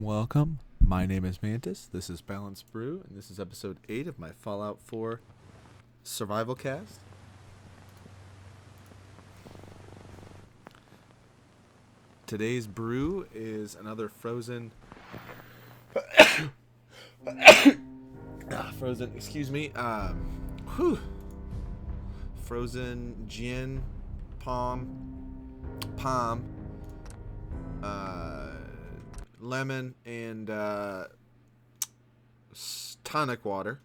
Welcome. My name is Mantis. This is Balanced Brew, and this is episode 8 of my Fallout 4 survival cast. Today's brew is another frozen frozen gin, palm, lemon, and tonic water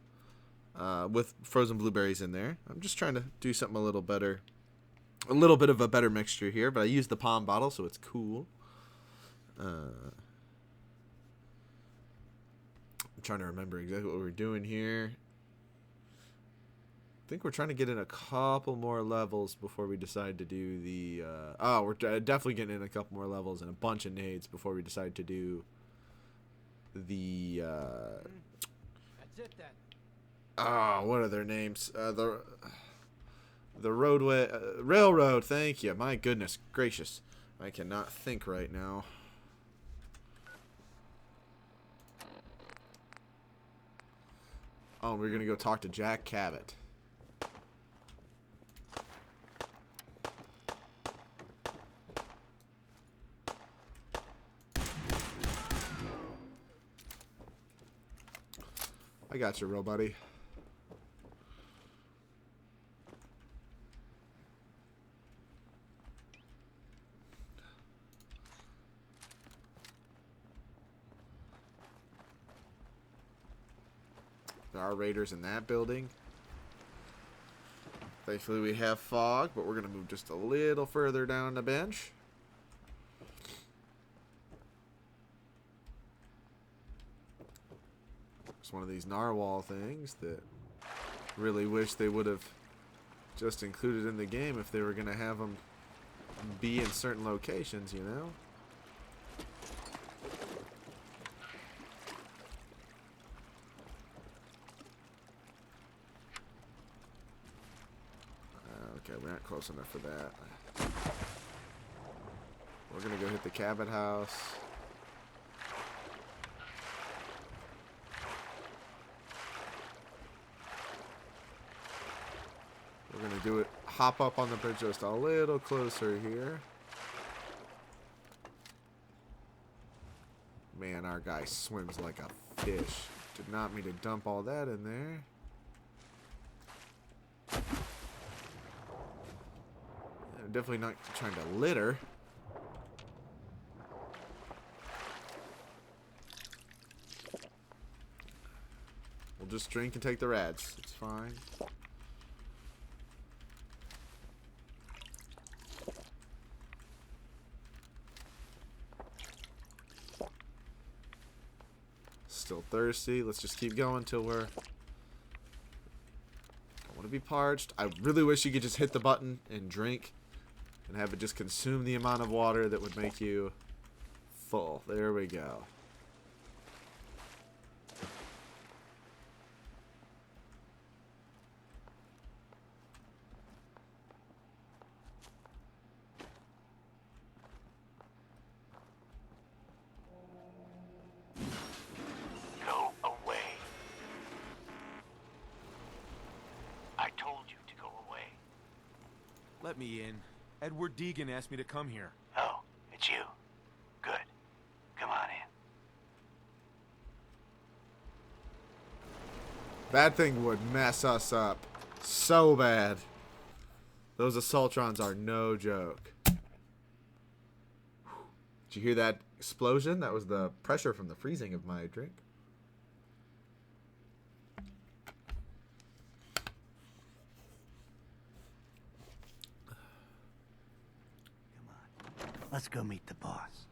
with frozen blueberries in there. I'm just trying to do something a little better, a little bit of a better mixture here, but I used the palm bottle, so it's cool. I'm trying to remember exactly what we're doing here. I think we're trying to get in a couple more levels before we decide to do the... we're definitely getting in a couple more levels and a bunch of nades before we decide to do the... That's it then. what are their names? The roadway... railroad, thank you. My goodness gracious. I cannot think right now. Oh, we're going to go talk to Jack Cabot. I got you, real buddy. There are raiders in that building. Thankfully we have fog, but we're going to move just a little further down the bench. It's one of these narwhal things that really wish they would have just included in the game if they were going to have them be in certain locations, you know? Okay, we're not close enough for that. We're going to go hit the Cabot house. We're going to do it, hop up on the bridge just a little closer here. Man, our guy swims like a fish. Did not mean to dump all that in there. Definitely not trying to litter. We'll just drink and take the rads. It's fine. Still thirsty. Let's just keep going till we're... Don't want to be parched. I really wish you could just hit the button and drink and have it just consume the amount of water that would make you full. There we go. Go away. I told you to go away. Let me in. Edward Deegan asked me to come here. Oh, it's you. Good. Come on in. That thing would mess us up so bad. Those assaultrons are no joke. Did you hear that explosion? That was the pressure from the freezing of my drink. Come on. Let's go meet the boss.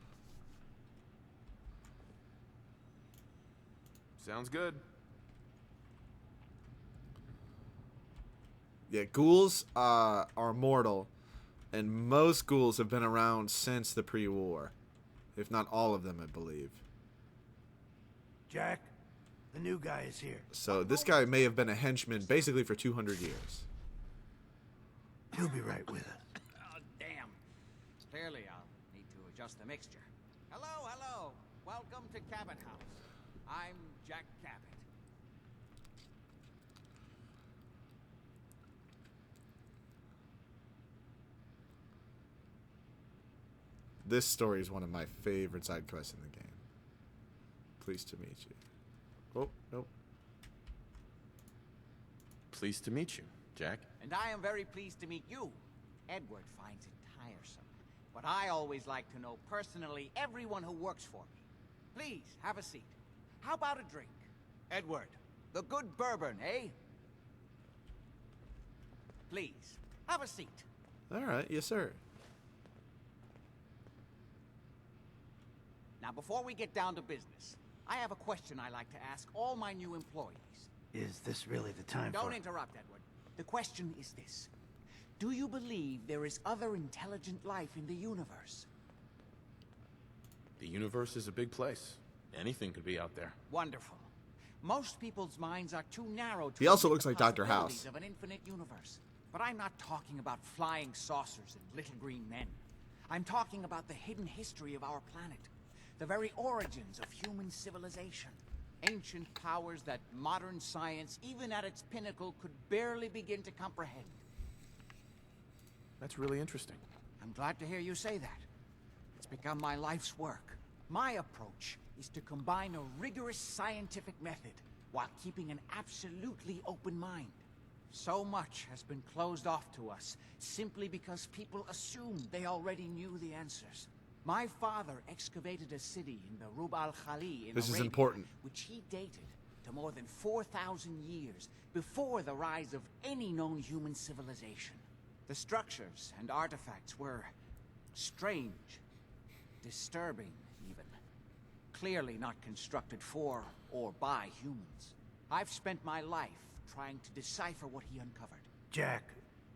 Sounds good. Yeah, ghouls are mortal, and most ghouls have been around since the pre-war. If not all of them, I believe. Jack, the new guy is here. So this guy may have been a henchman basically for 200 years. He'll be right with us. Oh, damn. Clearly, I'll need to adjust the mixture. Hello, hello. Welcome to Cabot House. I'm Jack Cabot. This story is one of my favorite side quests in the game. Pleased to meet you. Oh, nope. Pleased to meet you, Jack. And I am very pleased to meet you. Edward finds it tiresome, but I always like to know personally everyone who works for me. Please, have a seat. How about a drink? Edward, the good bourbon, eh? Please, have a seat. All right, yes, sir. Now, before we get down to business, I have a question I like to ask all my new employees. Is this really the time for... Don't interrupt, Edward. The question is this. Do you believe there is other intelligent life in the universe? The universe is a big place. Anything could be out there. Wonderful. Most people's minds are too narrow to He also admit looks the like Dr. possibilities House. of an infinite universe. But I'm not talking about flying saucers and little green men. I'm talking about the hidden history of our planet. The very origins of human civilization. Ancient powers that modern science, even at its pinnacle, could barely begin to comprehend. That's really interesting. I'm glad to hear you say that. It's become my life's work. My approach is to combine a rigorous scientific method while keeping an absolutely open mind. So much has been closed off to us simply because people assumed they already knew the answers. My father excavated a city in the Rub al-Khali in This is Arabia, important. which he dated to more than 4,000 years before the rise of any known human civilization. The structures and artifacts were strange, disturbing even. Clearly not constructed for or by humans. I've spent my life trying to decipher what he uncovered. Jack,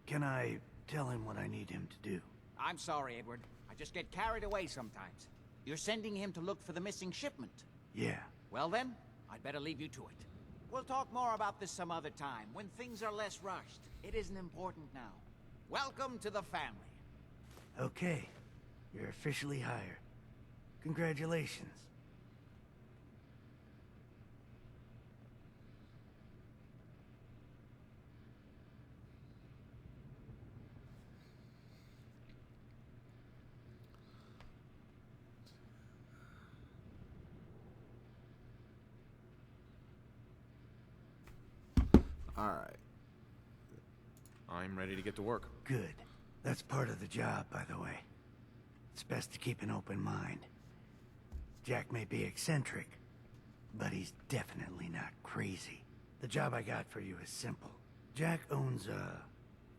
can I tell him what I need him to do? I'm sorry, Edward. I just get carried away sometimes. You're sending him to look for the missing shipment. Yeah. Well then, I'd better leave you to it. We'll talk more about this some other time, when things are less rushed. It isn't important now. Welcome to the family. Okay. You're officially hired. Congratulations. All right. I'm ready to get to work. Good. That's part of the job, by the way. It's best to keep an open mind. Jack may be eccentric, but he's definitely not crazy. The job I got for you is simple. Jack owns a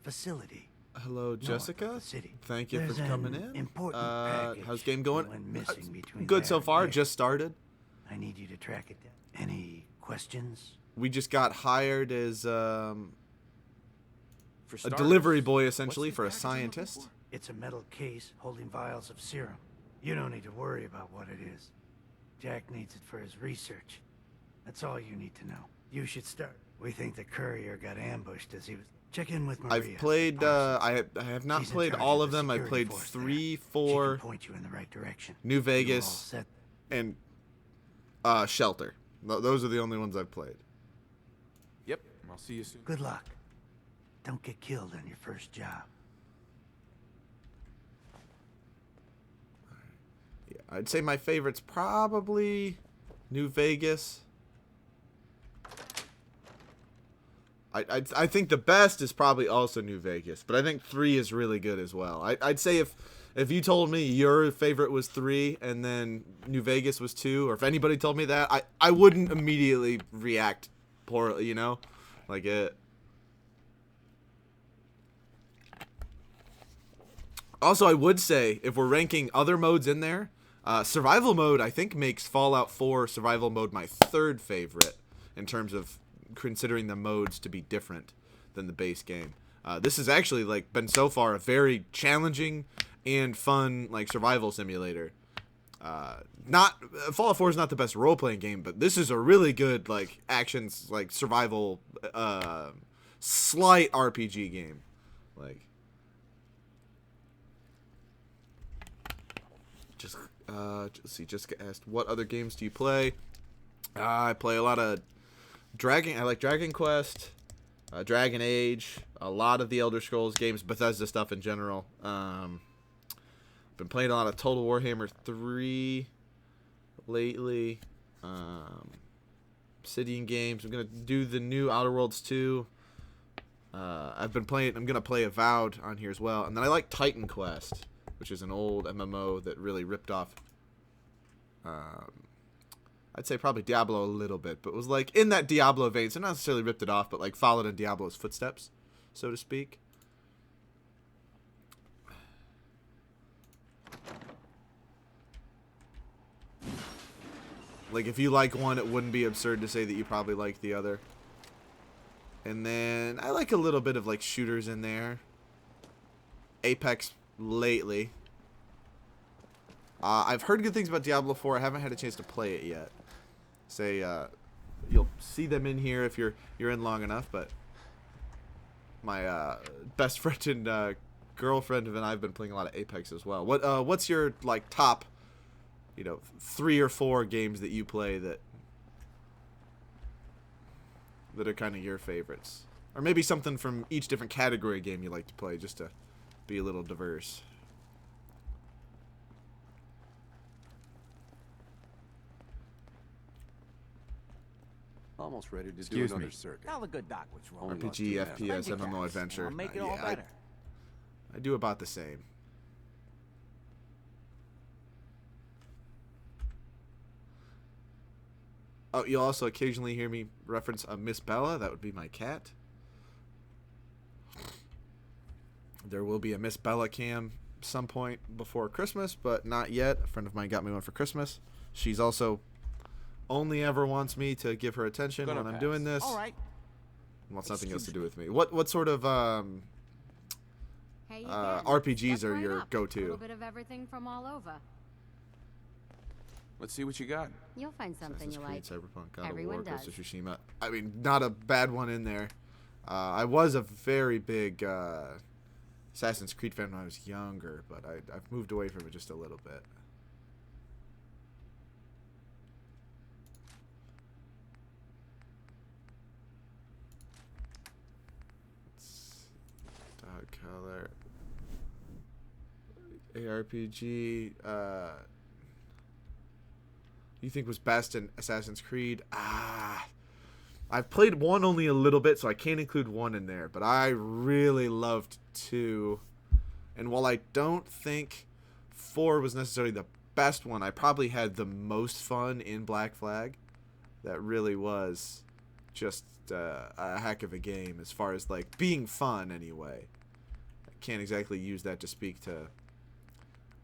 facility. Hello, north of Jessica. the city. Thank you There's for coming an in. important package How's game going? that went missing between Good there so and far. there. Just started. I need you to track it down. Any questions? We just got hired as For a starters, delivery boy, what's essentially, this for a package I'm looking scientist. for? It's a metal case holding vials of serum. You don't need to worry about what it is. Jack needs it for his research. That's all you need to know. You should start. We think the courier got ambushed as he was... Check in with Maria. I've played. I have not She's in played charge all of of the them. I security played force there. 3, She 4, can point you in the right direction. New You all Vegas, set? and Shelter. Those are the only ones I've played. Yep, I'll see you soon. Good luck. Don't get killed on your first job. Yeah, I'd say my favorite's probably New Vegas. I think the best is probably also New Vegas, but I think 3 is really good as well. I'd say if you told me your favorite was 3 and then New Vegas was 2, or if anybody told me that, I wouldn't immediately react poorly, you know? Like it. Also, I would say, if we're ranking other modes in there, survival mode, I think, makes Fallout 4 survival mode my 3rd favorite in terms of considering the modes to be different than the base game. This has actually like been so far a very challenging and fun like survival simulator. Not Fallout 4 is not the best role-playing game, but this is a really good like actions like survival slight RPG game. Like just Let's see. Jessica asked, "What other games do you play?" I play a lot of Dragon. I like Dragon Quest, Dragon Age, a lot of the Elder Scrolls games, Bethesda stuff in general. Been playing a lot of Total Warhammer 3 lately. Obsidian games. I'm gonna do the new Outer Worlds 2. I'm gonna play Avowed on here as well, and then I like Titan Quest, which is an old MMO that really ripped off. I'd say probably Diablo a little bit, but was like in that Diablo vein, so not necessarily ripped it off, but like followed in Diablo's footsteps, so to speak. Like, if you like one, it wouldn't be absurd to say that you probably like the other. And then I like a little bit of like shooters in there. Apex lately. I've heard good things about Diablo 4. I haven't had a chance to play it yet. You'll see them in here if you're in long enough, but my best friend and girlfriend and I have been playing a lot of Apex as well. What's your like top, 3 or 4 games that you play that are kind of your favorites, or maybe something from each different category game you like to play, just to be a little diverse. Almost ready to Excuse do me. another circuit. Tell the good doc what's wrong. Only lost RPG, 2 men. FPS, Thank you, MMO guys. adventure. I'll make it all Yeah, better. I do about the same. Oh, you'll also occasionally hear me reference a Miss Bella. That would be my cat. There will be a Miss Bella cam some point before Christmas, but not yet. A friend of mine got me one for Christmas. She's also only ever wants me to give her attention Gonna when I'm pass. doing this. All right. Wants nothing else to Excuse do me. with me. What sort of Hey, RPGs Step are right your up. go-to? A little bit of everything from all over. Let's see what you got. You'll find something Assassin's you Creed, like. Cyberpunk, God Everyone of War, Ghost of does. Tsushima. I mean, not a bad one in there. I was a very big Assassin's Creed fan when I was younger, but I've moved away from it just a little bit. Dog color. ARPG. You think was best in Assassin's Creed? I've played 1 only a little bit, so I can't include 1 in there. But I really loved 2. And while I don't think 4 was necessarily the best one, I probably had the most fun in Black Flag. That really was just a heck of a game as far as like being fun anyway. I can't exactly use that to speak to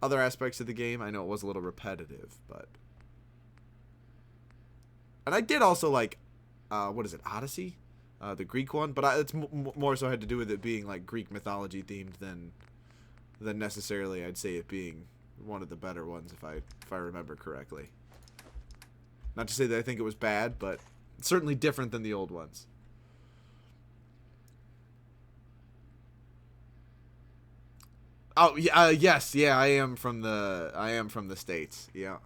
other aspects of the game. I know it was a little repetitive, but... And I did also like, what is it, Odyssey? The Greek one, but it's more so had to do with it being like Greek mythology themed than necessarily I'd say it being one of the better ones if I remember correctly. Not to say that I think it was bad, but certainly different than the old ones. Oh yeah, yes, yeah, I am from the States. Yeah.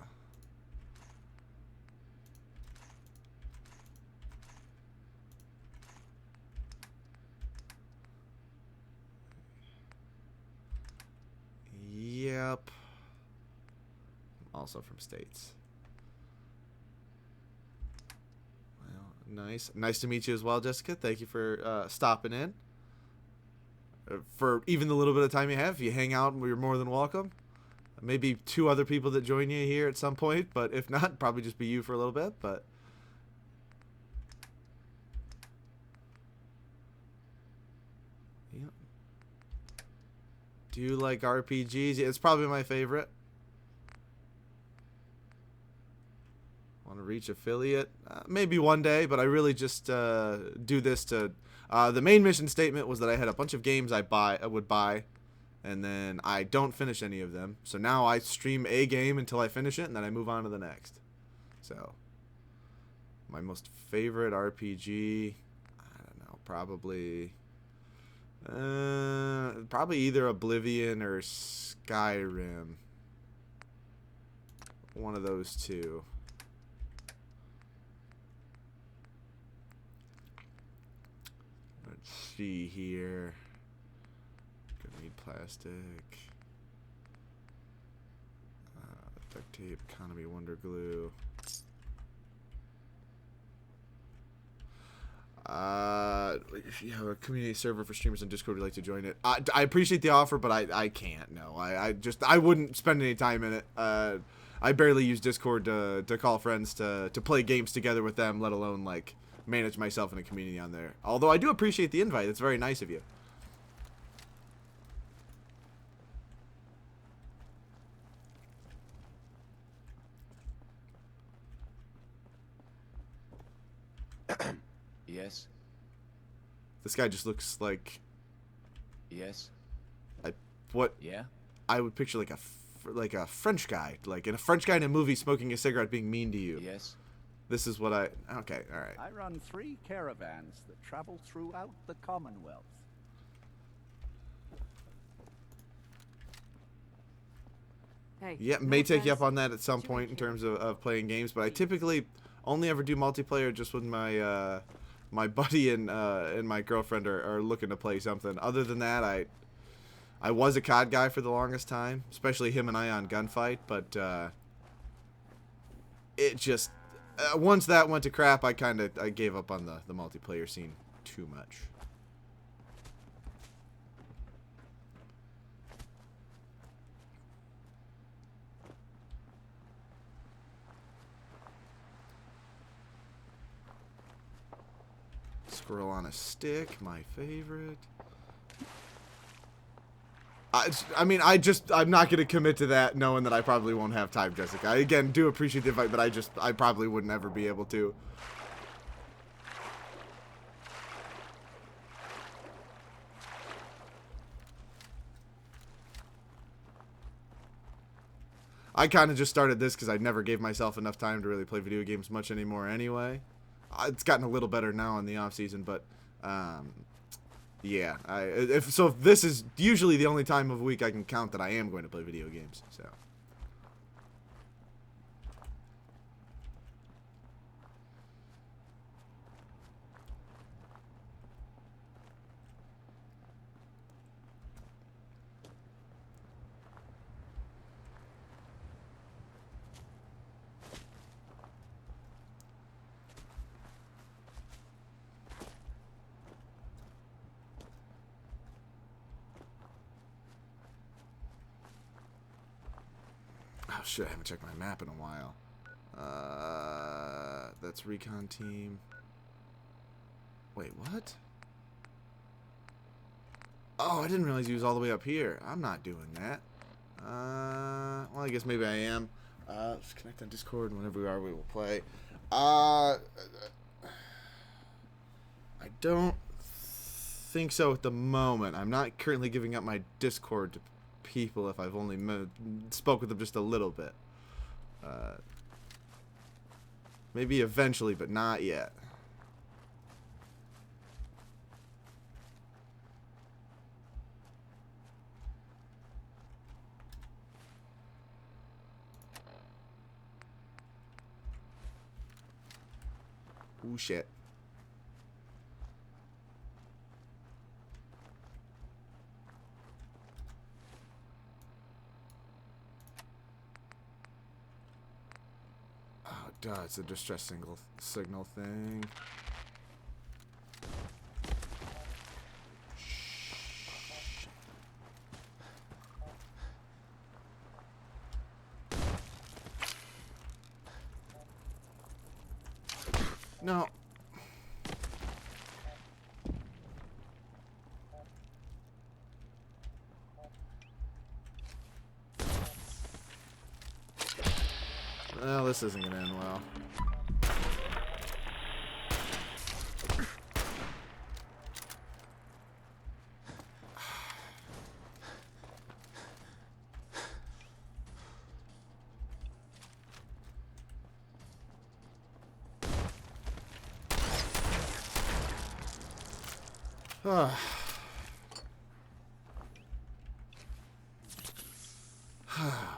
Yep. Also from States. Well, nice to meet you as well, Jessica. Thank you for stopping in. For even the little bit of time you have, if you hang out, you're more than welcome. Maybe 2 other people that join you here at some point, but if not, probably just be you for a little bit. But yeah. Do you like RPGs? Yeah, it's probably my favorite. Want to reach affiliate? Maybe one day, but I really just do this to... the main mission statement was that I had a bunch of games I would buy, and then I don't finish any of them. So now I stream a game until I finish it, and then I move on to the next. So, my most favorite RPG, I don't know, probably either Oblivion or Skyrim. one of those two. Let's see here. Gonna need plastic. Duct tape, economy, wonder glue. If you have a community server for streamers on Discord, would you like to join it? I appreciate the offer, but I can't. No, I wouldn't spend any time in it. I barely use Discord to call friends to play games together with them, let alone like manage myself in a community on there. Although I do appreciate the invite. It's very nice of you. Yes. This guy just looks like Yes. what Yeah. I would picture like a French guy, like in a French guy in a movie smoking a cigarette being mean to you. Yes. This is what okay, all right. I run 3 caravans that travel throughout the Commonwealth. Hey. Yeah, no may take you offense. up on that at some point in terms of playing games, but I typically only ever do multiplayer just when my my buddy and my girlfriend are looking to play something. Other than that, I was a COD guy for the longest time, especially him and I on Gunfight, but it just once that went to crap, I gave up on the multiplayer scene too much. Squirrel on a stick, my favorite. I mean, I'm not going to commit to that knowing that I probably won't have time, Jessica. I, again, do appreciate the invite, but I probably wouldn't ever be able to. I kind of just started this because I never gave myself enough time to really play video games much anymore anyway. It's gotten a little better now in the off season, but yeah, if this is usually the only time of week I can count that I am going to play video games. So oh shit, I haven't checked my map in a while. That's recon team. Wait, what? Oh, I didn't realize he was all the way up here. I'm not doing that. Well, I guess maybe I am. Let's connect on Discord, and whenever we are, we will play. I don't think so at the moment. I'm not currently giving up my Discord to people if I've only spoke with them just a little bit. Maybe eventually, but not yet. Ooh, shit. Oh, duh, it's a distress signal thing. Shit. No. Well, this isn't gonna end well.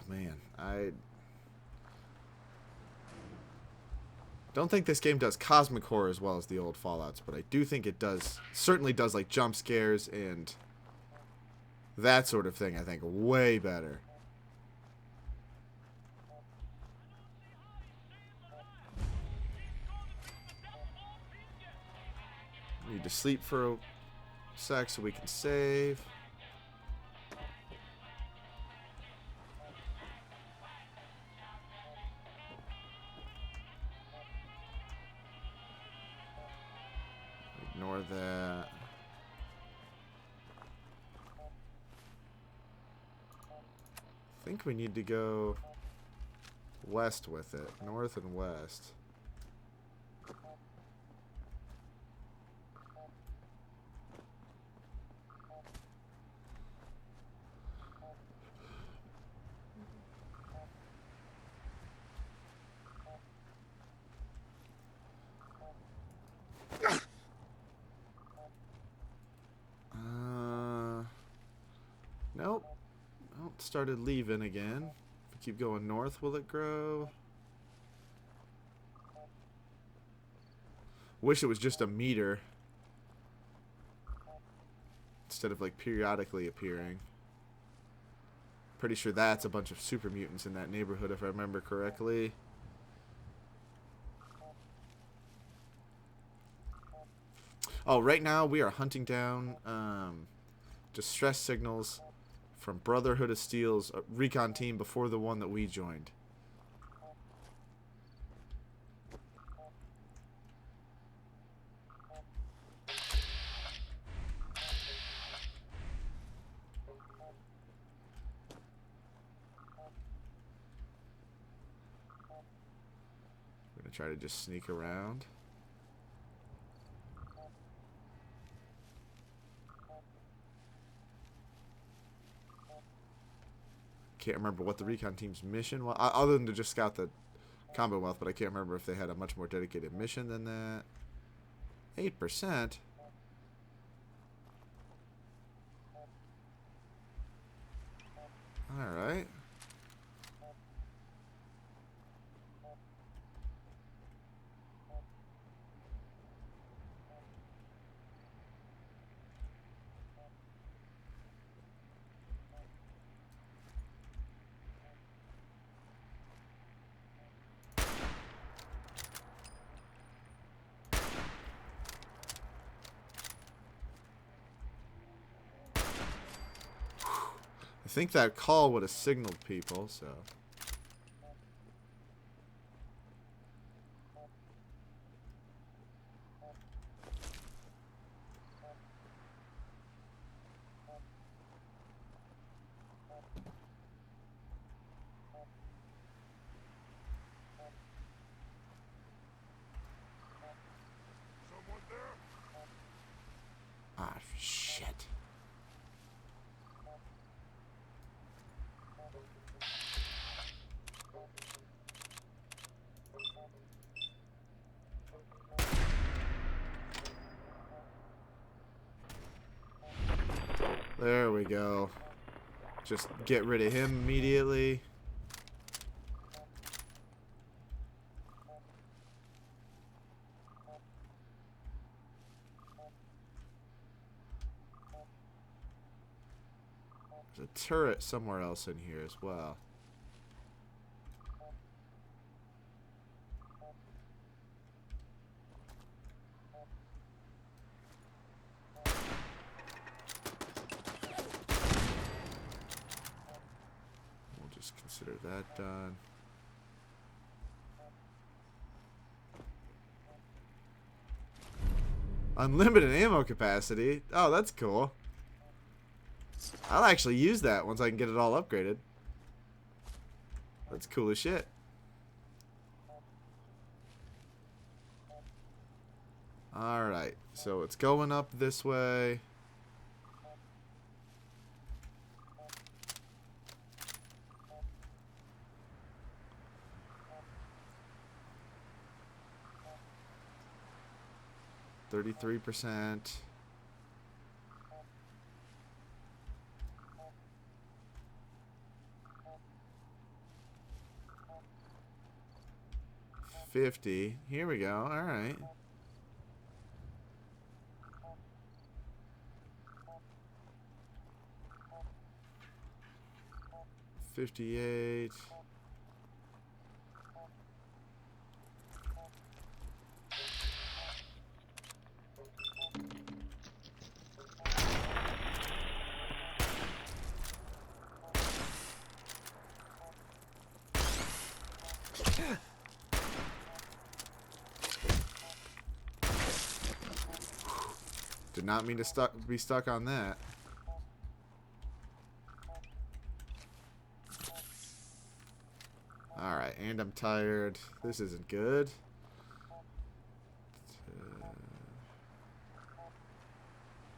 Man, Don't think this game does cosmic horror as well as the old Fallouts, but I do think it does, certainly does like jump scares and that sort of thing, I think, way better. Need to sleep for a sec so we can save. Ignore that. I think we need to go west with it. North and west. Nope. Oh, it started leaving again. If we keep going north, will it grow? Wish it was just a meter instead of like periodically appearing. Pretty sure that's a bunch of super mutants in that neighborhood if I remember correctly. Oh, right now we are hunting down distress signals from Brotherhood of Steel's recon team before the one that we joined. We're gonna try to just sneak around. Can't remember what the recon team's mission was, other than to just scout the Commonwealth, but I can't remember if they had a much more dedicated mission than that. 8%? Alright. I think that call would have signaled people, so. Ah, shit. There we go. Just get rid of him immediately. There's a turret somewhere else in here as well. Consider that done. Unlimited ammo capacity. Oh, that's cool. I'll actually use that once I can get it all upgraded. That's cool as shit. Alright, so it's going up this way. %. 50. Here we go. All right. $58. Did not mean to be stuck on that. Alright, and I'm tired. This isn't good.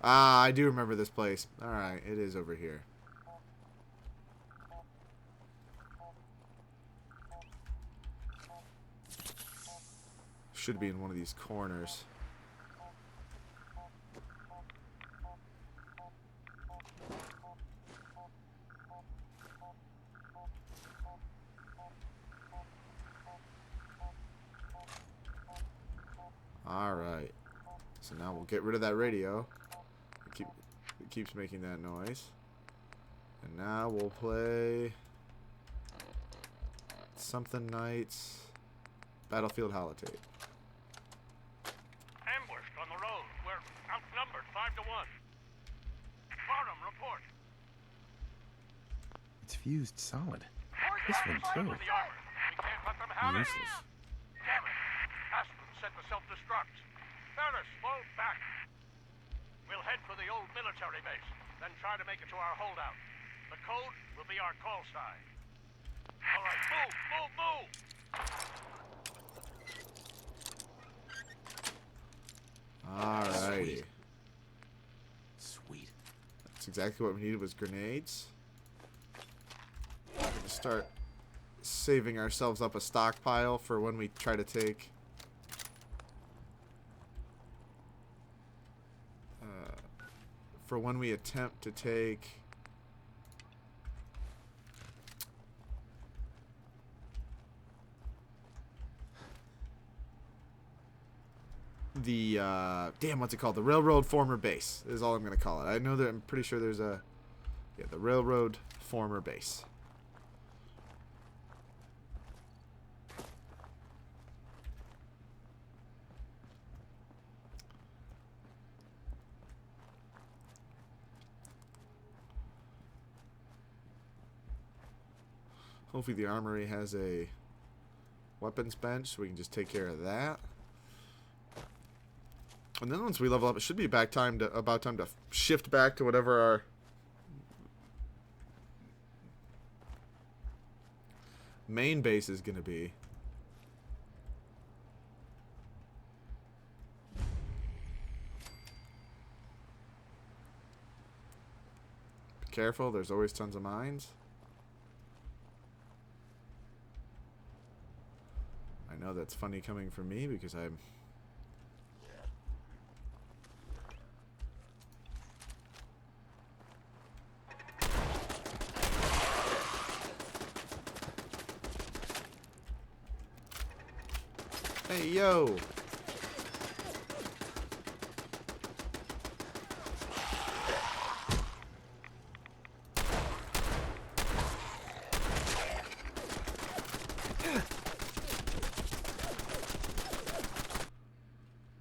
I do remember this place. Alright, it is over here. Should be in one of these corners. Alright. So now we'll get rid of that radio. It keeps making that noise. And now we'll play Something Nights Battlefield Holotape. Ambushed on the road. We're outnumbered 5 to 1. Farnham, report. It's fused solid. This one too. With the armor. We can't let them have it. Useless. Damn it. Aspen set the self-destruct. Ferris, fall back. We'll head for the old military base, then try to make it to our holdout. The code will be our call sign. All right, move, move, move! Alrighty. Sweet. That's exactly what we needed, was grenades. We're gonna start saving ourselves up a stockpile for when we try to take for when we attempt to take the damn, what's it called? The railroad former base is all I'm gonna call it. I know that I'm pretty sure there's a the railroad former base. Hopefully the armory has a weapons bench so we can just take care of that. And then once we level up, it should be about time to shift back to whatever our main base is going to be. Be careful, there's always tons of mines. I know that's funny coming from me because I'm Hey, yo!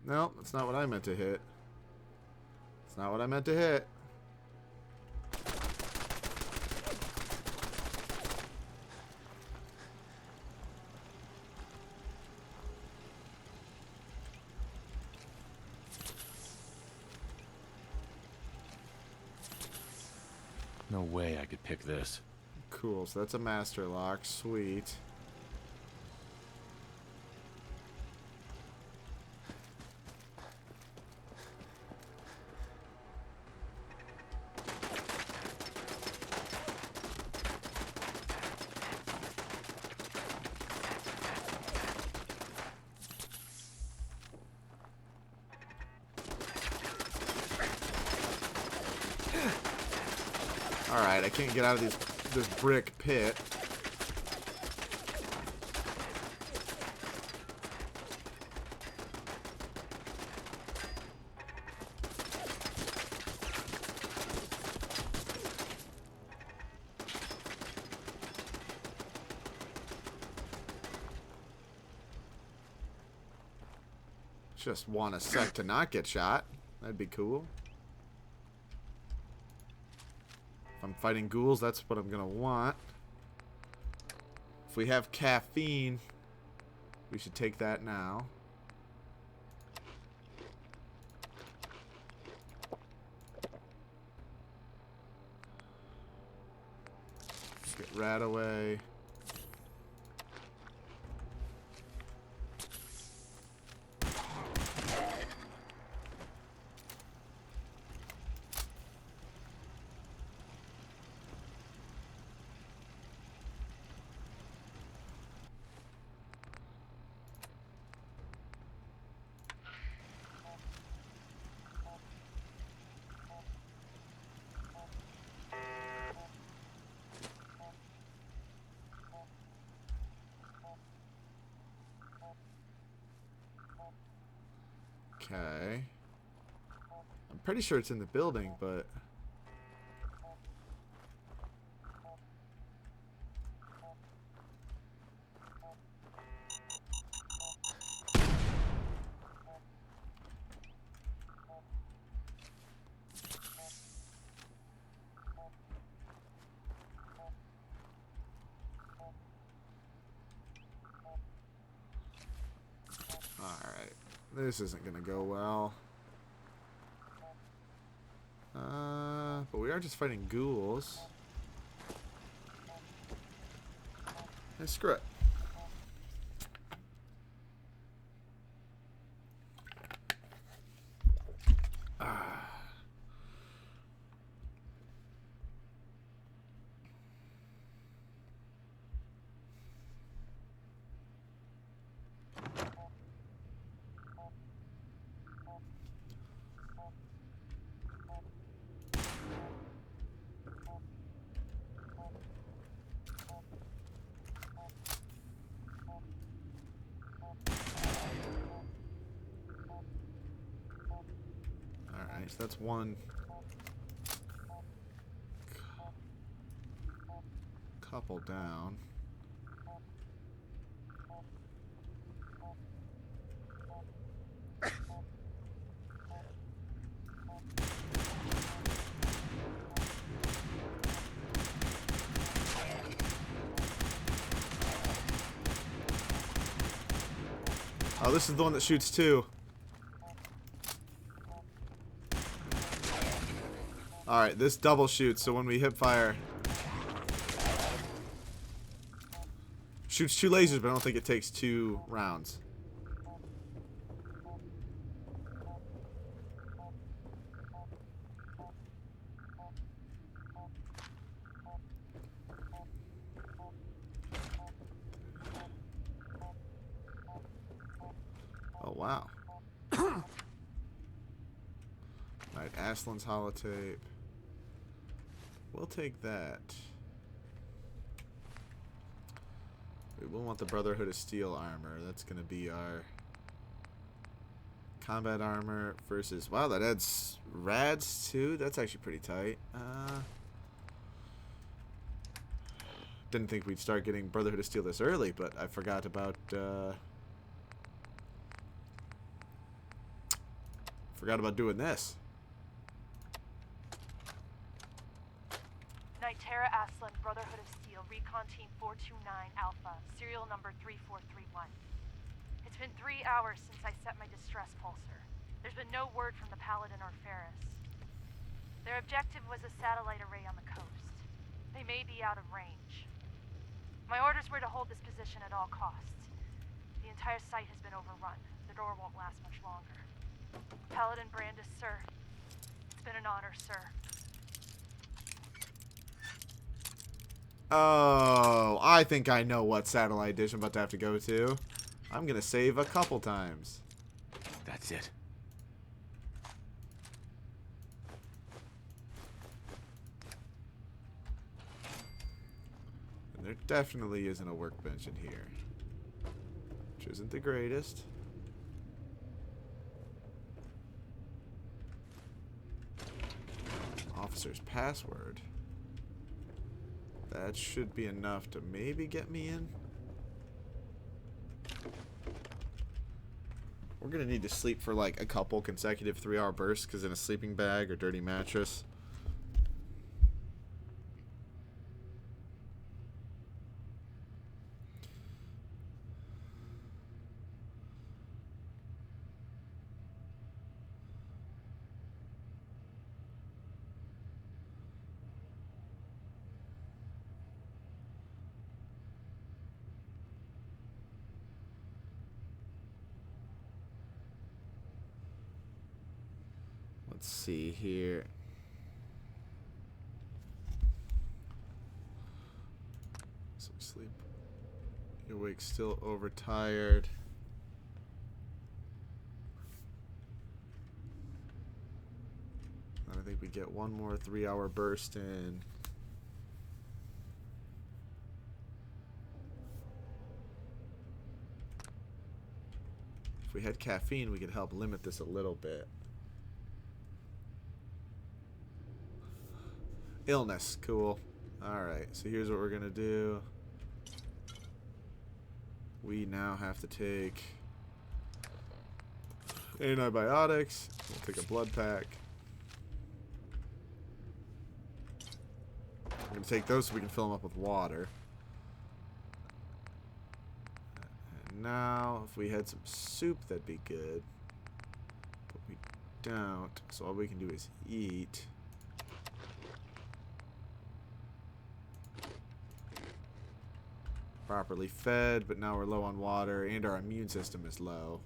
No, that's not what I meant to hit. That's not what I meant to hit. No way I could pick this. Cool, so that's a master lock. Sweet. Alright, I can't get out of this brick pit. Just want a sec to not get shot. That'd be cool. If I'm fighting ghouls, that's what I'm gonna want. If we have caffeine, we should take that now. Get rat away. Okay. I'm pretty sure it's in the building, but... Alright. This isn't gonna go well. But we are just fighting ghouls. Hey, screw it. Alright, so that's one couple down. Oh, this is the one that shoots too. Alright, this double shoots, so when we hip fire... Shoots 2 lasers, but I don't think it takes 2 rounds. Oh, wow. Alright, Aslan's holotape. We'll take that. We will want the Brotherhood of Steel armor. That's going to be our combat armor versus... Wow, that adds rads too? That's actually pretty tight. Didn't think we'd start getting Brotherhood of Steel this early, but I forgot about... forgot about doing this. Nitera Aslan, Brotherhood of Steel, Recon Team 429 Alpha, serial number 3431. It's been 3 hours since I set my distress pulsar. There's been no word from the Paladin or Ferris. Their objective was a satellite array on the coast. They may be out of range. My orders were to hold this position at all costs. The entire site has been overrun. The door won't last much longer. Paladin Brandis, sir. It's been an honor, sir. Oh, I think I know what satellite dish I'm about to have to go to. I'm gonna save a couple times. That's it. And there definitely isn't a workbench in here. Which isn't the greatest. Officer's password. That should be enough to maybe get me in. We're going to need to sleep for like a couple consecutive 3-hour bursts because in a sleeping bag or dirty mattress. Let's see here. So sleep. You're awake, still overtired. I think we get one more 3-hour burst in. If we had caffeine, we could help limit this a little bit. Illness, cool. Alright, so here's what we're gonna do. We now have to take antibiotics. We'll take a blood pack. We're gonna take those so we can fill them up with water. And now, if we had some soup, that'd be good. But we don't, so all we can do is eat. Properly fed, but now we're low on water and our immune system is low.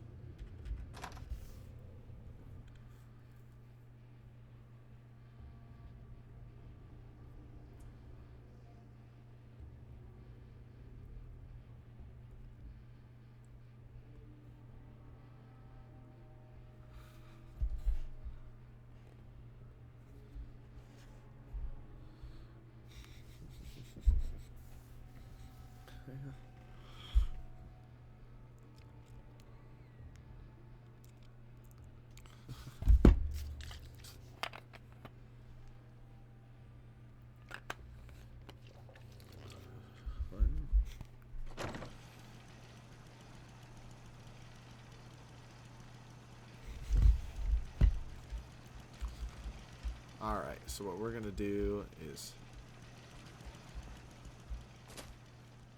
Alright, so what we're gonna do is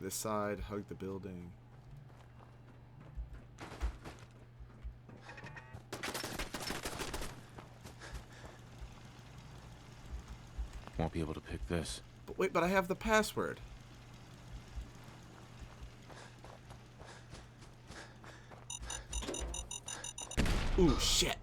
this side, hug the building. Won't be able to pick this. But wait, but I have the password. Ooh, shit.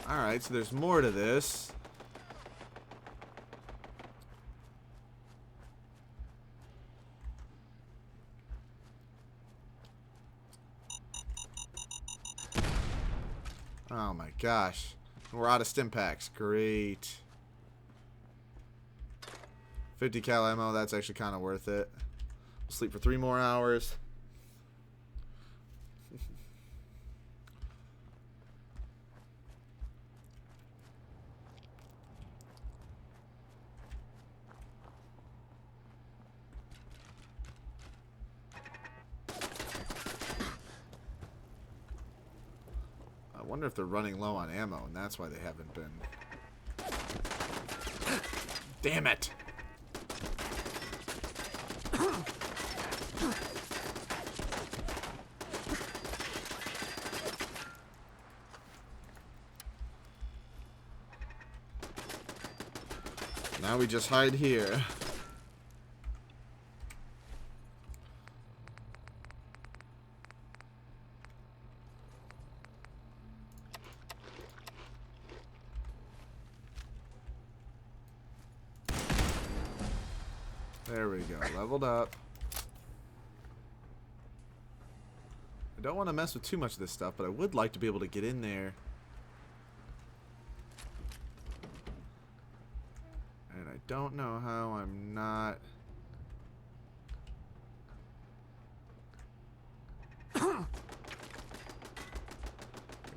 Alright, so there's more to this. Oh my gosh. We're out of stim packs. Great. 50 cal ammo, that's actually kind of worth it. We'll sleep for 3 more hours. I wonder if they're running low on ammo, and that's why they haven't been. Damn it! Now we just hide here. There we go. Leveled up. I don't want to mess with too much of this stuff, but I would like to be able to get in there. And I don't know how I'm not...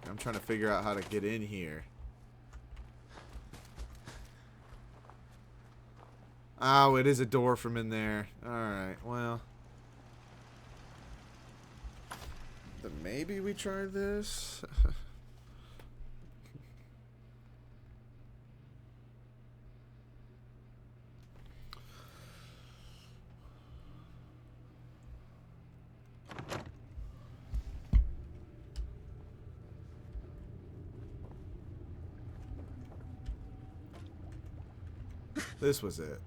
I'm trying to figure out how to get in here. Oh, it is a door from in there. Alright, well. Then maybe we try this. This was it.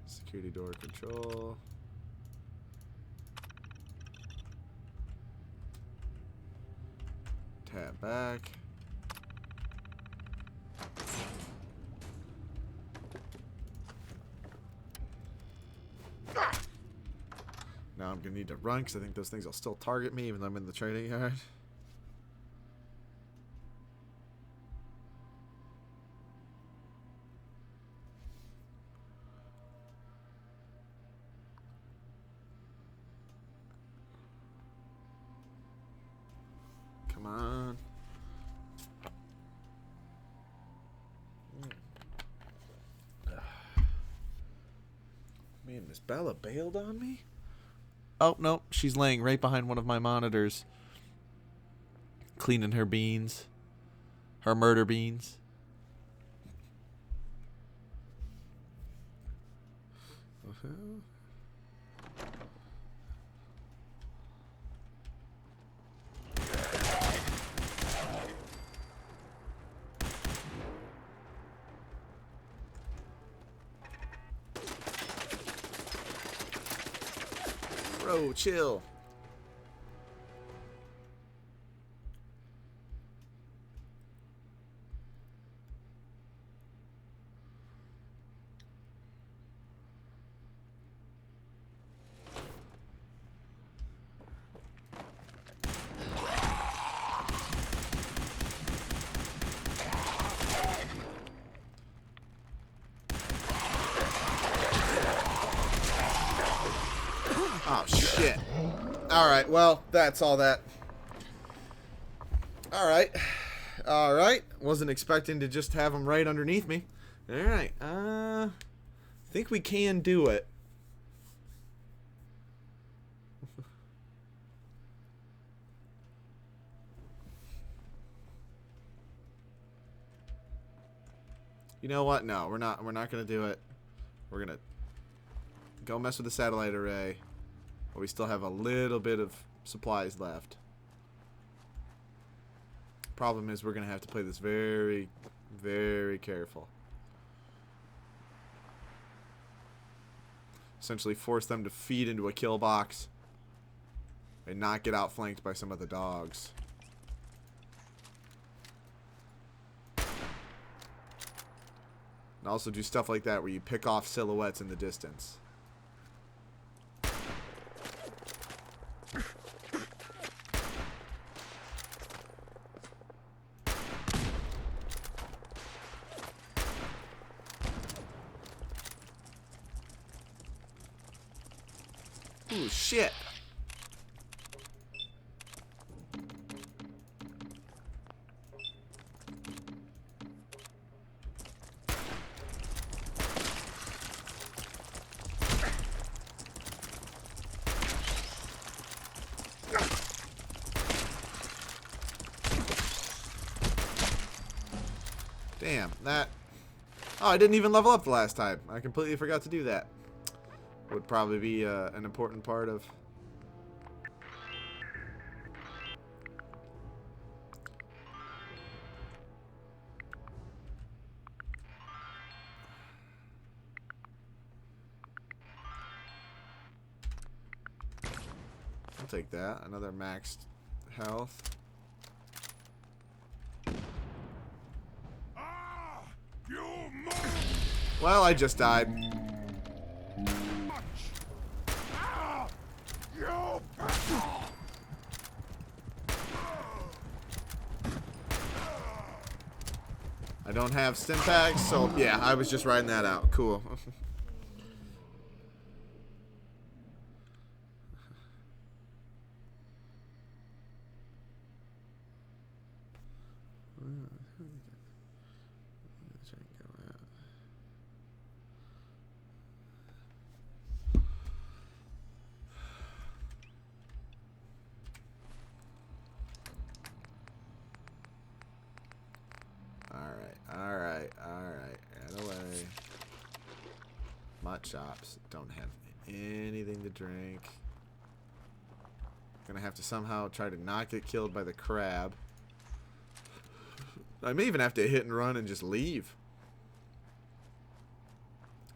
Security door control. Tab back. Now I'm gonna need to run because I think those things will still target me even though I'm in the training yard. Come on. Man, Miss Bella bailed on me? Oh, no. She's laying right behind one of my monitors. Cleaning her beans. Her murder beans. Bro, chill. Oh, shit. Alright, well, that's all that. Alright. Alright. Wasn't expecting to just have them right underneath me. Alright. Think we can do it. You know what? No, we're not gonna do it. We're gonna go mess with the satellite array. But we still have a little bit of supplies left. Problem is we're going to have to play this very, very careful. Essentially force them to feed into a kill box and not get outflanked by some of the dogs. And also do stuff like that where you pick off silhouettes in the distance. Ooh, shit. Damn, that... Oh, I didn't even level up the last time. I completely forgot to do that. Would probably be an important part of... I'll take that. Another maxed health. Well, I just died. I don't have stim packs, so yeah, I was just riding that out. Cool. Alright. Right away. Mutt chops. Don't have anything to drink. Gonna have to somehow try to not get killed by the crab. I may even have to hit and run and just leave.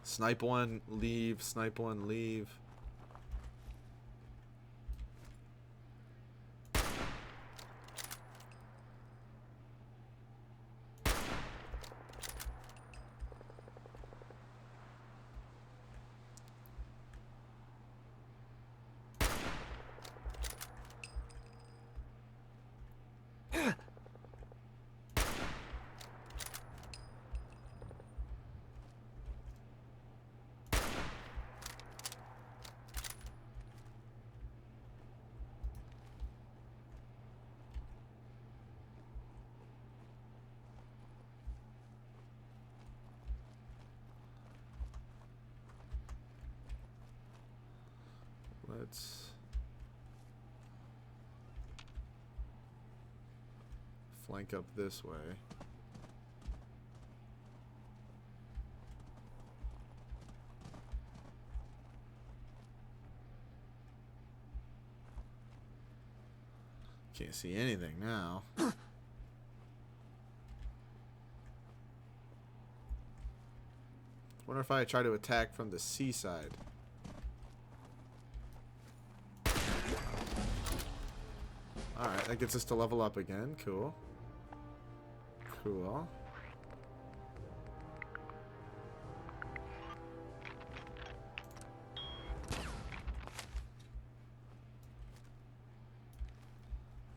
Snipe one, leave. Snipe one, leave. Let's flank up this way. Can't see anything now. Wonder if I try to attack from the seaside. Alright, that gets us to level up again. Cool. Cool.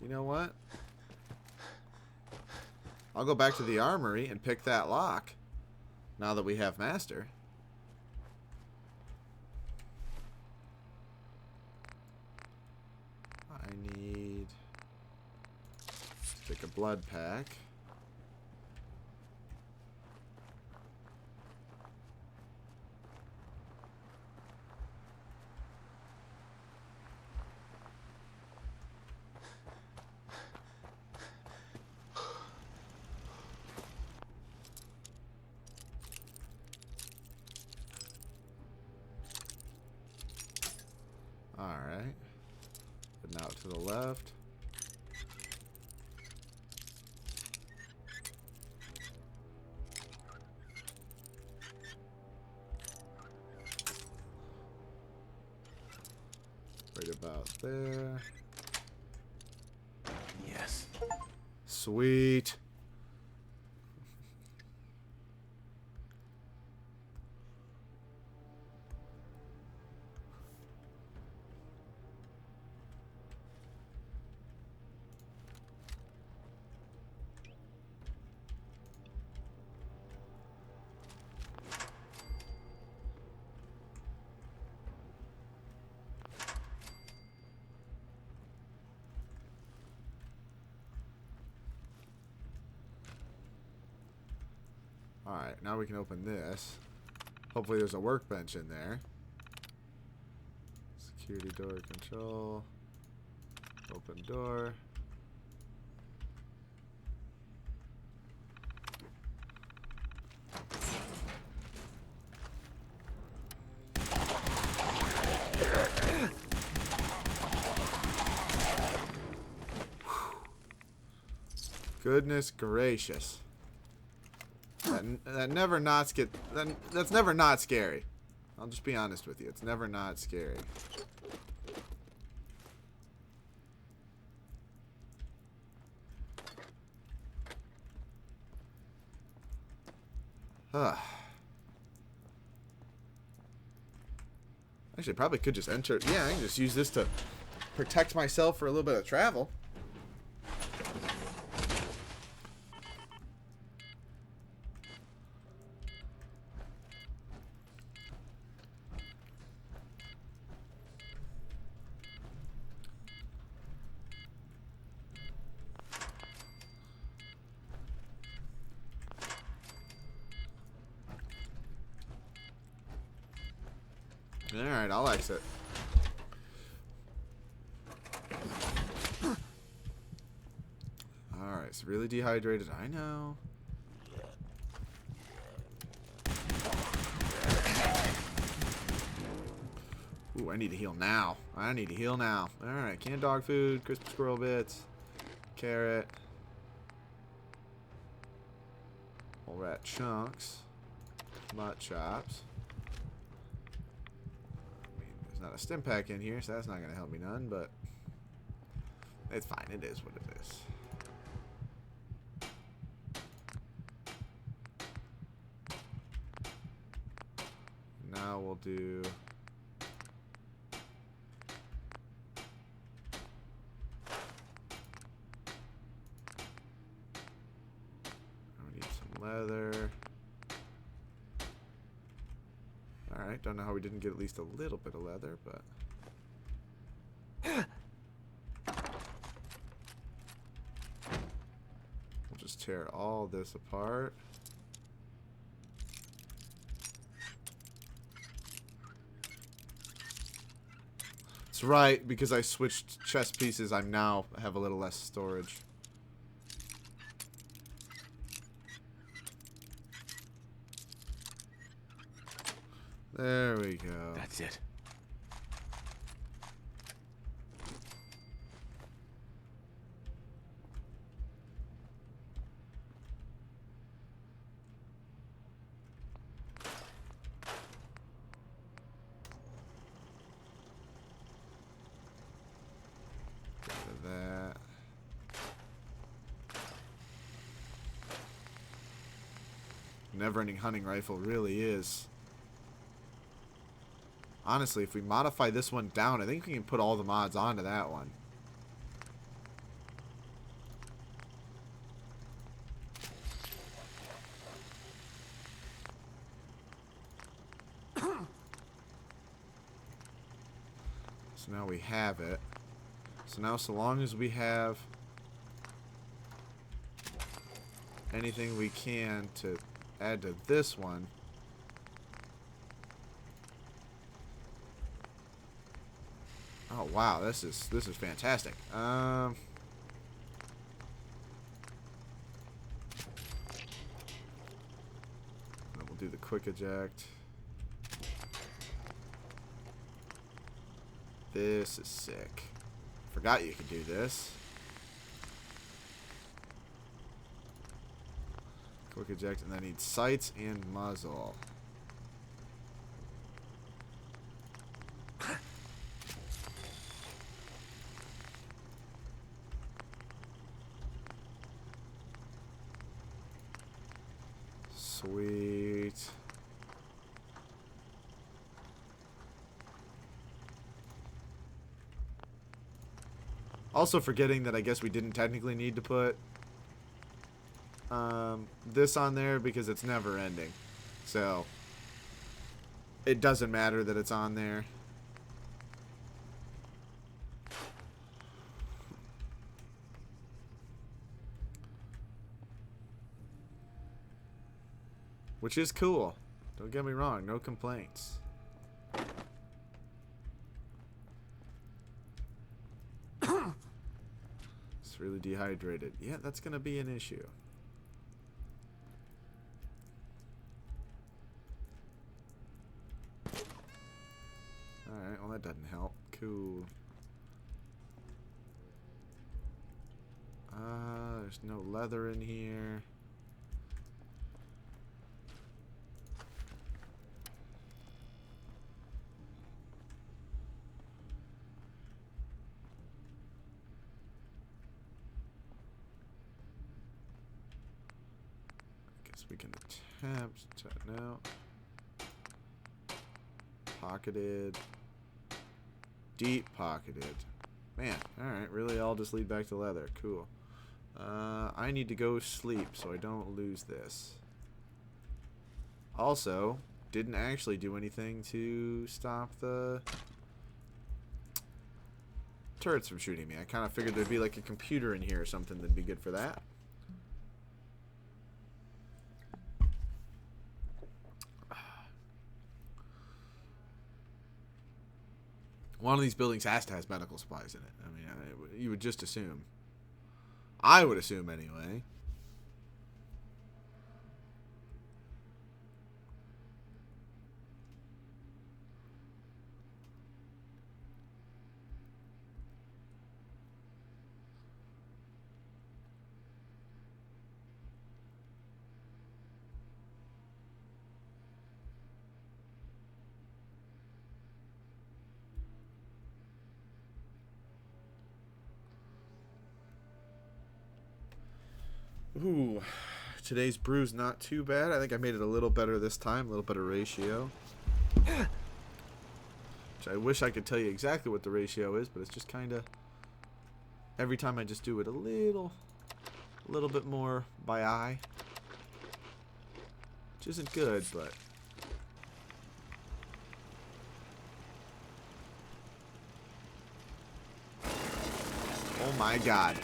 You know what? I'll go back to the armory and pick that lock. Now that we have master. I need to pick a blood pack. Alright. Heading out to the left. Right about there. Yes. Sweet. Alright, now we can open this. Hopefully there's a workbench in there. Security door control. Open door. Goodness gracious. That never not get that's never not scary. I'll just be honest with you. It's never not scary. Actually, probably could just enter. Yeah, I can just use this to protect myself for a little bit of travel. Alright, I'll exit. Alright, so really dehydrated. I know. Ooh, I need to heal now. I need to heal now. Alright, canned dog food, crispy squirrel bits, carrot, whole rat chunks, mutt chops. I mean, there's not a stim pack in here, so that's not going to help me none, but it's fine. It is what it is. Now we'll do... we need some leather. Alright, don't know how we didn't get at least a little bit of leather, but... we'll just tear all this apart. That's right, because I switched chest pieces, I now have a little less storage. There we go. That's it. Get rid of that. Never-ending hunting rifle really is. Honestly, if we modify this one down, I think we can put all the mods onto that one. So now we have it. So now, so long as we have anything we can to add to this one, oh wow, this is fantastic. We'll do the quick eject. This is sick. Forgot you could do this. Quick eject, and I need sights and muzzle. Sweet. Also forgetting that I guess we didn't technically need to put this on there because it's never ending. So it doesn't matter that it's on there. Which is cool. Don't get me wrong, no complaints. It's really dehydrated. Yeah, that's gonna be an issue. Alright, well that doesn't help. Cool. There's no leather in here. We can attempt to, no. Pocketed. Deep pocketed. Man, alright, really all just lead back to leather. Cool. I need to go sleep so I don't lose this. Also, didn't actually do anything to stop the turrets from shooting me. I kind of figured there'd be like a computer in here or something that'd be good for that. One of these buildings has to have medical supplies in it. I mean, you would just assume. I would assume anyway. Ooh, today's brew's not too bad. I think I made it a little better this time, a little better ratio. Which I wish I could tell you exactly what the ratio is, but it's just kind of every time I just do it a little bit more by eye, which isn't good, but oh my God.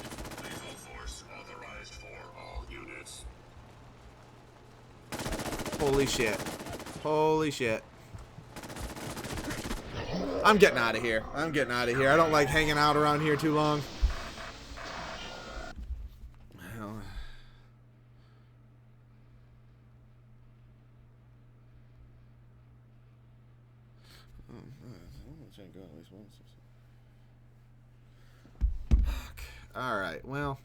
Holy shit. Holy shit. I'm getting out of here. I'm getting out of here. I don't like hanging out around here too long. Well. Alright, well.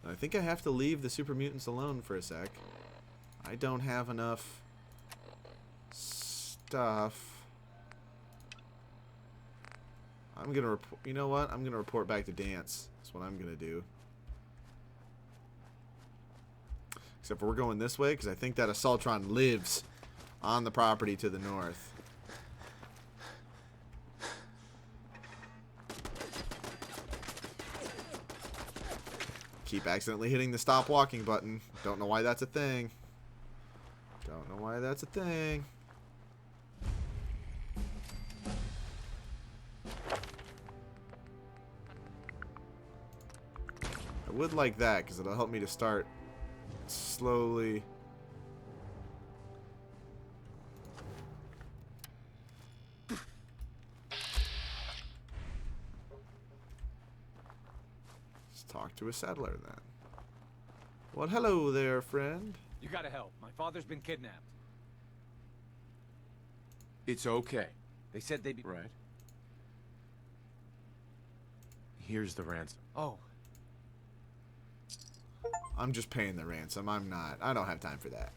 I think I have to leave the super mutants alone for a sec. I don't have enough stuff. I'm gonna report. You know what? I'm gonna report back to Dance. That's what I'm gonna do. Except for we're going this way because I think that Assaultron lives on the property to the north. Keep accidentally hitting the stop walking button. Don't know why that's a thing. Don't know why that's a thing. I would like that because it'll help me to start slowly. Talk to a settler then. Well, hello there, friend. You gotta help. My father's been kidnapped. It's okay. They said they'd be... Right. Here's the ransom. Oh. I'm just paying the ransom. I'm not. I don't have time for that.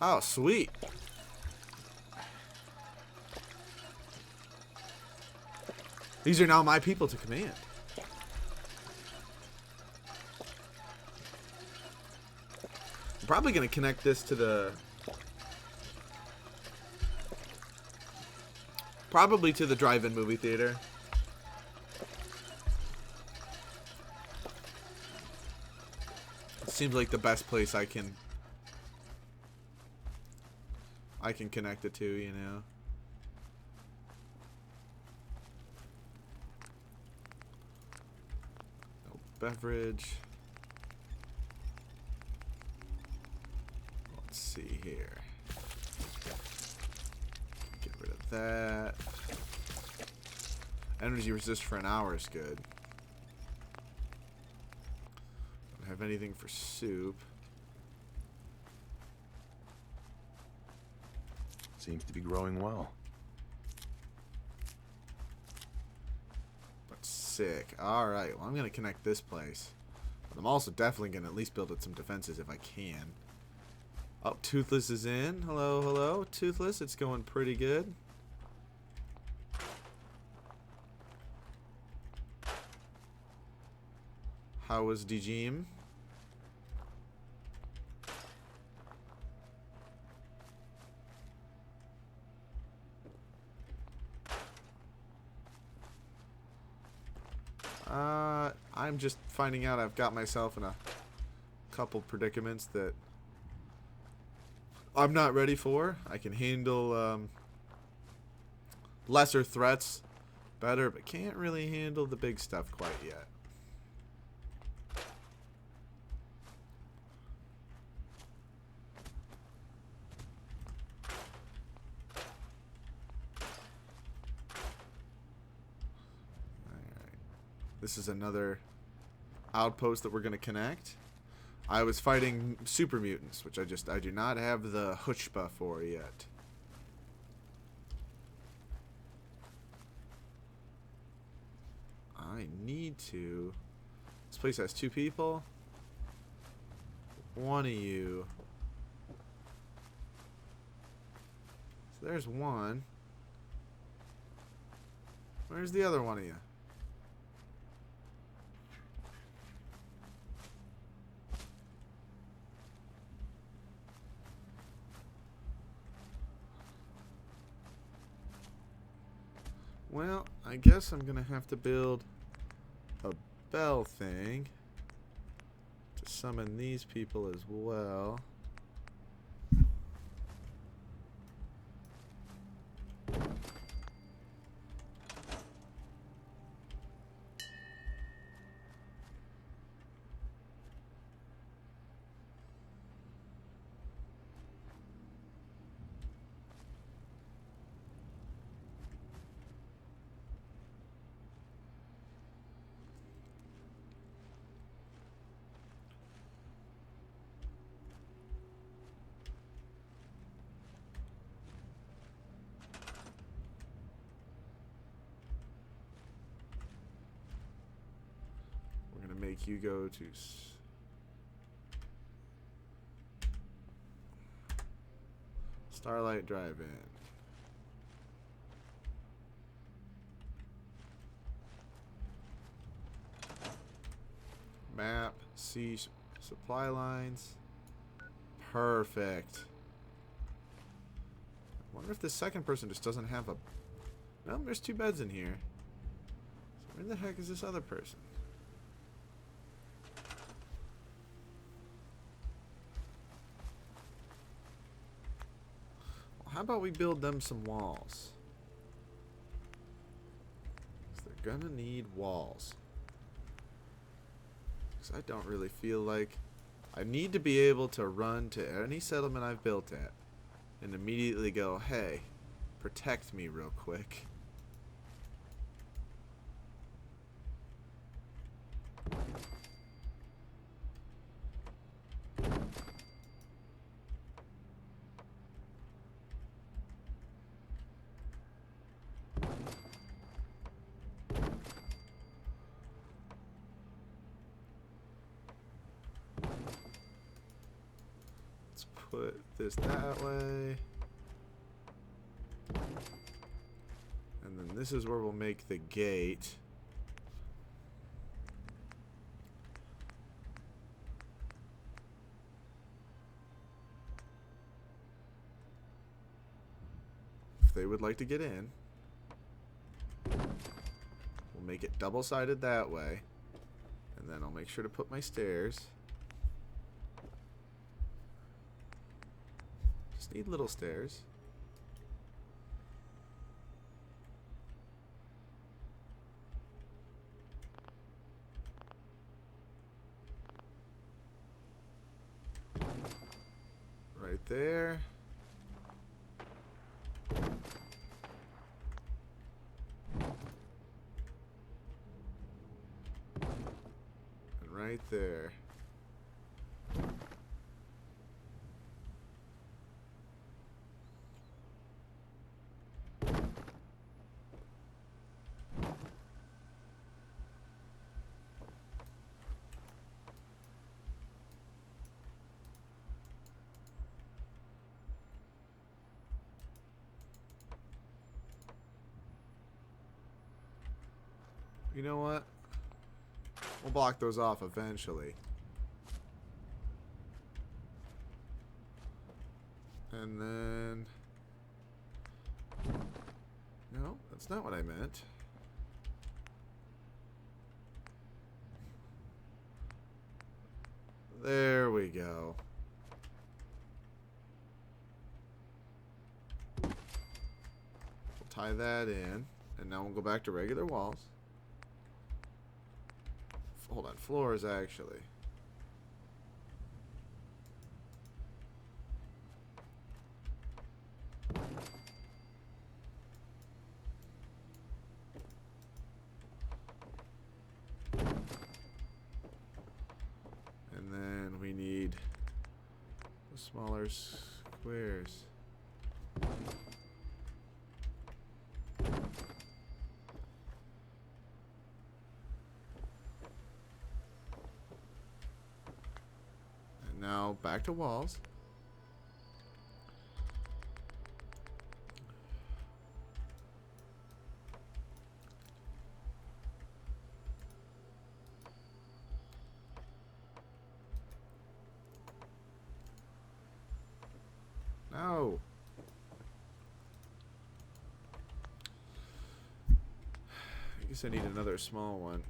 Oh, sweet. These are now my people to command. I'm probably going to connect this to the... Probably to the drive-in movie theater. It seems like the best place I can connect it to, you know. Beverage. Let's see here. Get rid of that. Energy resist for an hour is good. Don't have anything for soup. Seems to be growing well. Sick. Alright, well I'm going to connect this place. But I'm also definitely going to at least build it some defenses if I can. Oh, Toothless is in. Hello, hello. Toothless, it's going pretty good. How was Dijim? I'm just finding out I've got myself in a couple predicaments that I'm not ready for. I can handle lesser threats better, but can't really handle the big stuff quite yet. This is another outpost that we're going to connect. I was fighting super mutants, which I do not have the chutzpah for yet. I need to. This place has 2 people. One of you. So there's one. Where's the other one of you? Well, I guess I'm gonna have to build a bell thing to summon these people as well. Make you go to Starlight Drive-In. Map, see supply lines. Perfect. I wonder if this second person just doesn't have a... No, there's 2 beds in here. So where the heck is this other person? How about we build them some walls? 'Cause they're gonna need walls. 'Cause I don't really feel like... I need to be able to run to any settlement I've built at and immediately go, hey, protect me real quick. Put this that way. And then this is where we'll make the gate. If they would like to get in, we'll make it double-sided that way. And then I'll make sure to put my stairs. Need little stairs. Right there. And right there. You know what? We'll block those off eventually. And then... No, that's not what I meant. There we go. We'll tie that in. And now we'll go back to regular walls. Hold on, floors actually. Smaller squares. And now back to walls. No. I guess I need another small one.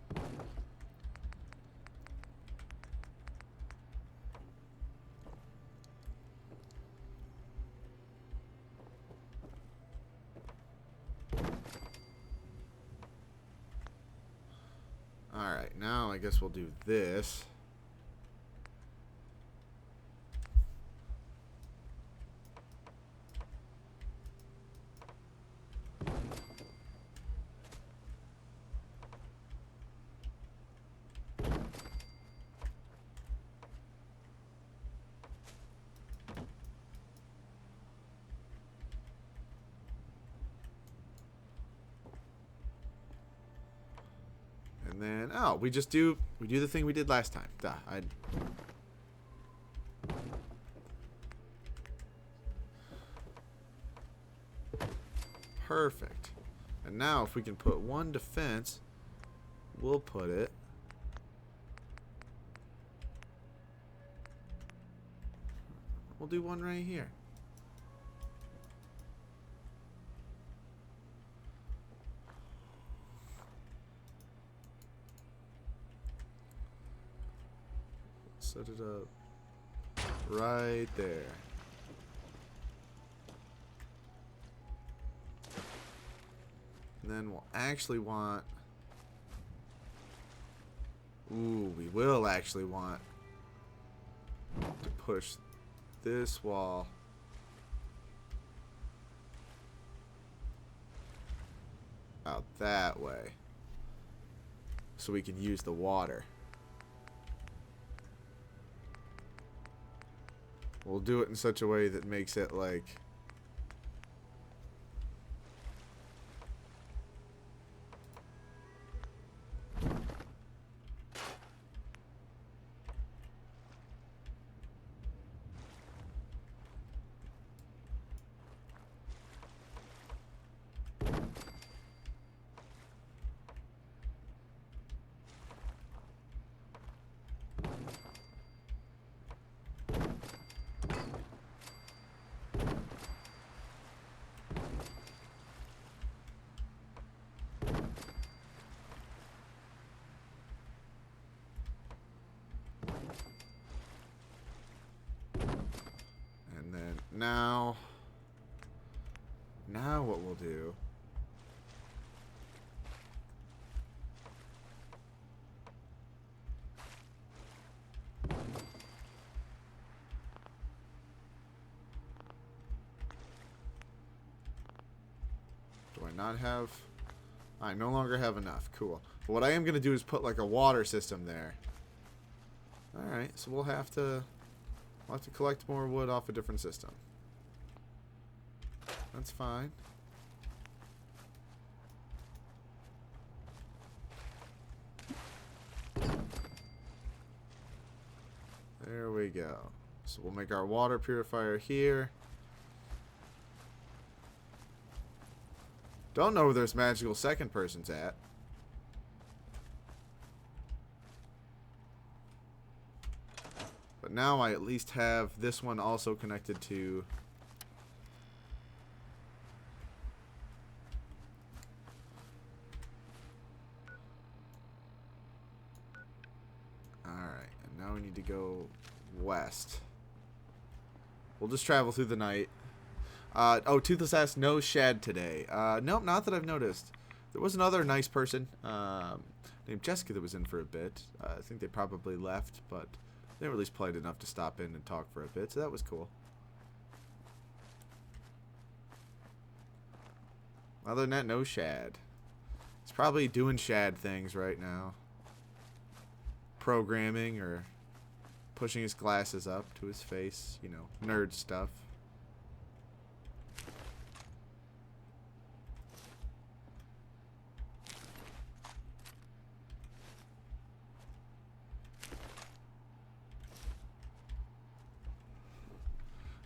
Alright, now I guess we'll do this. And then, oh, we do the thing we did last time. Duh, Perfect. And now if we can put one defense, we'll put it. We'll do one right here. Set it up right there. And then we'll actually want... Ooh, we will actually want to push this wall out that way so we can use the water. We'll do it in such a way that makes it like... Now what we'll do do I not have I no longer have enough. Cool. But what I am going to do is put like a water system there. Alright, so we'll have to collect more wood off a different system. That's fine. There we go. So we'll make our water purifier here. Don't know where this magical second person's at. But now I at least have this one also connected to... Alright, and now we need to go west. We'll just travel through the night. Oh, Toothless asked, no shad today. Nope, not that I've noticed. There was another nice person named Jessica that was in for a bit. I think they probably left, but they were at least polite enough to stop in and talk for a bit, so that was cool. Other than that, no shad. He's probably doing shad things right now. Programming or pushing his glasses up to his face, you know, nerd stuff.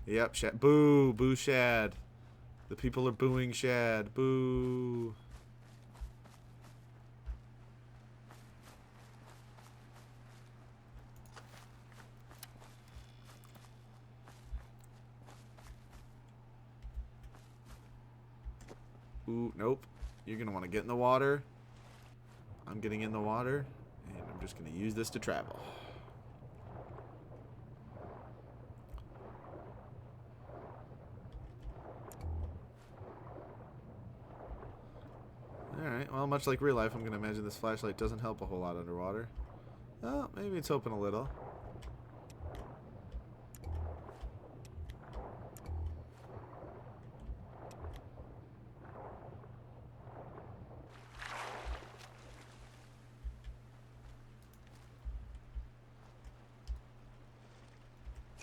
Yep, Shad. Boo! Boo Shad. The people are booing Shad. Boo! Ooh, nope. You're gonna want to get in the water. I'm getting in the water, and I'm just gonna use this to travel. Alright, well, much like real life, I'm going to imagine this flashlight doesn't help a whole lot underwater. Oh, maybe it's open a little.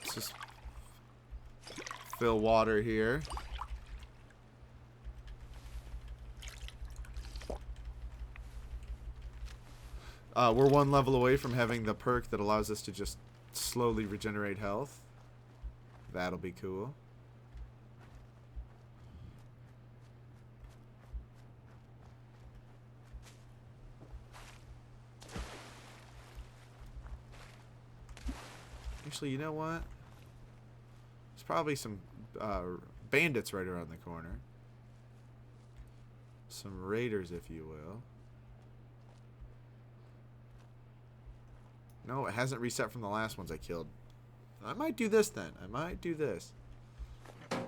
Let's just fill water here. We're one level away from having the perk that allows us to just slowly regenerate health. That'll be cool. Actually, you know what? There's probably some bandits right around the corner. Some raiders, if you will. No, it hasn't reset from the last ones I killed. I might do this then. I might do this. I'm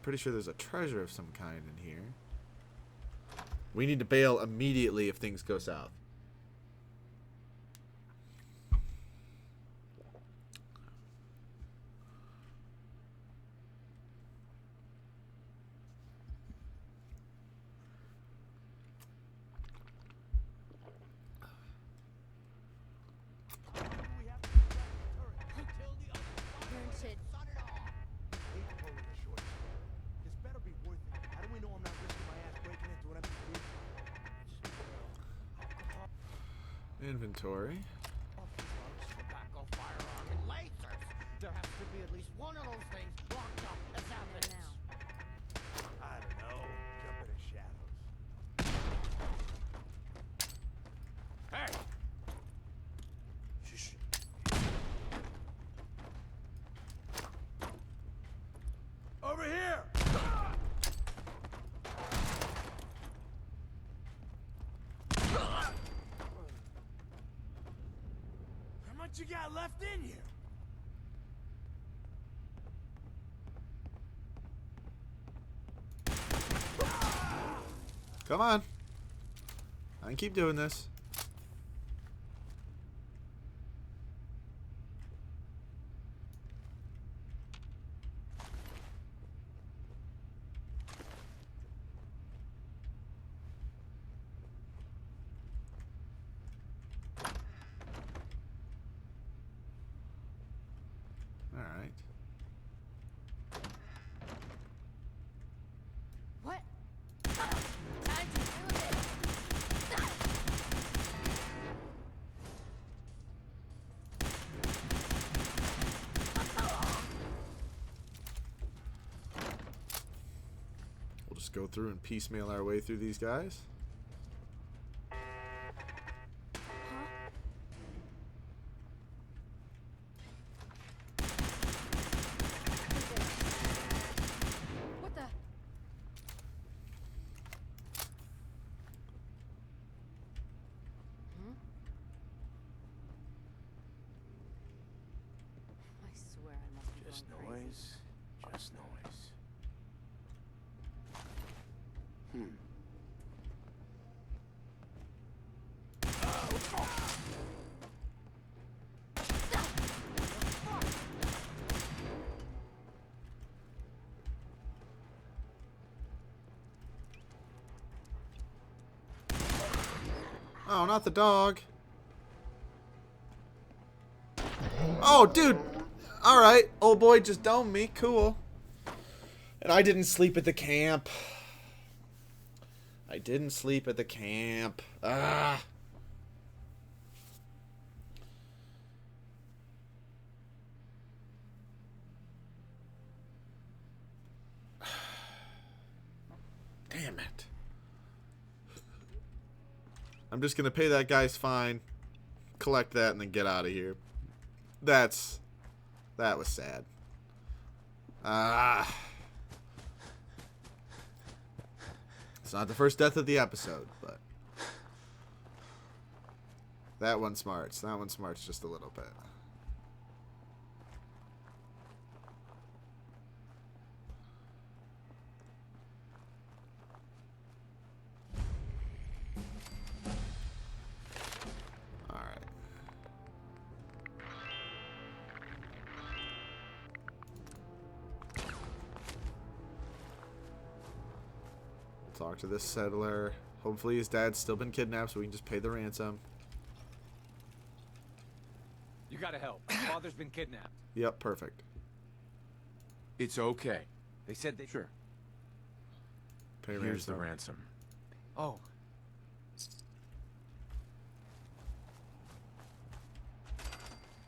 pretty sure there's a treasure of some kind in here. We need to bail immediately if things go south. Inventory. There has to be at least one of those things locked up as evidence. I don't know. Jump in the shadows. Hey! Shh. Over here! How much you got left in here? Come on. I can keep doing this. All right. What? We'll just go through and piecemeal our way through these guys. What the? I swear I must be Just going crazy. noise. Just noise. Oh, not the dog. Oh, dude. All right. Old boy just domed me. Cool. And I didn't sleep at the camp. I didn't sleep at the camp. Ah. Damn it. I'm just going to pay that guy's fine, collect that, and then get out of here. That was sad. It's not the first death of the episode, but that one smarts. That one smarts just a little bit. Talk to this settler. Hopefully his dad's still been kidnapped so we can just pay the ransom. You gotta help. My father's been kidnapped. Yep, perfect. It's okay. They said they... Sure. Pay Here's ransom. the ransom. Oh.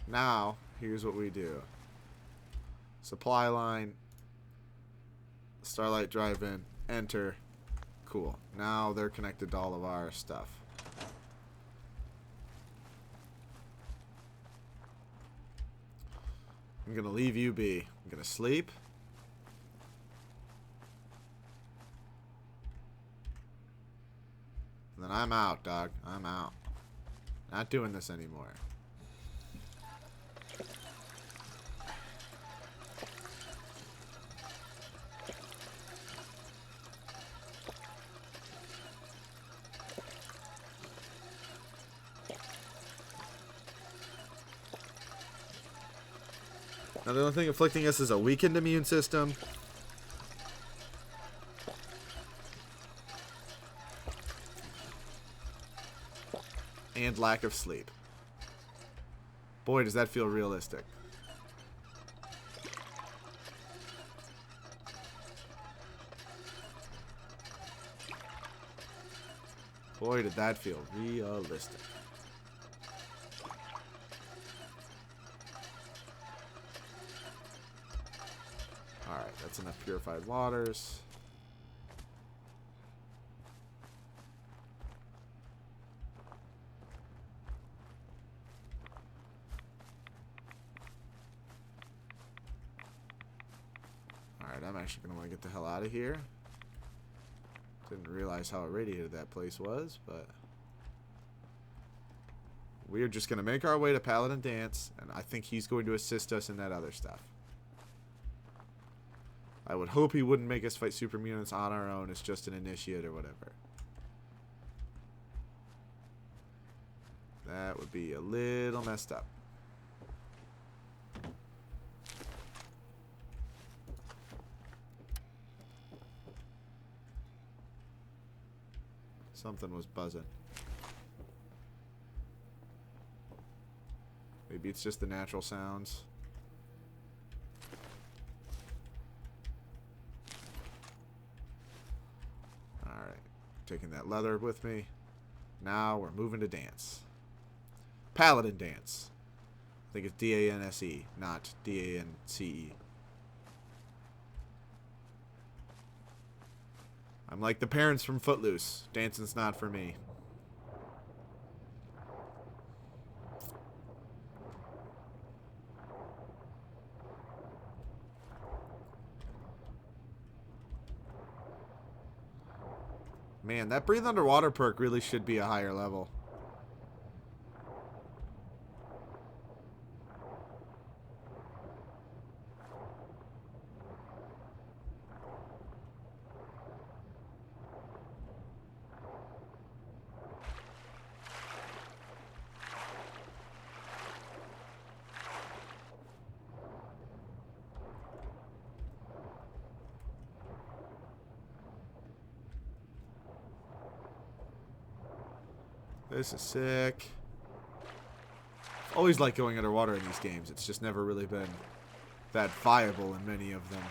Now, here's what we do. Supply line. Starlight Drive-In. Enter. Cool. Now they're connected to all of our stuff. I'm gonna leave you be. I'm gonna sleep. And then I'm out, dog. I'm out. Not doing this anymore. Now, the only thing afflicting us is a weakened immune system. And lack of sleep. Boy, does that feel realistic. Boy, did that feel realistic. Alright, that's enough purified waters. Alright, I'm actually going to want to get the hell out of here. Didn't realize how irradiated that place was, but... we're just going to make our way to Paladin Danse, and I think he's going to assist us in that other stuff. I would hope he wouldn't make us fight super mutants on our own as just an initiate or whatever. That would be a little messed up. Something was buzzing. Maybe it's just the natural sounds. Alright. Taking that leather with me. Now we're moving to Danse. Paladin Danse. I think it's D-A-N-S-E, not D-A-N-C-E. I'm like the parents from Footloose. Dancing's not for me. Man, that breathe underwater perk really should be a higher level. This is sick. Always like going underwater in these games. It's just never really been that viable in many of them.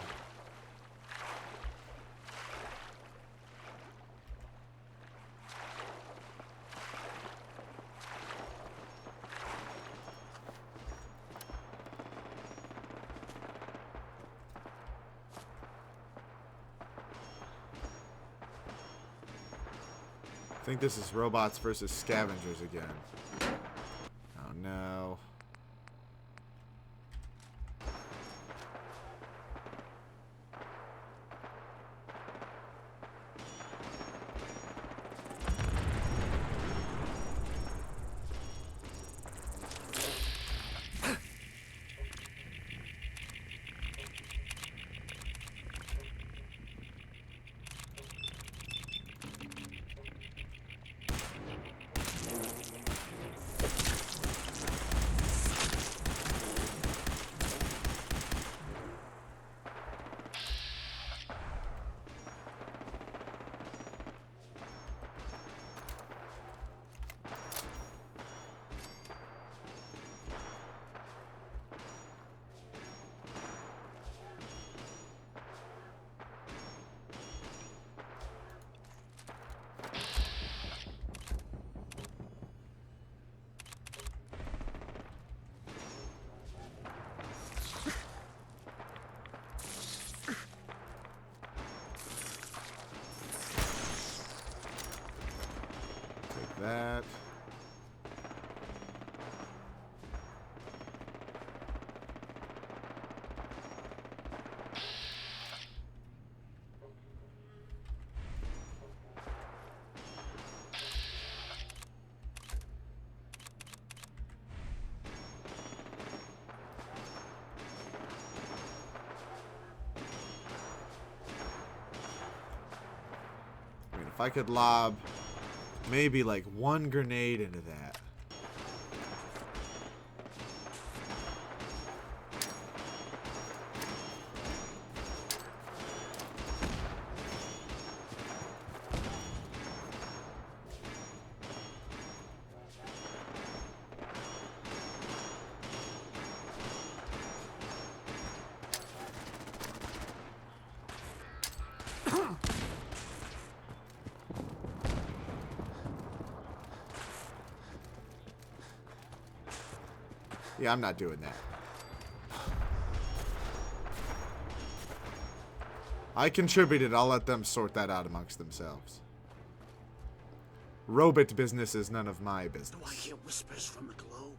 I think this is robots versus scavengers again. Oh no. That. I mean, if I could lob maybe like one grenade into that. Yeah, I'm not doing that. I contributed. I'll let them sort that out amongst themselves. Robot business is none of my business. Do I hear whispers from the glow?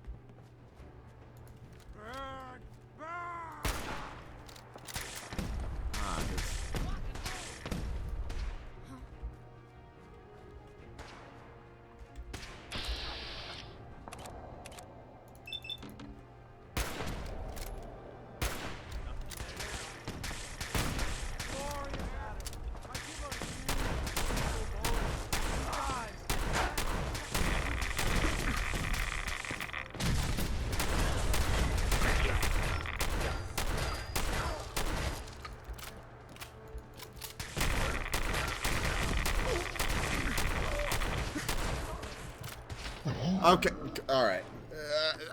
Okay, alright.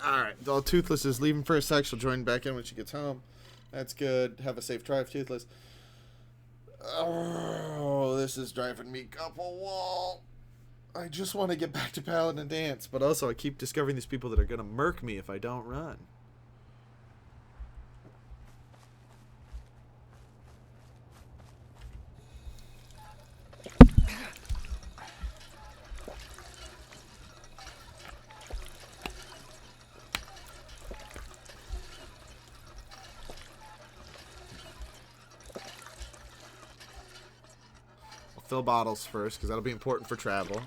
Alright, all Toothless is leaving for a sec. She'll join back in when she gets home. That's good. Have a safe drive, Toothless. Oh, this is driving me up a wall. I just want to get back to Paladin Dance, but also I keep discovering these people that are going to murk me if I don't run. Fill bottles first, because that'll be important for travel.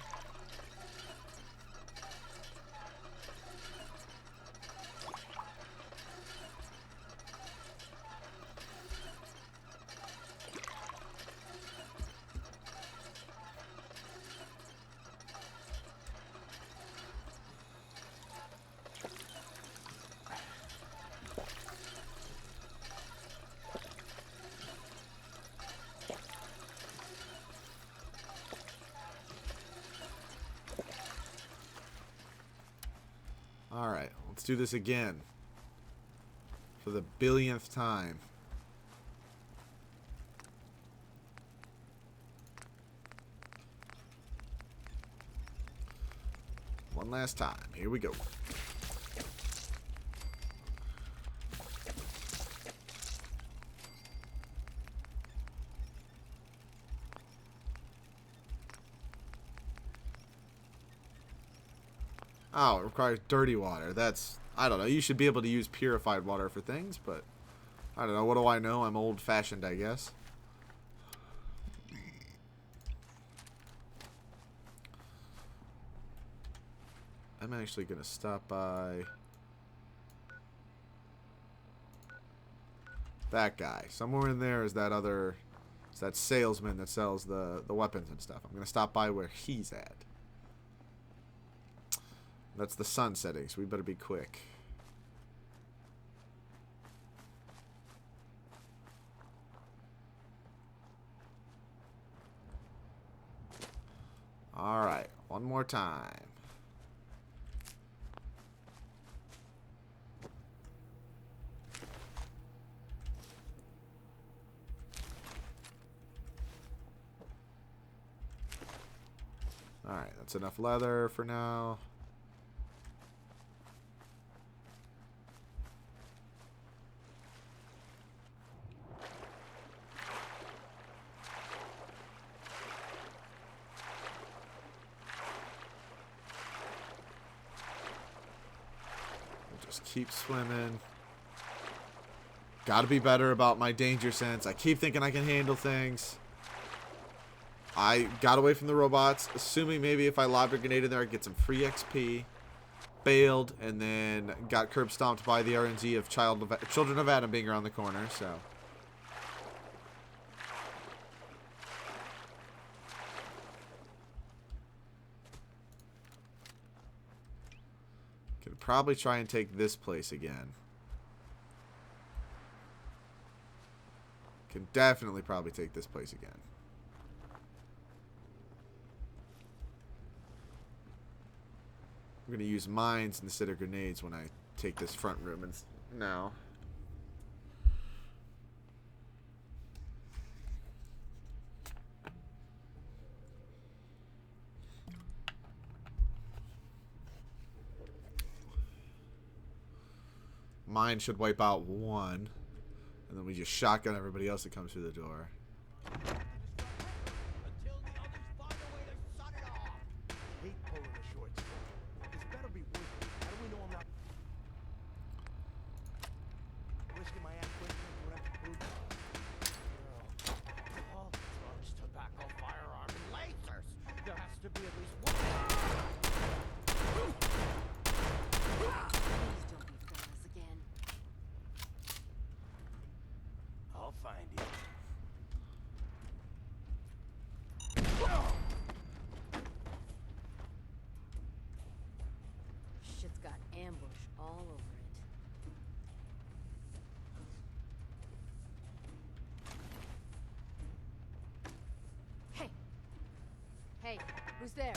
Alright, let's do this again. For the billionth time. One last time. Here we go. Oh, it requires dirty water. That's, I don't know. You should be able to use purified water for things, but I don't know. What do I know? I'm old-fashioned, I guess. I'm actually going to stop by that guy. Somewhere in there is that other, is that salesman that sells the weapons and stuff. I'm going to stop by where he's at. That's the sun setting, so we better be quick. Alright, one more time. Alright, that's enough leather for now. Just keep swimming. Gotta be better about my danger sense. I keep thinking I can handle things. I got away from the robots, assuming maybe if I lobbed a grenade in there, I'd get some free XP. Bailed, and then got curb stomped by the RNG of Children of Adam being around the corner, so. Could probably try and take this place again. Can definitely probably take this place again. I'm going to use mines instead of grenades when I take this front room now. Mine should wipe out one. And then we just shotgun everybody else that comes through the door. Shit's got ambush all over it. Hey! Hey, who's there?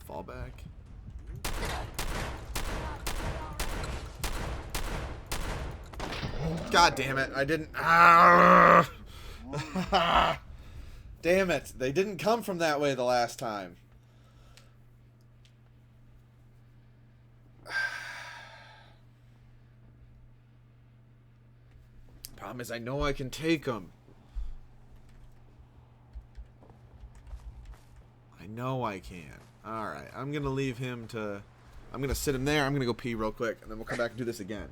Fall back. God damn it, I didn't. Ah! Damn it, they didn't come from that way the last time. Problem is, I know I can take them. I know I can. Alright, I'm gonna leave him to. I'm gonna sit him there. I'm gonna go pee real quick, and then we'll come back and do this again.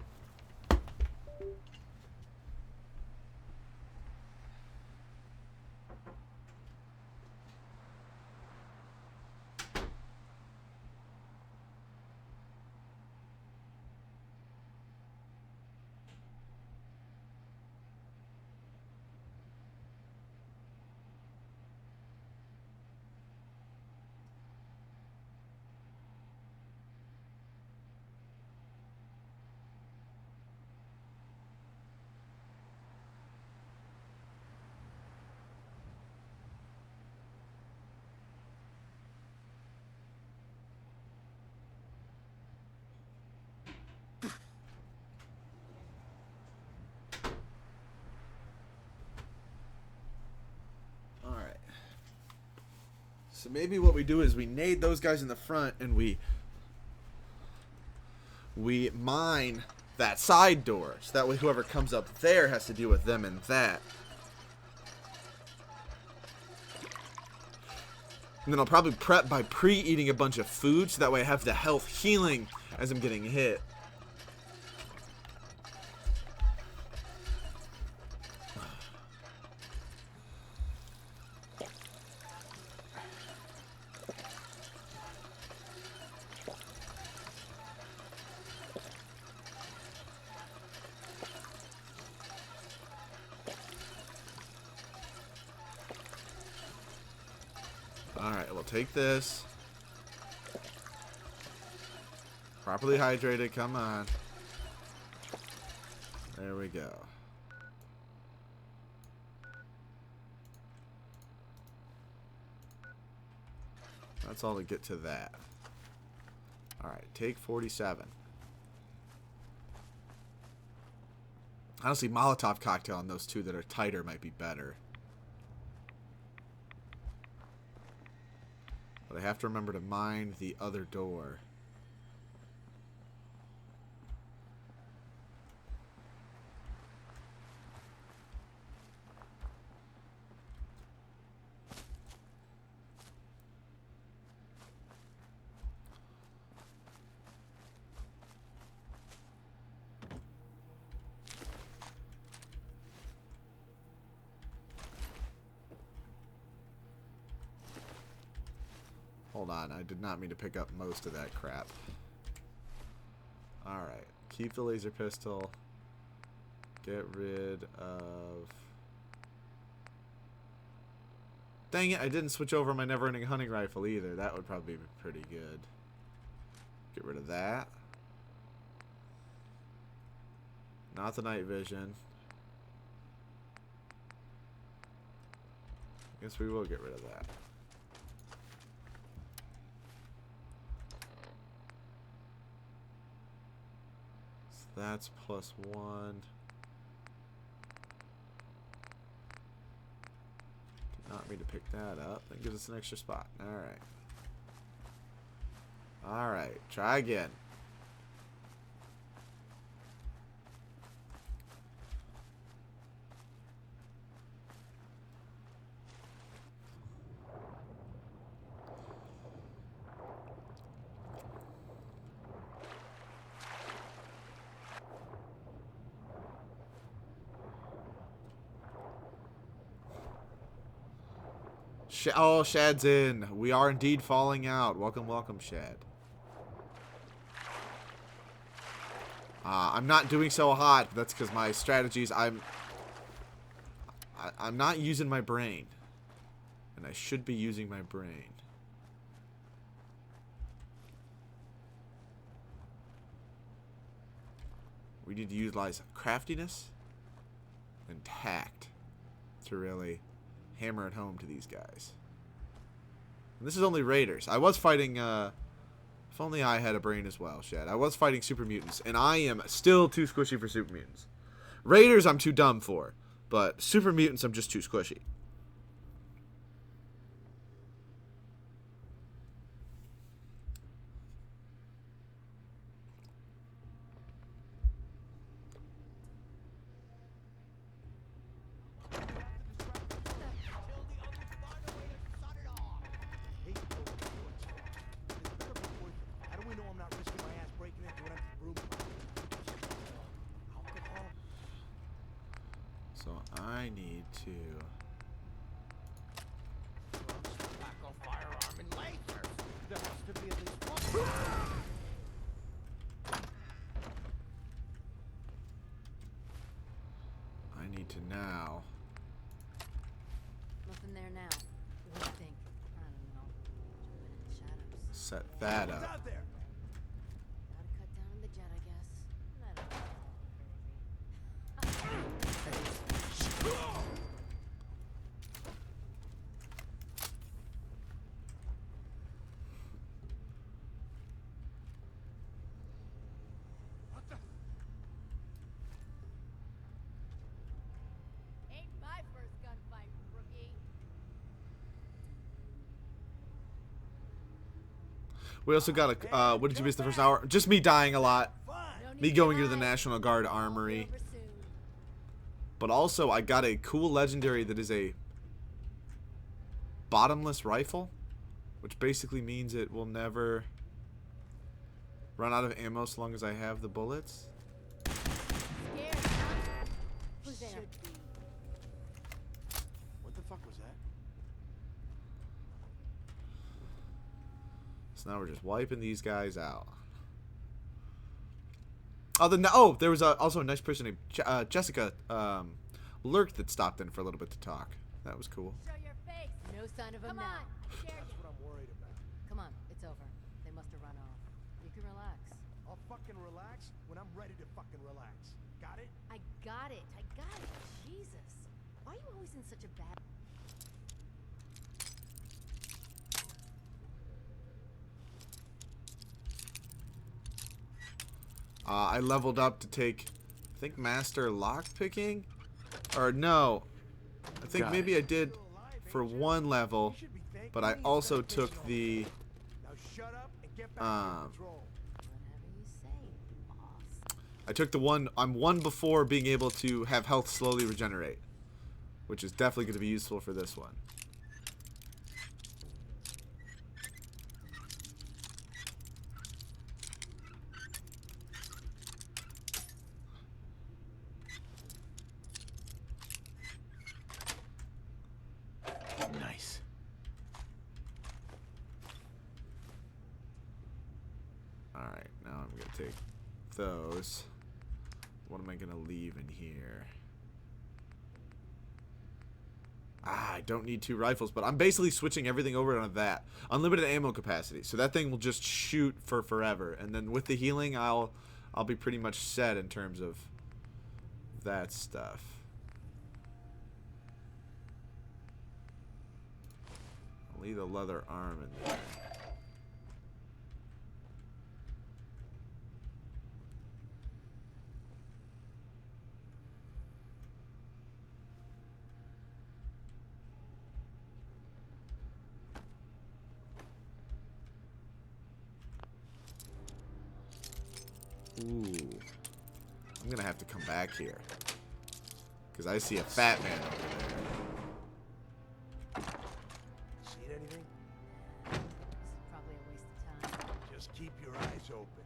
So maybe what we do is we nade those guys in the front and we mine that side door. So that way whoever comes up there has to deal with them and that. And then I'll probably prep by pre-eating a bunch of food so that way I have the health healing as I'm getting hit. Alright, we'll take this. Properly hydrated, come on. There we go. That's all to get to that. Alright, take 47. Honestly, Molotov cocktail on those two that are tighter might be better. But I have to remember to mine the other door. Hold on, I did not mean to pick up most of that crap. Alright, keep the laser pistol. Get rid of... Dang it, I didn't switch over my never-ending hunting rifle either. That would probably be pretty good. Get rid of that. Not the night vision. Guess we will get rid of that. That's +1. Did not mean to pick that up. That gives us an extra spot. Alright. Alright. Try again. Oh, Shad's in. We are indeed falling out. Welcome, welcome, Shad. I'm not doing so hot. That's because my strategies. I'm not using my brain, and I should be using my brain. We need to utilize craftiness and tact to really hammer it home to these guys. And this is only raiders. I was fighting, if only I had a brain as well, Shad. I was fighting super mutants, and I am still too squishy for super mutants. Raiders I'm too dumb for, but super mutants I'm just too squishy. So I need to... I need to now... Nothing there now. What do you think? I don't know. Jumping in the shadows. set that up. Gotta cut down on the jet, I guess. I don't know. Ain't my first gunfight, rookie. We also got a, what did you miss the first hour? Just me dying a lot. Me going to the National Guard Armory. But also, I got a cool legendary that is a bottomless rifle. Which basically means it will never run out of ammo so long as I have the bullets. Who's there? What the fuck was that? So now we're just wiping these guys out. Oh, there was also a nice person named Jessica Lurk that stopped in for a little bit to talk. That was cool. Show your face. No sign of him now. That's what I'm worried about. Come on, it's over. They must have run off. You can relax. I'll fucking relax when I'm ready to fucking relax. Got it? I got it. I got it. Jesus. Why are you always in such a bad... I leveled up to take, I think, Master Lockpicking? Or no. I think maybe I did for one level, but I also took the I took the one, I'm one before being able to have health slowly regenerate, which is definitely going to be useful for this one. Nice. Alright, now I'm going to take those. What am I going to leave in here? I don't need 2 rifles, but I'm basically switching everything over on that. Unlimited ammo capacity. So that thing will just shoot for forever. And then with the healing, I'll be pretty much set in terms of that stuff. I'll leave the leather arm in there. Ooh. I'm gonna have to come back here. Because I see a fat man over there. See anything? This is probably a waste of time. Just keep your eyes open.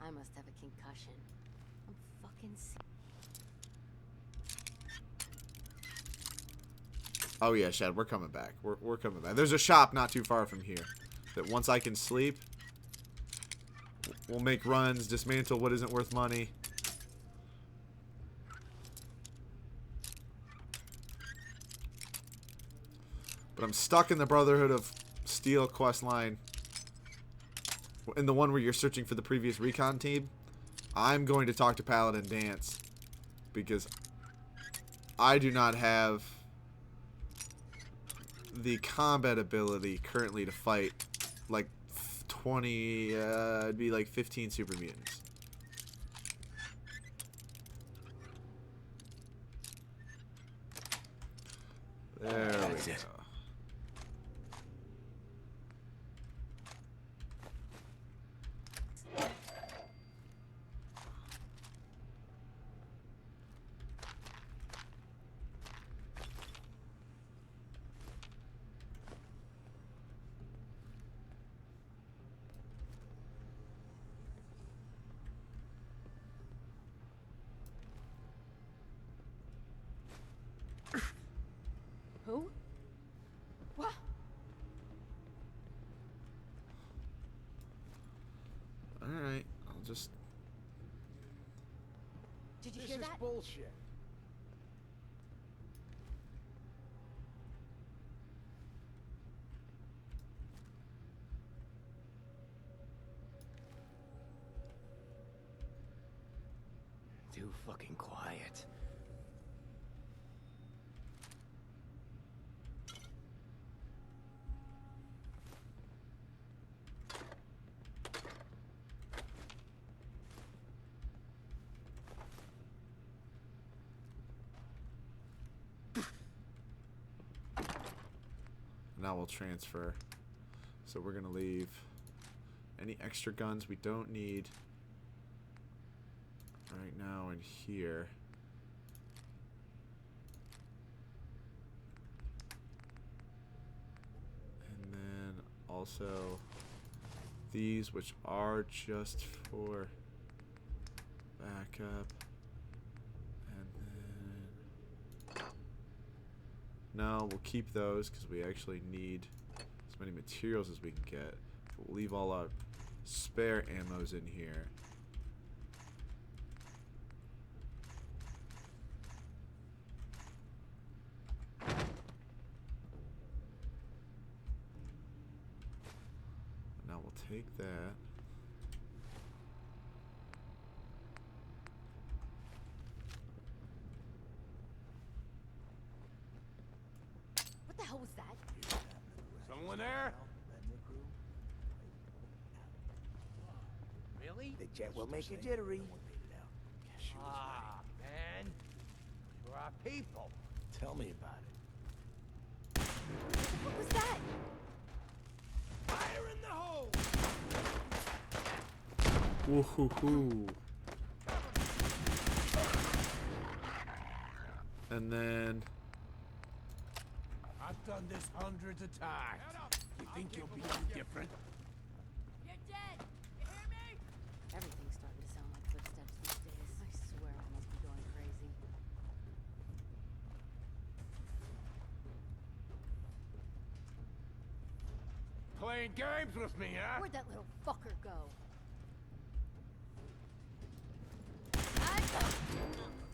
I must have a concussion. I'm fucking sick. Oh yeah, Shad, we're coming back. We're coming back. There's a shop not too far from here that once I can sleep, we'll make runs, dismantle what isn't worth money. But I'm stuck in the Brotherhood of Steel quest line. In the one where you're searching for the previous recon team. I'm going to talk to Paladin Danse because I do not have the combat ability currently to fight like 20, it'd be like 15 super mutants. There we go. Who? What? Alright, I'll just... Did you This hear is that? bullshit. Too fucking quiet. Now we'll transfer. So we're going to leave any extra guns we don't need right now in here. And then also these, which are just for backup. And then no, we'll keep those because we actually need as many materials as we can get. We'll leave all our spare ammos in here. Now we'll take that. What the hell was that? Someone there? Really? The jet will make you jittery. Ah, man. You're our people. Tell me about it. What was that? Fire in the hole! Woohoo! And then I've done this hundreds of times. You think you'll be any different? You're dead! You hear me? Everything's starting to sound like footsteps these days. I swear I must be going crazy. Playing games with me, huh? Where'd that little fucker go?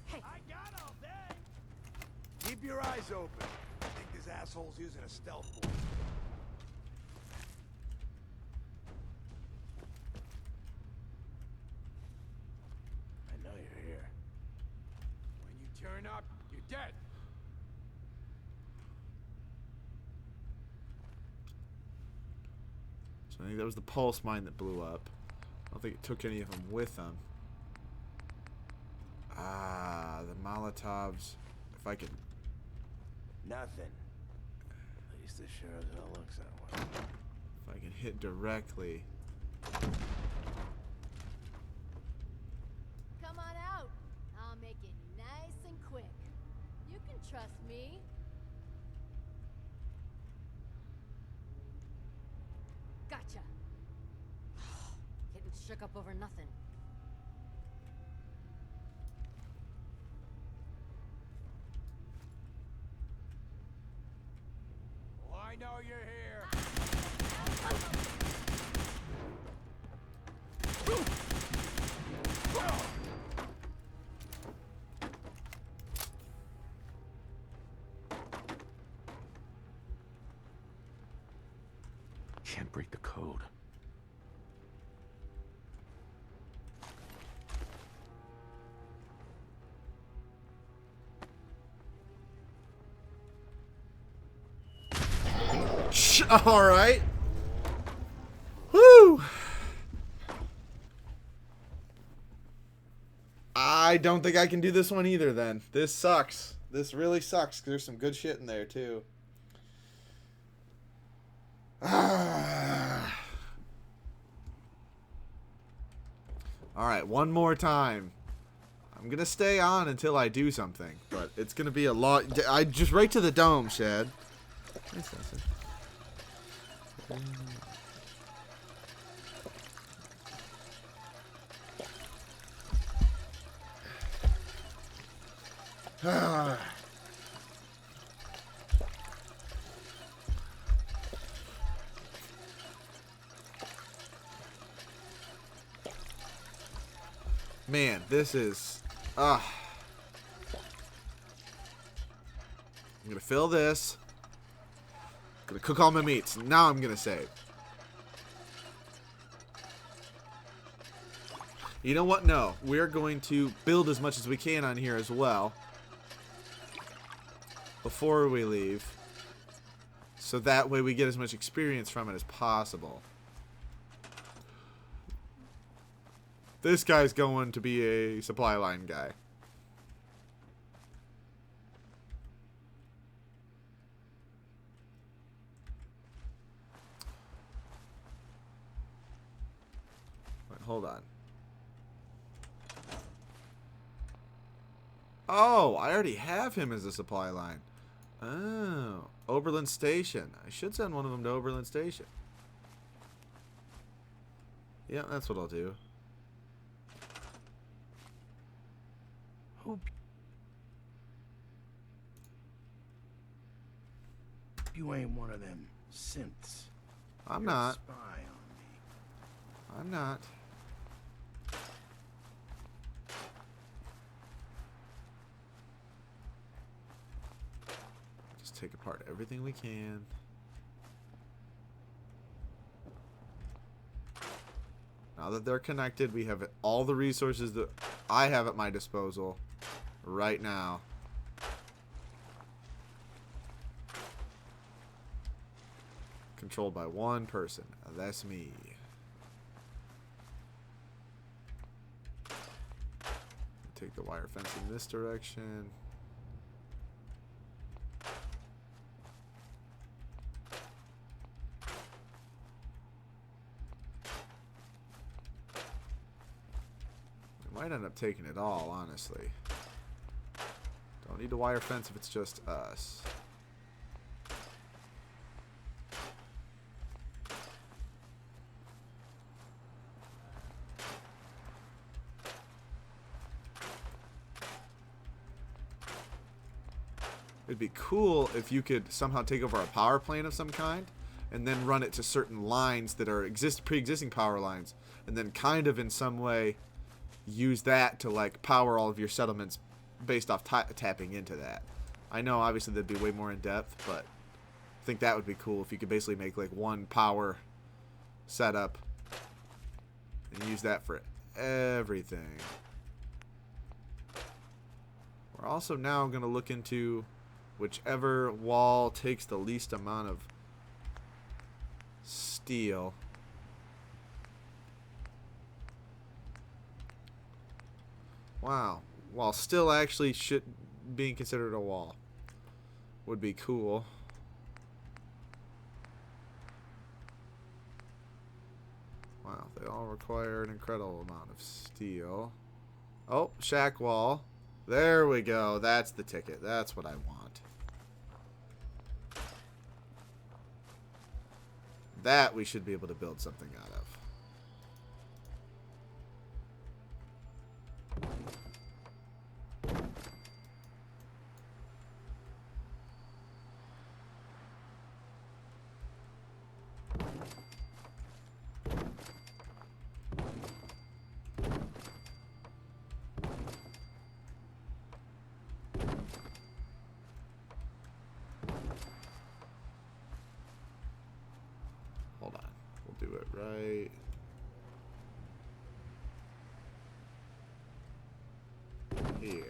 Hey! I got all day. Keep your eyes open. I think this asshole's using a stealth board. I know you're here. When you turn up, you're dead. so I think that was the pulse mine that blew up. I don't think it took any of them with them. Ah, the Molotovs. If I could. Nothing. At least it sure as hell looks that way. If I can hit directly. Come on out. I'll make it nice and quick. You can trust me. Gotcha. Getting shook up over nothing. Oh, I know you're here. Can't break the code. All right. Woo. I don't think I can do this one either then. This sucks. This really sucks. There's some good shit in there too. All right, one more time. I'm gonna stay on until I do something, but it's gonna be a lot. I just right to the dome, Shad. Man, this is I'm gonna fill this. Gonna cook all my meats. Now I'm gonna save. You know what? No. We're going to build as much as we can on here as well. Before we leave. So that way we get as much experience from it as possible. This guy's going to be a supply line guy. hold on. Oh, I already have him as a supply line. Oh, Oberlin Station. I should send one of them to Oberlin Station. Yeah, that's what I'll do. Hope you ain't one of them synths. I'm You're a not. spy on me. I'm not. Just take apart everything we can. Now that they're connected, we have all the resources that I have at my disposal right now. Controlled by one person. That's me. Take the wire fence in this direction. We might end up taking it all, honestly. Don't need to wire fence if it's just us. It'd be cool if you could somehow take over a power plant of some kind and then run it to certain lines that are pre-existing power lines, and then kind of in some way use that to like power all of your settlements based off tapping into that. I know obviously that'd be way more in depth, but I think that would be cool if you could basically make like one power setup and use that for everything. We're also now going to look into whichever wall takes the least amount of steel. Wow. While still actually being considered a wall. Would be cool. Wow, they all require an incredible amount of steel. Oh, shack wall. There we go. That's the ticket. That's what I want. That we should be able to build something out of. Hold on. We'll do it right here.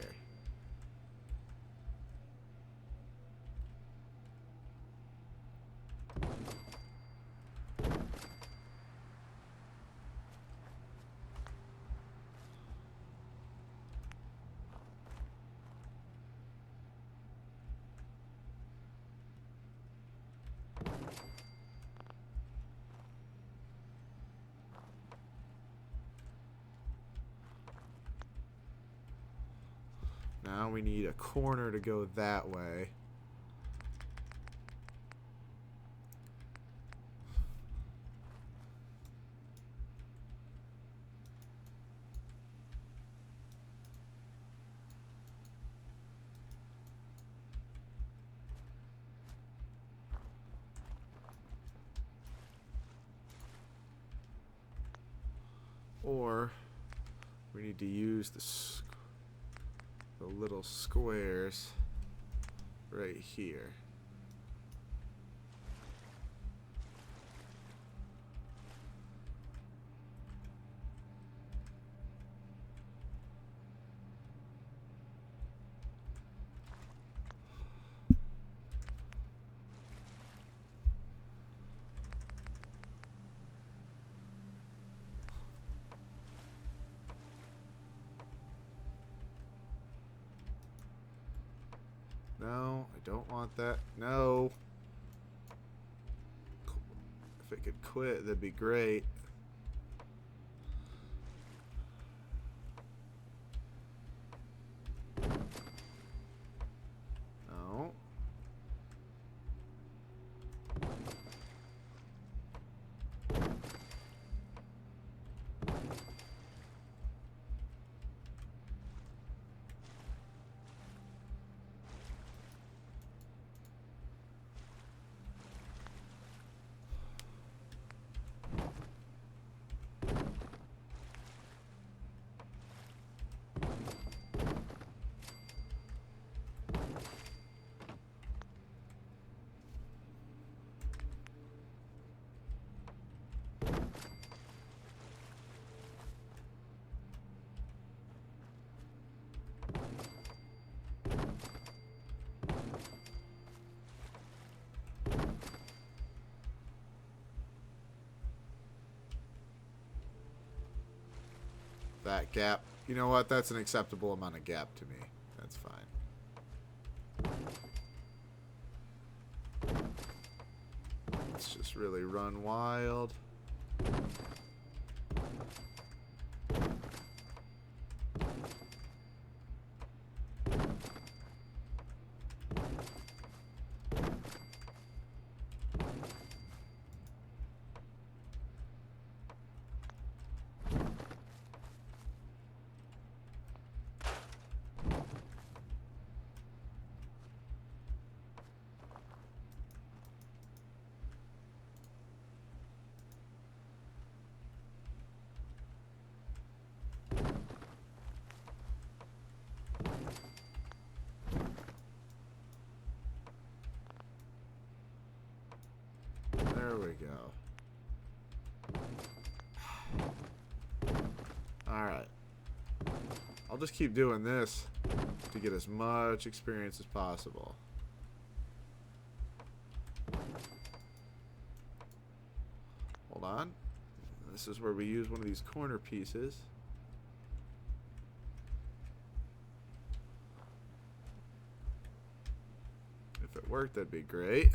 Now we need a corner to go that way. Or we need to use the little squares right here. No, I don't want that. No. If it could quit, that'd be great. That gap. You know what? That's an acceptable amount of gap to me. That's fine. Let's just really run wild. There we go. Alright. I'll just keep doing this to get as much experience as possible. Hold on. This is where we use one of these corner pieces. If it worked, that'd be great.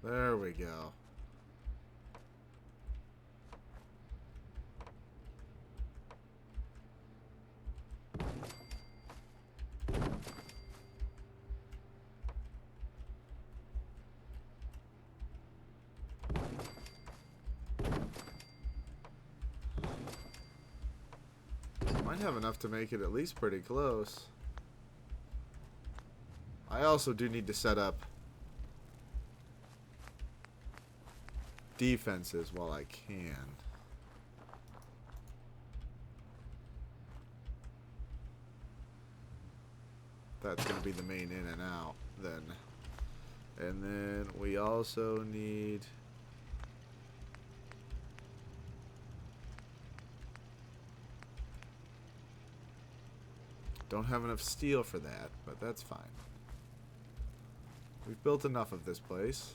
There we go. Might have enough to make it at least pretty close. I also do need to set up defenses while I can. That's going to be the main in and out then. And then we also need... Don't have enough steel for that, but that's fine. We've built enough of this place.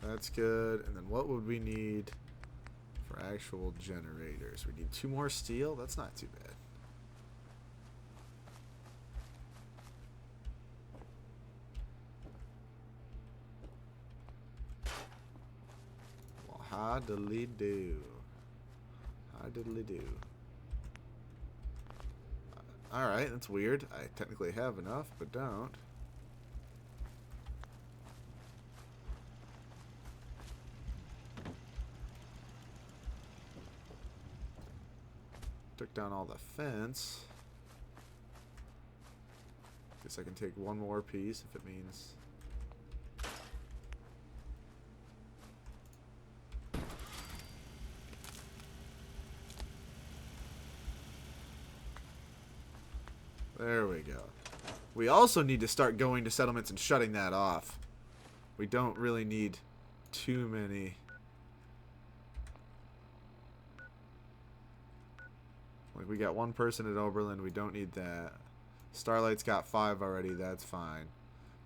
That's good. And then what would we need for actual generators. We need 2 more steel. That's not too bad. Well, how diddly do. How diddly do. Alright, that's weird. I technically have enough, but don't. Took down all the fence. Guess I can take 1 more piece if it means. There we go. We also need to start going to settlements and shutting that off. We don't really need too many. Like, we got 1 person at Oberlin. We don't need that. Starlight's got 5 already. That's fine.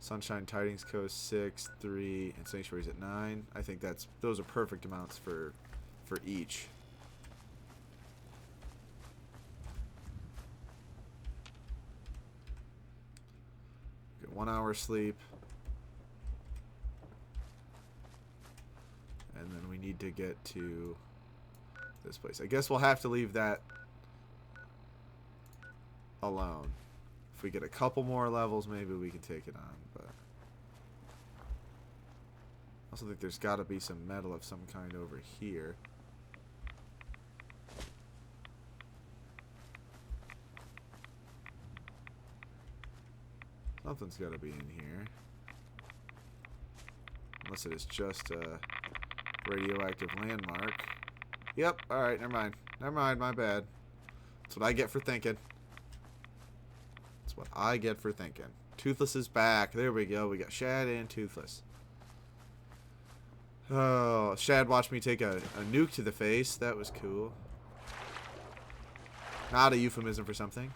Sunshine, Tidings Coast 6, 3, and Sanctuary's at 9. I think those are perfect amounts for each. Get 1 hour sleep. And then we need to get to this place. I guess we'll have to leave that alone. If we get a couple more levels, maybe we can take it on, but I also think there's got to be some metal of some kind over here. Something's got to be in here. Unless it is just a radioactive landmark. Yep, alright, never mind. Never mind, my bad. That's what I get for thinking. That's what I get for thinking. Toothless is back. There we go. We got Shad and Toothless. Oh, Shad watched me take a nuke to the face. That was cool. Not a euphemism for something.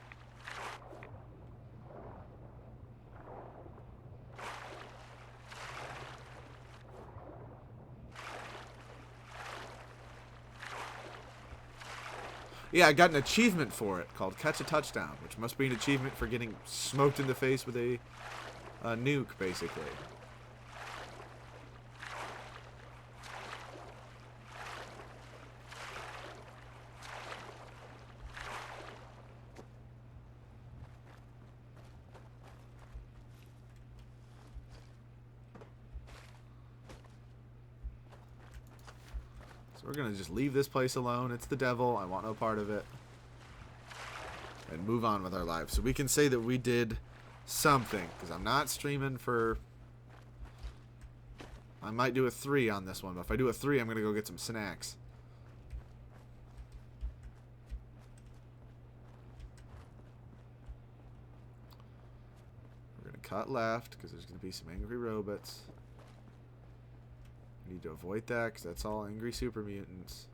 Yeah, I got an achievement for it called Catch a Touchdown, which must be an achievement for getting smoked in the face with a nuke, basically. So we're going to just leave this place alone. It's the devil. I want no part of it. And move on with our lives. So we can say that we did something. Because I'm not streaming for... I might do a 3 on this one. But if I do a 3, I'm going to go get some snacks. We're going to cut left. Because there's going to be some angry robots. Need to avoid that because that's all angry super mutants.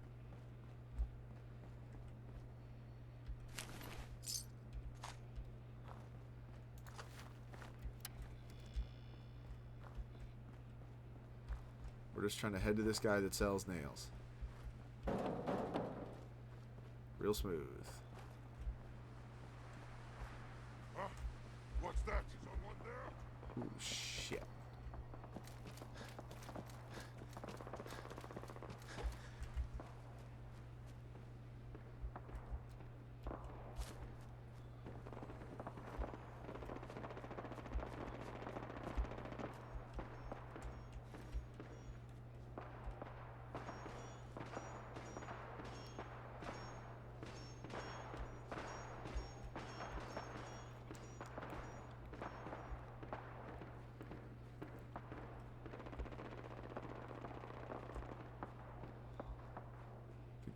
We're just trying to head to this guy that sells nails. Real smooth. Huh? What's that? Someone there? Ooh, shit.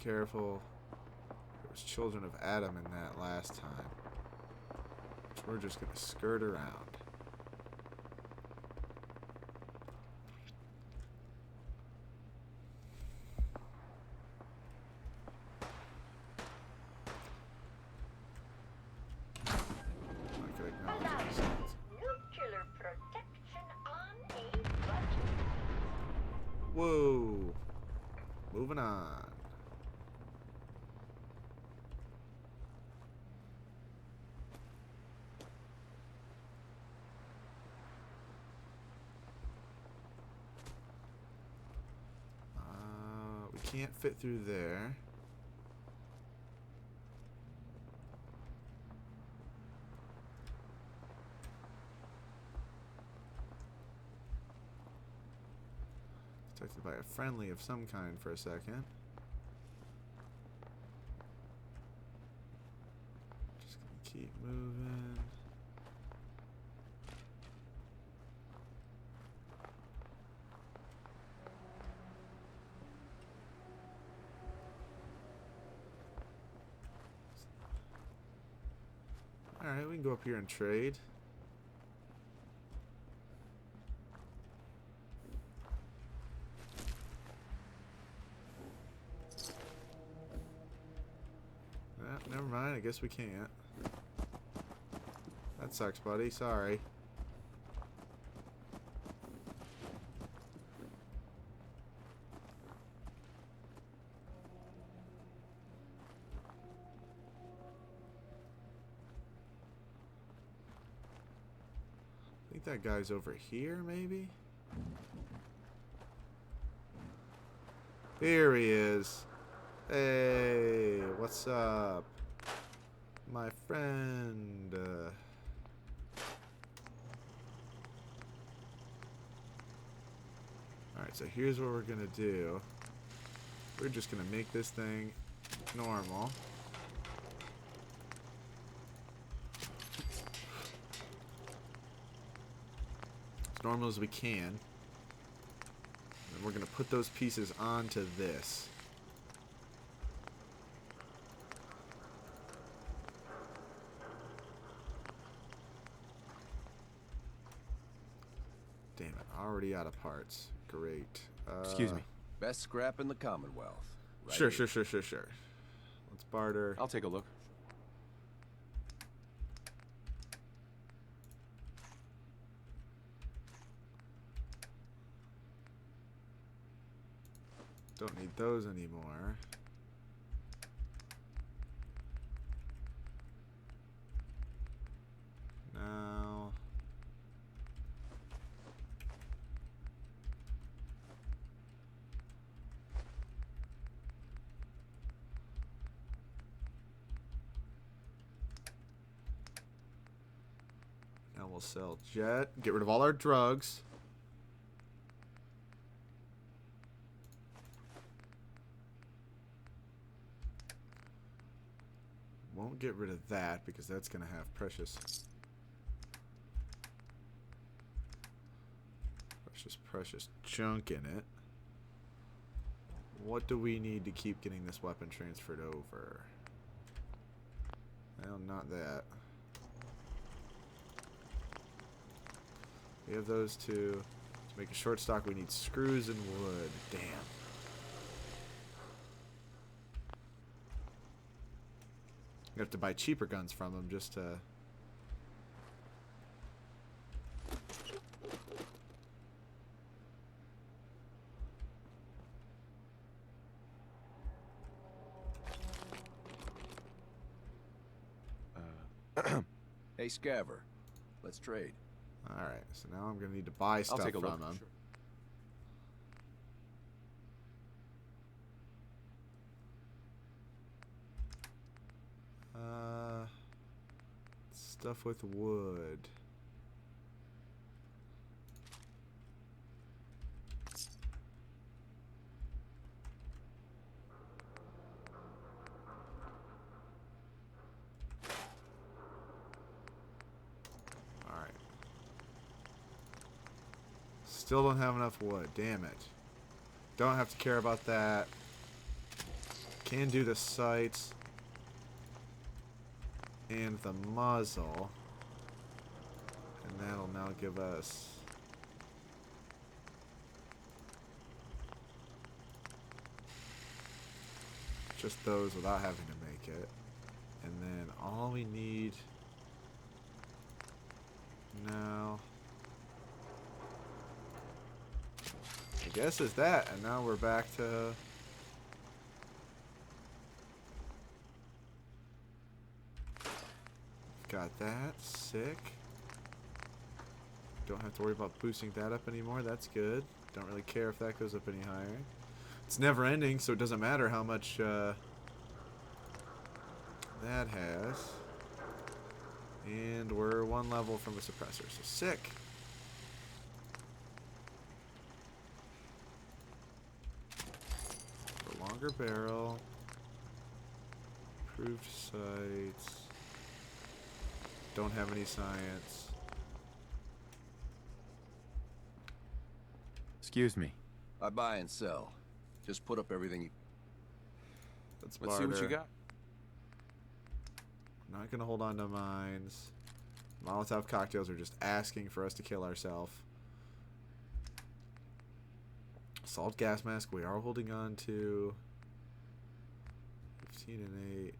Careful. There was children of Adam in that last time. Which we're just gonna skirt around. Nuclear protection on a budget. Whoa. Moving on. can't fit through there. Detected by a friendly of some kind for a second. Just gonna keep moving. Alright, we can go up here and trade. Never mind, I guess we can't. That sucks, buddy. Sorry. I think that guy's over here, maybe? Here he is. Hey, what's up? My friend. Alright, so here's what we're gonna do. We're just gonna make this thing normal. As normal as we can. And we're gonna put those pieces onto this. Damn it, already out of parts. Great. Excuse me. Best scrap in the Commonwealth. Right Sure. here. Let's barter. I'll take a look. Don't need those anymore. Now... Now we'll sell jet. Get rid of all our drugs. Won't get rid of that because that's going to have precious junk in it. What do we need to keep getting this weapon transferred over? Well, not that. We have those two. To make a short stock, we need screws and wood. Damn. You have to buy cheaper guns from them just to... Hey, Scaver. Let's trade. Alright, so now I'm going to need to buy stuff take a from look. them. Sure. Stuff with wood. Alright. Still don't have enough wood. Damn it. Don't have to care about that. Can do the sights. And the muzzle. And that'll now give us... just those without having to make it. And then all we need now, I guess, is that. And now we're back to... got that. Sick. Don't have to worry about boosting that up anymore. That's good. Don't really care if that goes up any higher. It's never ending, so it doesn't matter how much that has. And we're one level from a suppressor, so sick. A longer barrel. Improved sights. Don't have any science. Excuse me. I buy and sell. Just put up everything you... Let's see what you got. Not gonna hold on to mines. Molotov cocktails are just asking for us to kill ourselves. Assault gas mask we are holding on to. 15 and 8.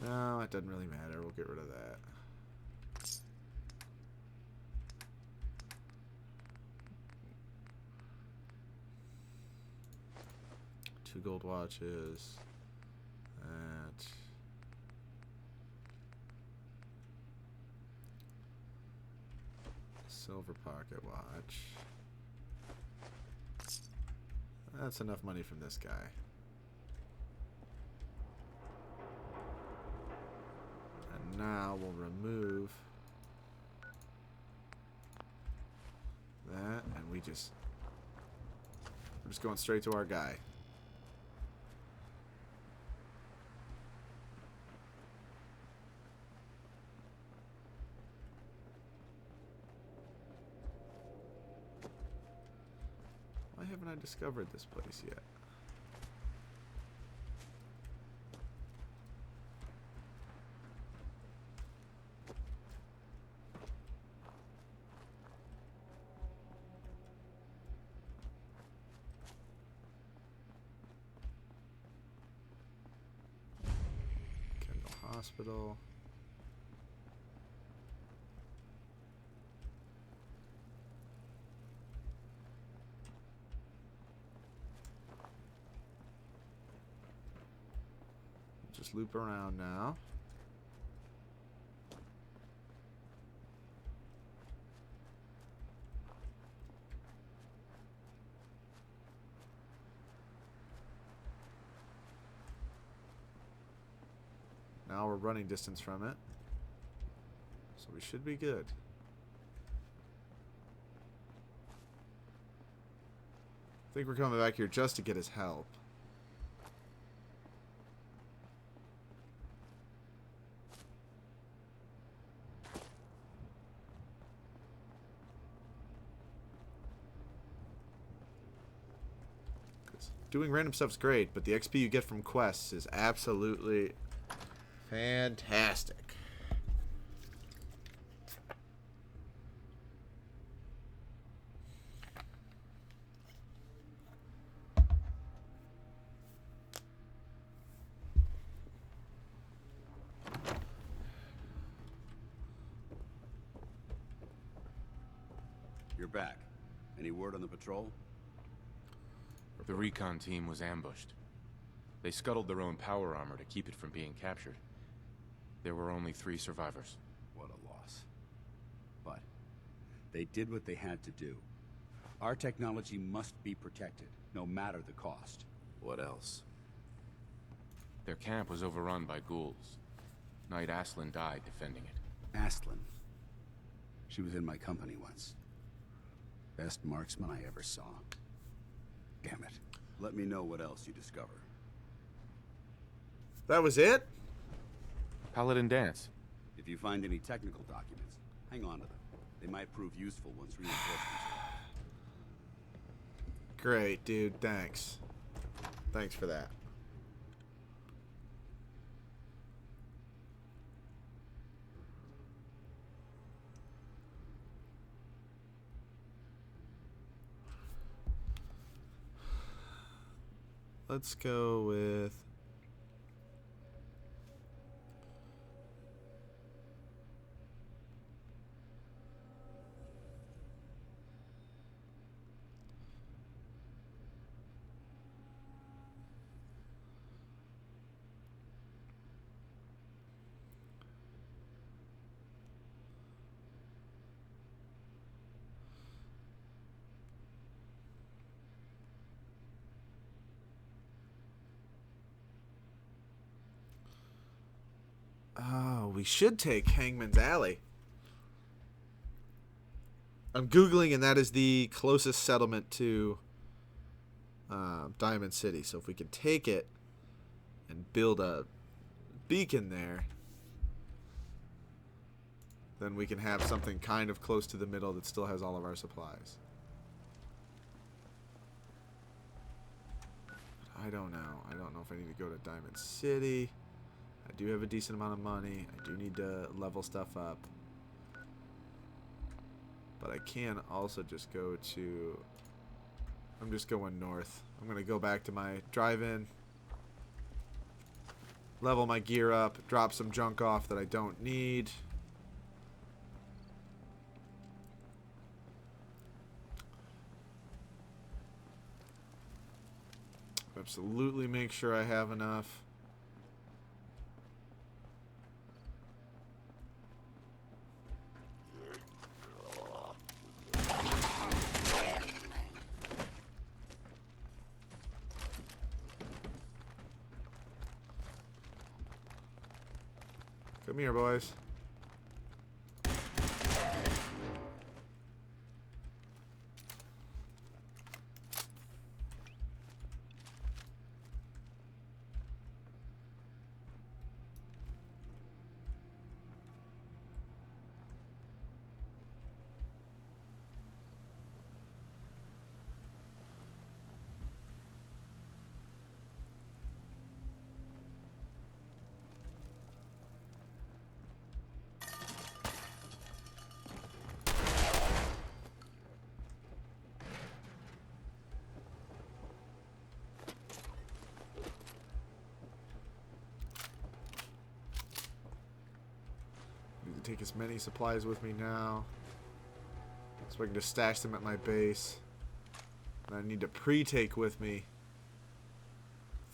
No, it doesn't really matter. We'll get rid of that. Two gold watches. That. Silver pocket watch. That's enough money from this guy. And now we'll remove that, and we're just going straight to our guy. Why haven't I discovered this place yet? Kendall Hospital. Just loop around now. Now we're running distance from it. So we should be good. I think we're coming back here just to get his help. Doing random stuff's great, but the XP you get from quests is absolutely fantastic. You're back. Any word on the patrol? The recon team was ambushed. They scuttled their own power armor to keep it from being captured. There were only 3 survivors. What a loss. But they did what they had to do. Our technology must be protected, no matter the cost. What else? Their camp was overrun by ghouls. Knight Aslan died defending it. Aslan. She was in my company once. Best marksman I ever saw. Damn it. Let me know what else you discover. That was it? Paladin Dance. If you find any technical documents, hang on to them. They might prove useful once reinforcements arrive. Great, dude. Thanks. Thanks for that. Let's go with... we should take Hangman's Alley. I'm Googling, and that is the closest settlement to Diamond City. So if we can take it and build a beacon there, then we can have something kind of close to the middle that still has all of our supplies. I don't know. I don't know if I need to go to Diamond City. I do have a decent amount of money. I do need to level stuff up. But I can also just go to... I'm just going north. I'm going to go back to my drive-in. Level my gear up. Drop some junk off that I don't need. Absolutely make sure I have enough. Come here, boys. Take as many supplies with me now, so I can just stash them at my base. And I need to pre-take with me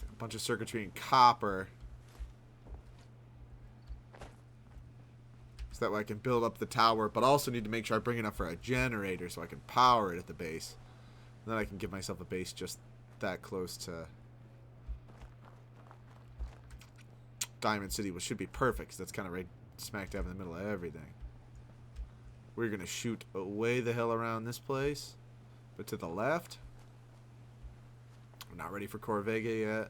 a bunch of circuitry and copper, so that way I can build up the tower, but also need to make sure I bring enough for a generator so I can power it at the base. And then I can give myself a base just that close to Diamond City, which should be perfect, because that's kind of right smack dab in the middle of everything. We're gonna shoot way the hell around this place, but to the left. We're not ready for Corvega yet.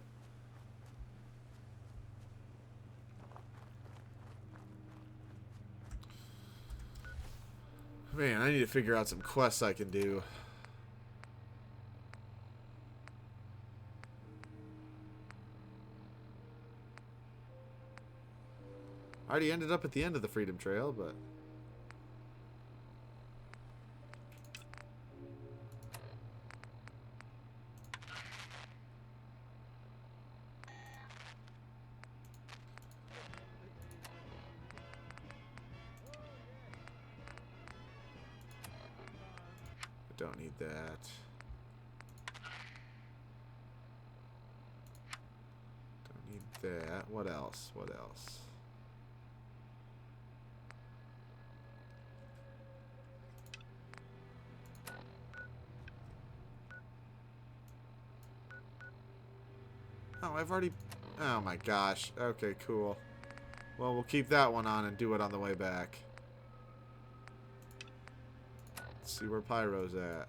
Man, I need to figure out some quests I can do. I already ended up at the end of the Freedom Trail, but... I don't need that. Don't need that. What else? What else? Oh, I've already... Oh my gosh. Okay, cool. Well, we'll keep that one on and do it on the way back. Let's see where Pyro's at.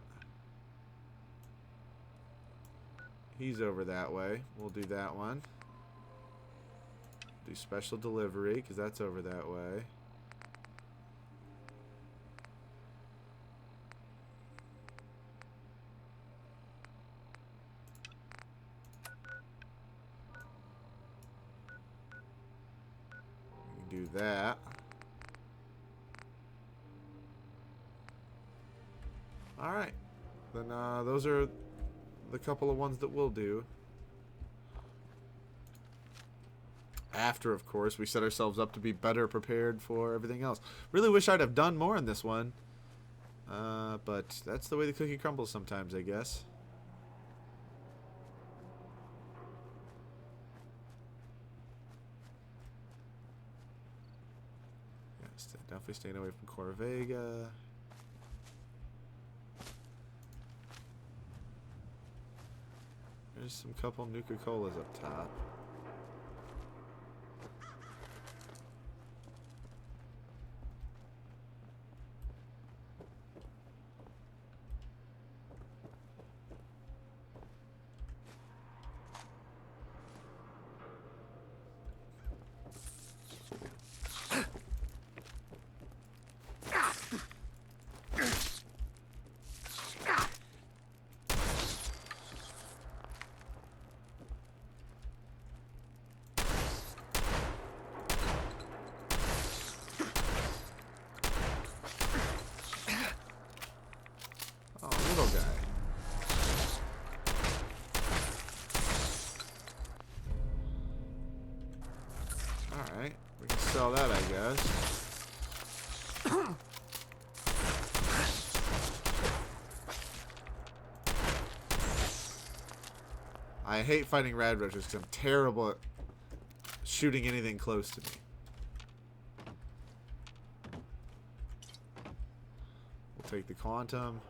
He's over that way. We'll do that one. Do special delivery, because that's over that way. Do that. Alright. Then those are the couple of ones that we'll do. After, of course, we set ourselves up to be better prepared for everything else. Really wish I'd have done more in this one. But that's the way the cookie crumbles sometimes, I guess. Definitely staying away from Corvega. There's some couple Nuka-Colas up top. guy. Alright, we can sell that, I guess. I hate fighting rad rushers because I'm terrible at shooting anything close to me. We'll take the quantum.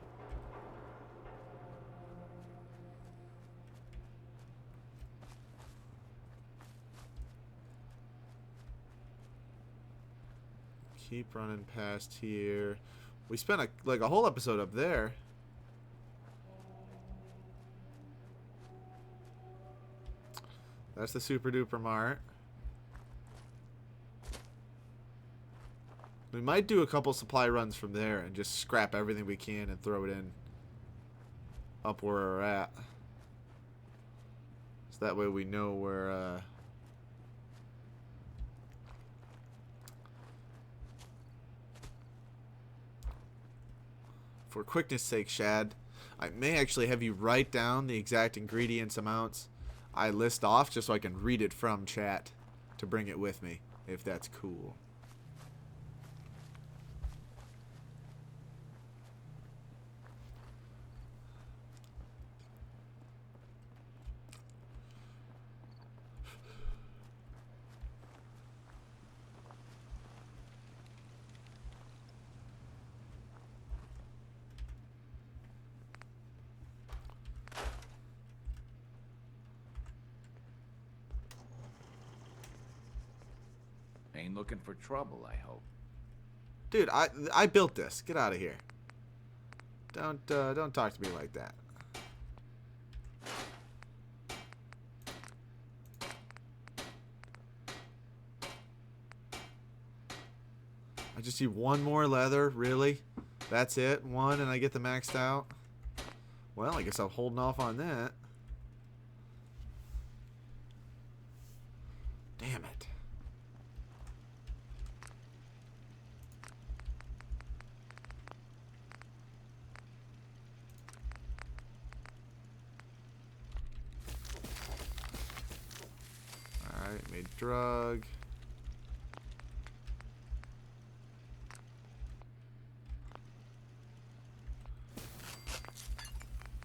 Keep running past here. We spent like a whole episode up there. That's the Super Duper Mart. We might do a couple supply runs from there and just scrap everything we can and throw it in up where we're at. So that way we know where for quickness sake, Shad, I may actually have you write down the exact ingredients amounts I list off just so I can read it from chat to bring it with me, if that's cool. Ain't looking for trouble, I hope. Dude, I built this. Get out of here. Don't talk to me like that. I just need one more leather, really? That's it? One and I get the maxed out? Well, I guess I'm holding off on that. Damn it. Alright, made drug.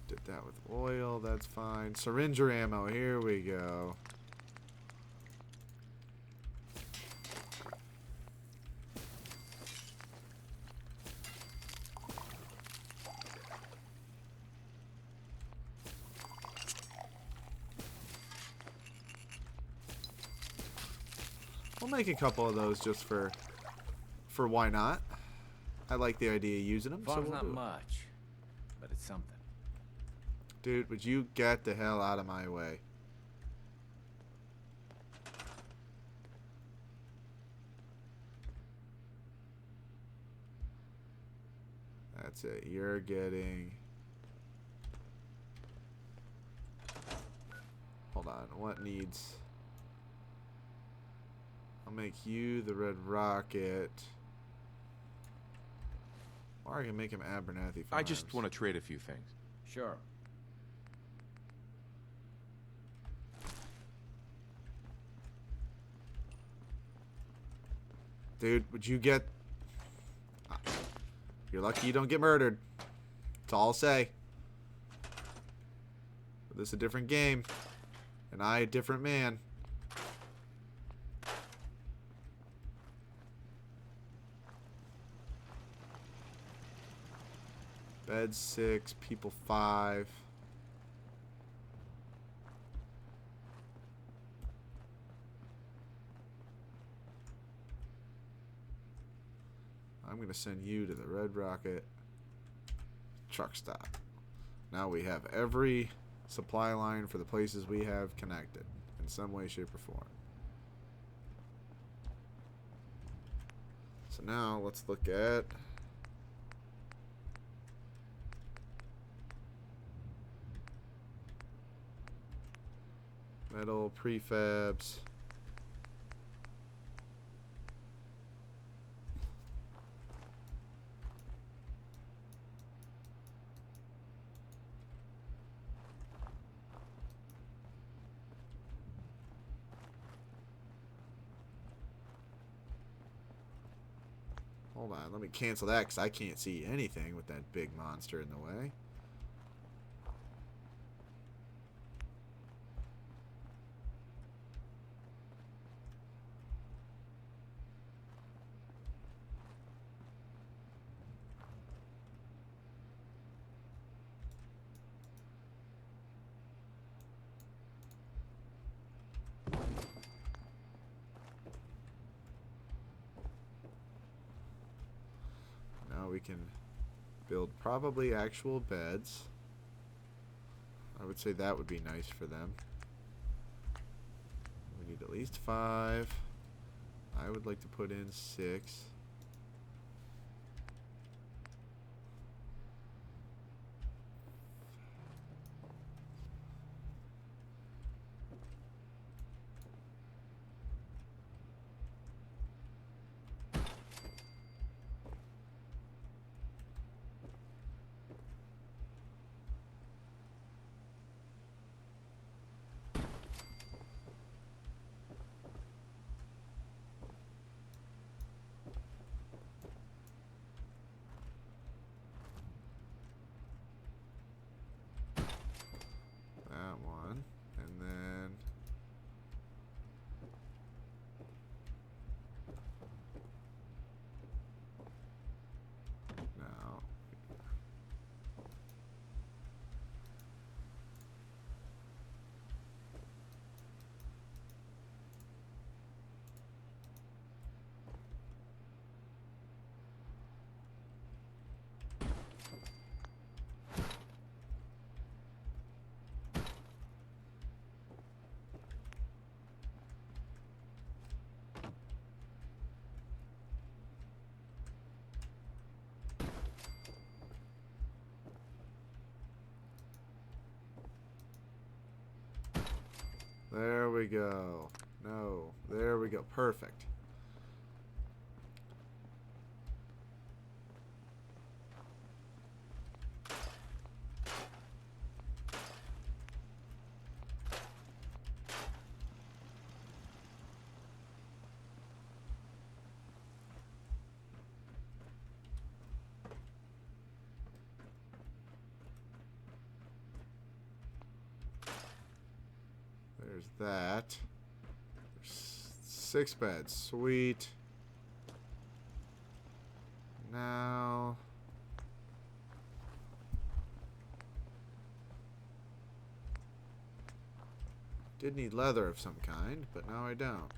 Did that with oil, that's fine. Syringer ammo, here we go. We'll make a couple of those just for why not. I like the idea of using them. Farm's so we'll not do it. much, but it's something. Dude, would you get the hell out of my way? That's it. You're getting... Hold on. What needs... I'll make you the Red Rocket. Or I can make him Abernathy Farms. I just want to trade a few things. Sure. Dude, would you get... You're lucky you don't get murdered. That's all I'll say. But this is a different game. And I a different man. Bed 6, people 5. I'm going to send you to the Red Rocket truck stop. Now we have every supply line for the places we have connected in some way, shape, or form. So now let's look at metal prefabs. Hold on, let me cancel that because I can't see anything with that big monster in the way. Now we can build probably actual beds. I would say that would be nice for them. We need at least 5. I would like to put in 6. That one, and then now there we go. No, there we go. Perfect. There's that. There's 6 beds. Sweet. Now did need leather of some kind, but now I don't.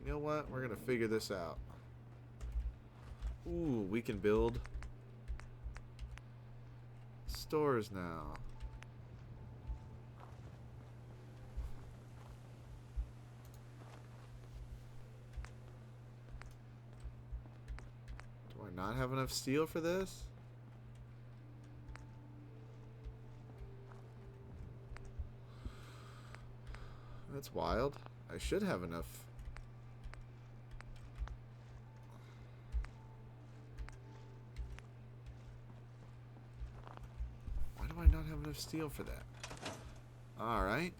You know what? We're gonna figure this out. Ooh, we can build stores now. Do I not have enough steel for this? That's wild. I should have enough. Why do I not have enough steel for that? Alright,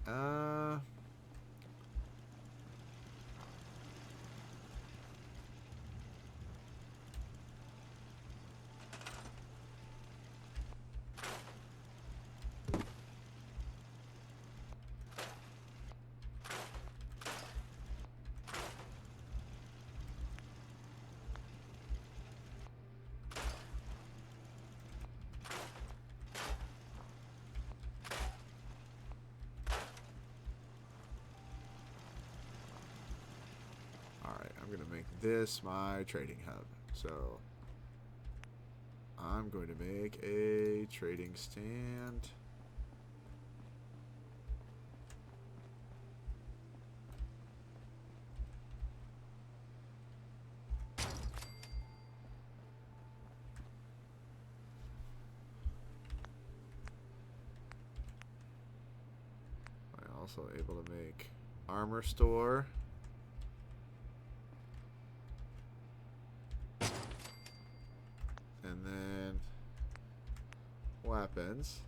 I'm going to make this my trading hub. So I'm going to make a trading stand. I'm also able to make armor store. And then weapons.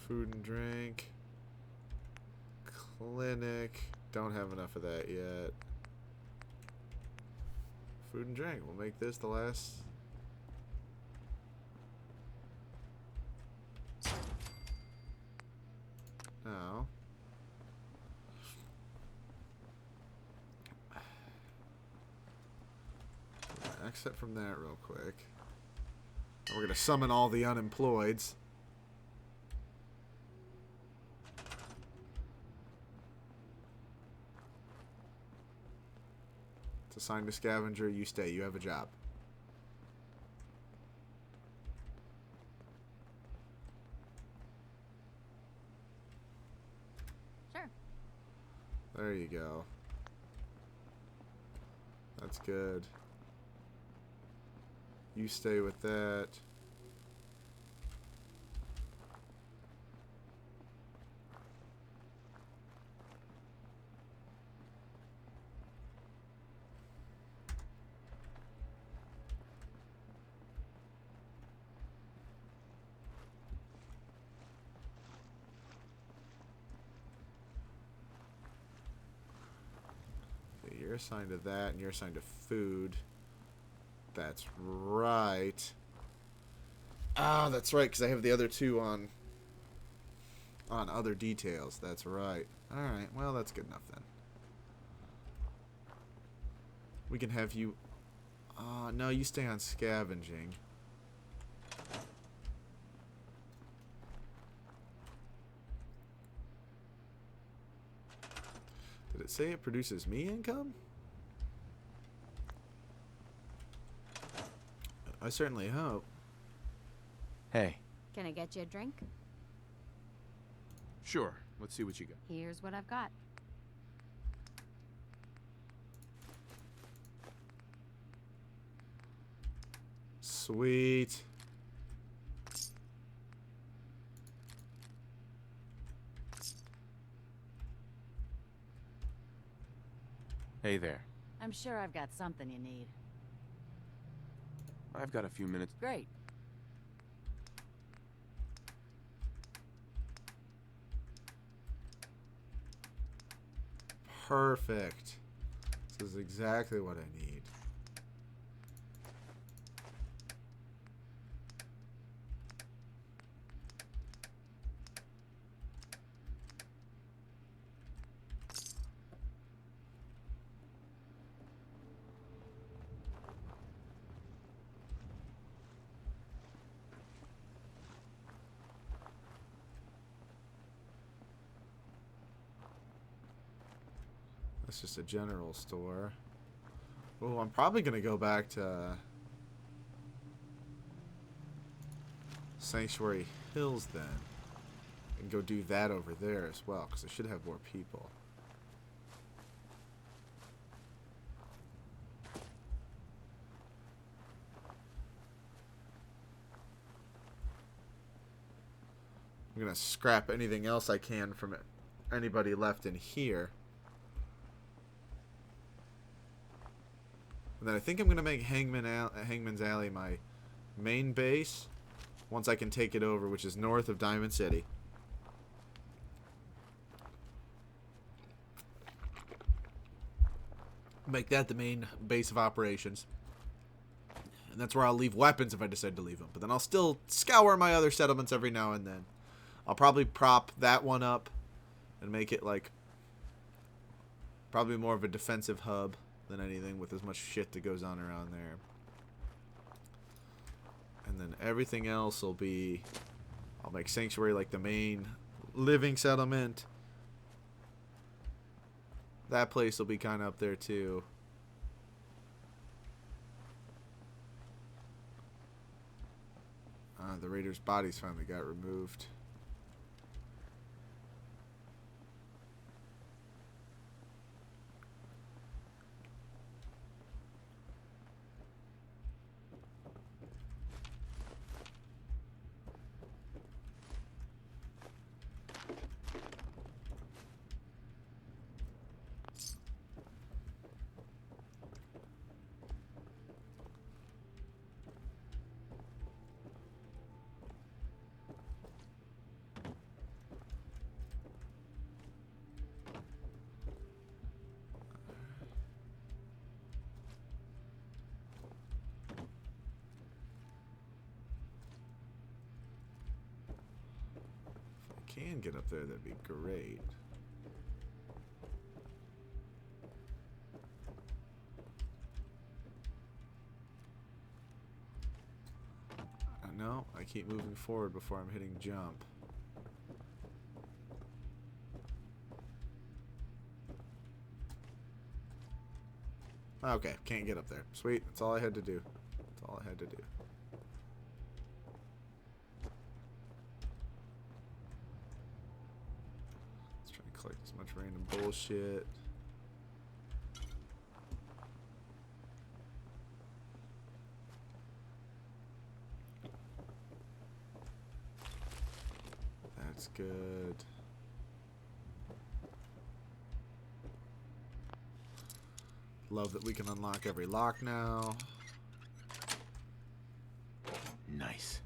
Food and drink. Clinic. Don't have enough of that yet. Food and drink. We'll make this the last. No. Exit from that real quick. We're going to summon all the unemployeds. It's assigned to scavenger. You stay. You have a job. Sure. There you go. That's good. You stay with that. Okay, you're assigned to that, and you're assigned to food. That's right. Ah, that's right, because I have the other two on other details. That's right. Alright, well, that's good enough then. We can have you... no, you stay on scavenging. Did it say it produces me income? I certainly hope. Hey. Can I get you a drink? Sure. Let's see what you got. Here's what I've got. Sweet. Hey there. I'm sure I've got something you need. I've got a few minutes. Great. Perfect. This is exactly what I need. It's just a general store. Oh, I'm probably going to go back to Sanctuary Hills then. And go do that over there as well, because I should have more people. I'm going to scrap anything else I can from anybody left in here. And then I think I'm going to make Hangman's Alley my main base once I can take it over, which is north of Diamond City. Make that the main base of operations. And that's where I'll leave weapons if I decide to leave them. But then I'll still scour my other settlements every now and then. I'll probably prop that one up and make it like probably more of a defensive hub than anything, with as much shit that goes on around there. And then everything else will be, I'll make Sanctuary like the main living settlement. That place will be kind of up there too. The raiders' bodies finally got removed. can get up there, that'd be great. No, I keep moving forward before I'm hitting jump. Okay, can't get up there. Sweet, that's all I had to do. That's all I had to do. Let's try and collect as much random bullshit. That's good. Love that we can unlock every lock now. Nice.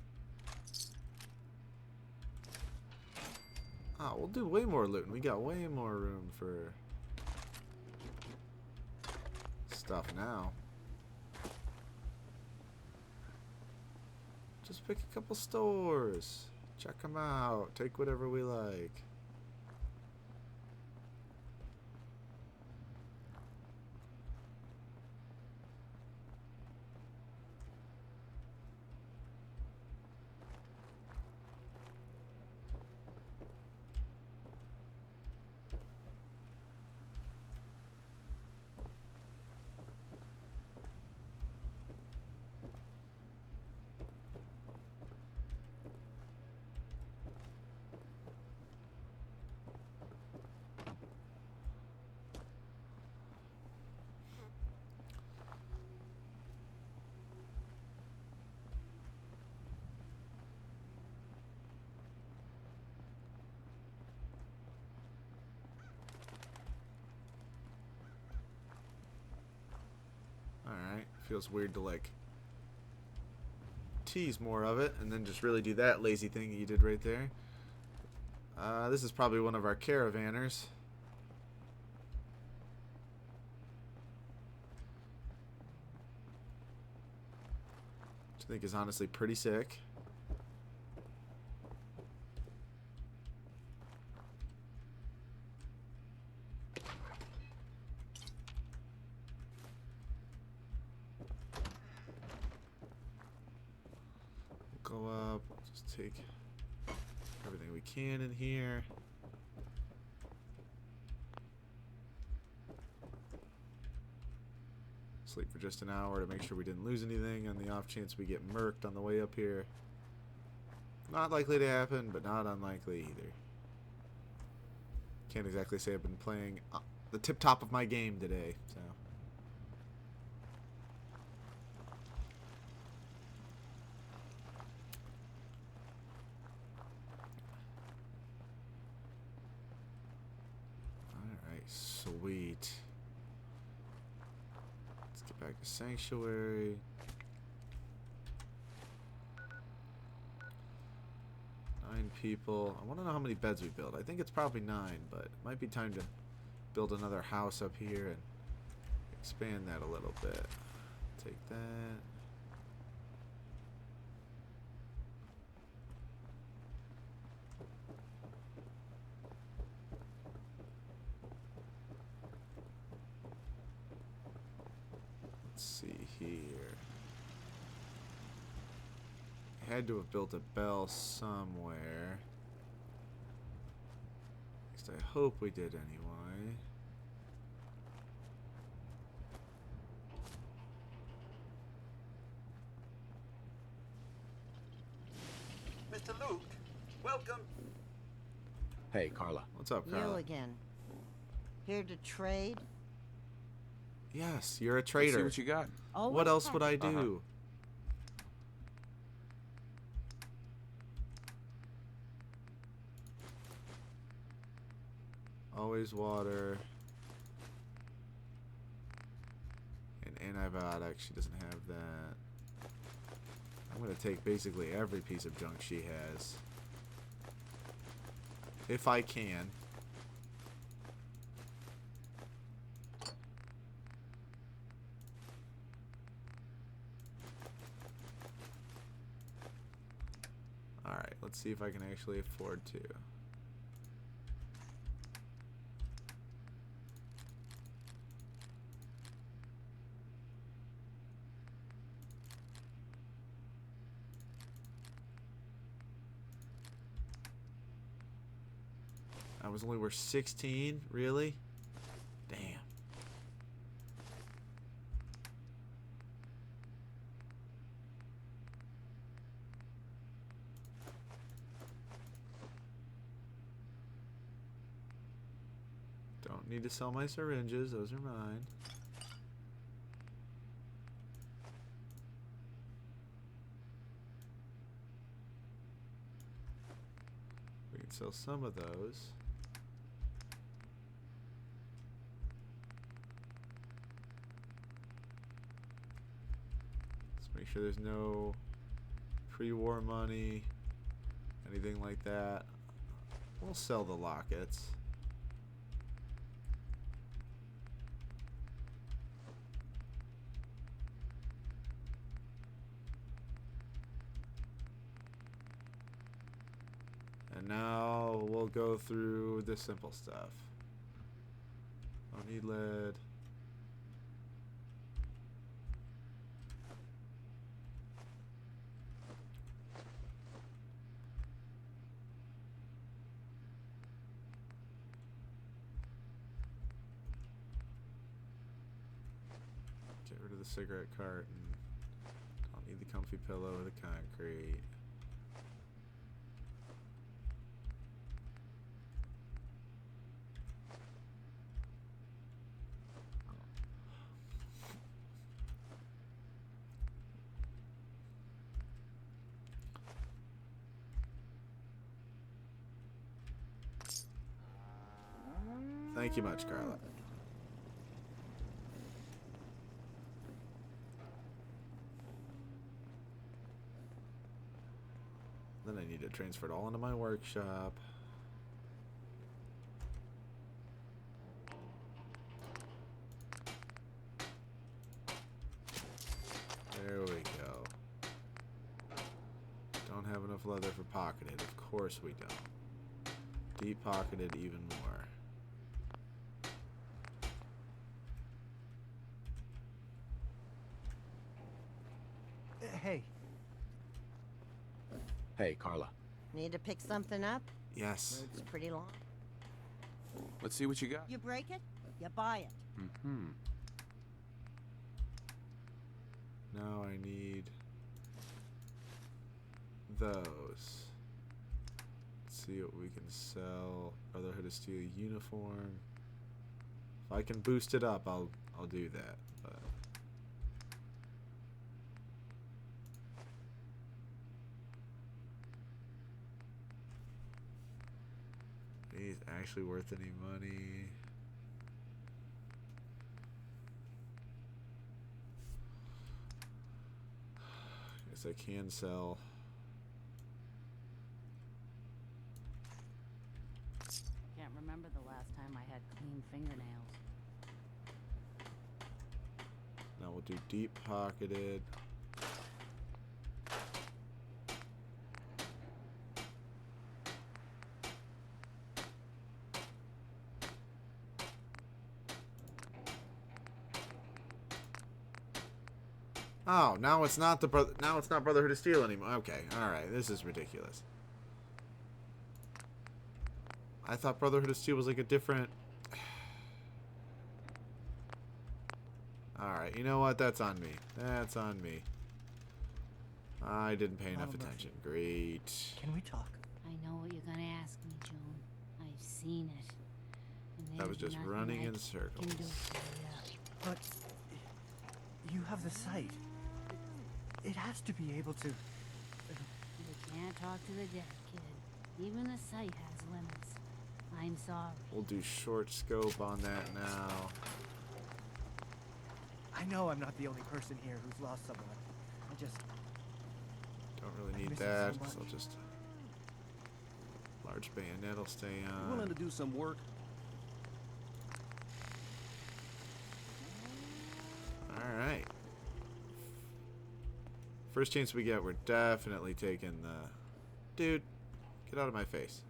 Ah, we'll do way more looting. We got way more room for stuff now. Just pick a couple stores. Check them out. Take whatever we like. Alright, feels weird to like tease more of it and then just really do that lazy thing that you did right there. This is probably one of our caravanners. Which I think is honestly pretty sick. Go up, just take everything we can in here. Sleep for just an hour to make sure we didn't lose anything on the off chance we get murked on the way up here. Not likely to happen, but not unlikely either. Can't exactly say I've been playing the tip top of my game today, so. Sweet. Let's get back to Sanctuary. 9 people. I want to know how many beds we build. I think it's probably 9, but it might be time to build another house up here and expand that a little bit. Take that. Here. I had to have built a bell somewhere. At least I hope we did anyway. Mr. Luke, welcome. Hey, Carla. What's up, Carla? You again. Here to trade? Yes, you're a trader. Let's see what you got. Always what else would I do? Uh-huh. Always water. And antibiotics. She doesn't have that. I'm going to take basically every piece of junk she has. If I can. Alright, let's see if I can actually afford to. I was only worth 16? Really? Damn. Don't need to sell my syringes, those are mine. We can sell some of those. Let's make sure there's no pre-war money, anything like that. We'll sell the lockets. And now we'll go through the simple stuff. Don't need lead. Get rid of the cigarette carton. Don't need the comfy pillow or the concrete. Thank you much, Carla. Then I need to transfer it all into my workshop. There we go. Don't have enough leather for pocketed. Of course we don't. Deep pocketed even more. Hey. Hey, Carla. Need to pick something up? Yes. It's pretty long. Let's see what you got. You break it, you buy it. Mm-hmm. Now I need those. Let's see what we can sell. Brotherhood of Steel uniform. If I can boost it up, I'll do that. But these actually worth any money? Guess I can sell. Can't remember the last time I had clean fingernails. Now we'll do deep pocketed. Oh, now it's not Brotherhood of Steel anymore. Okay, all right, this is ridiculous. I thought Brotherhood of Steel was like a different. All right, you know what? That's on me. That's on me. I didn't pay enough attention. Great. Can we talk? I know what you're gonna ask me, Joan. I've seen it. And That was there's just nothing running I in can circles. do for you. But you have the sight. It has to be able to. You can't talk to the dead, kid. Even the sight has limits. I'm sorry. We'll do short scope on that now. I know I'm not the only person here who's lost someone. I just. Don't really need miss it so that, much. so I'll just. Large bayonet will stay You willing on. to do some work? Alright. First chance we get, we're definitely taking the... Dude, get out of my face.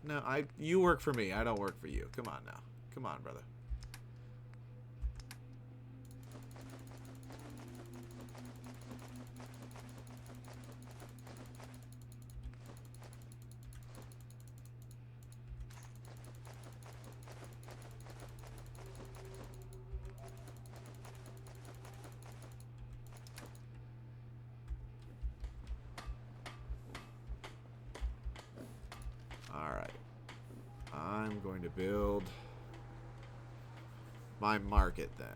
No, you work for me. I don't work for you. Come on now. Come on, brother. build my market then.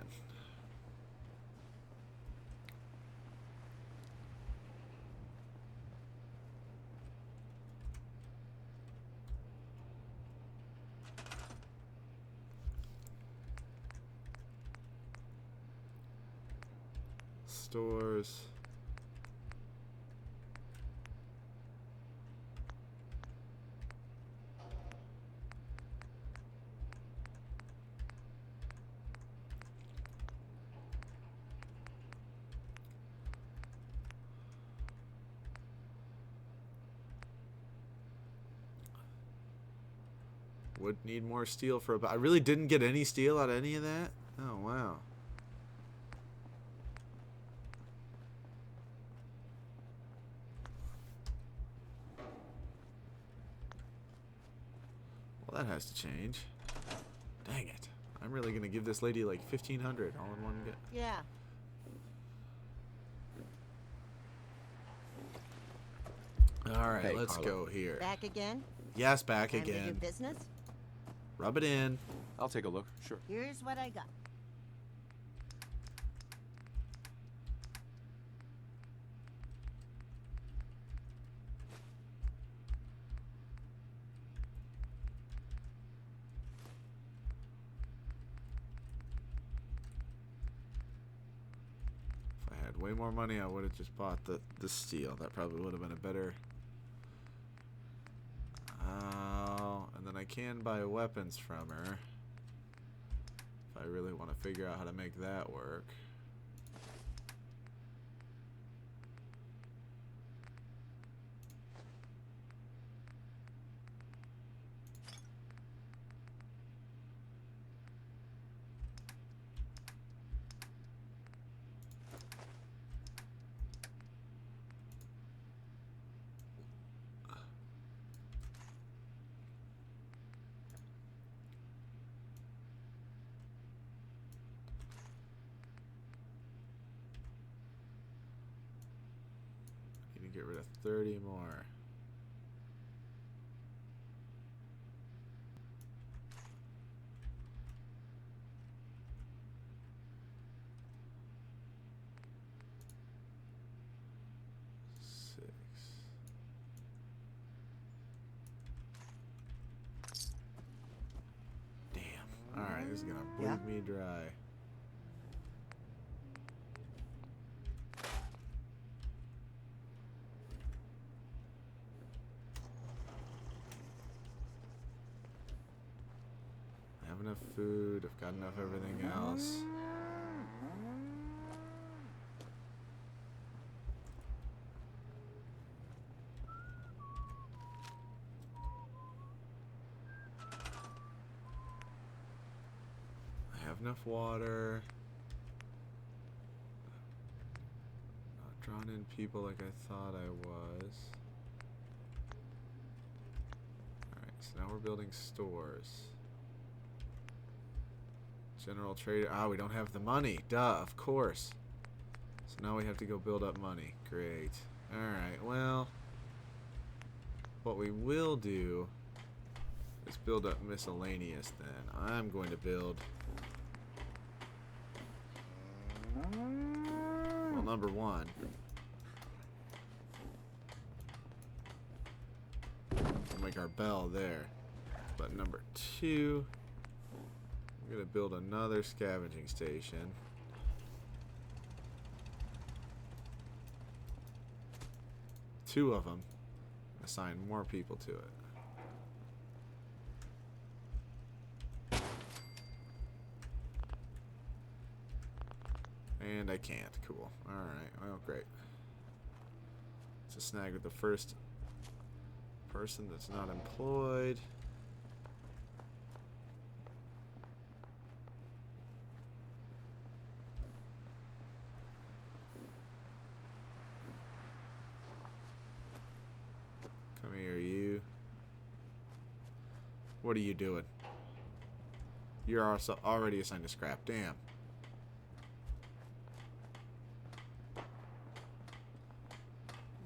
Stores. Would need more steel for I really didn't get any steel out of any of that? Oh, wow. Well, that has to change. Dang it. I'm really going to give this lady like 1,500 all in one go. Yeah. All right, Hey, let's Carlo. go here. Back again? Yes, back Time to do again. business? Rub it in. I'll take a look, sure. Here's what I got. If I had way more money, I would have just bought the steel. That probably would have been a better... and then I can buy weapons from her. If I really want to figure out how to make that work. Need to get rid of 30 more. Alright, this is gonna bleed me dry. I have enough food, I've got enough everything else. I have enough water. Not drawn in people like I thought I was. Alright, so now we're building stores. General trader. Ah, we don't have the money. Duh, of course. So now we have to go build up money. Great. Alright, well. What we will do is build up miscellaneous then. I'm going to build. Well, number one. We'll make our bell there. But number two. I'm going to build another scavenging station. Two of them. Assign more people to it. And I can't. Cool. Alright. Well, great. It's a snag with the first person that's not employed. Come here, you. What are you doing? You're also already assigned to scrap. Damn.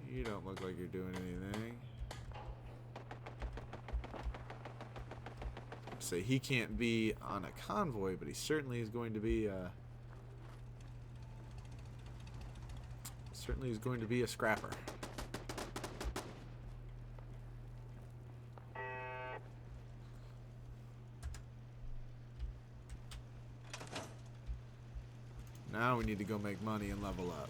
You don't look like you're doing anything. say he can't be on a convoy, but he certainly is going to be a scrapper. Now we need to go make money and level up.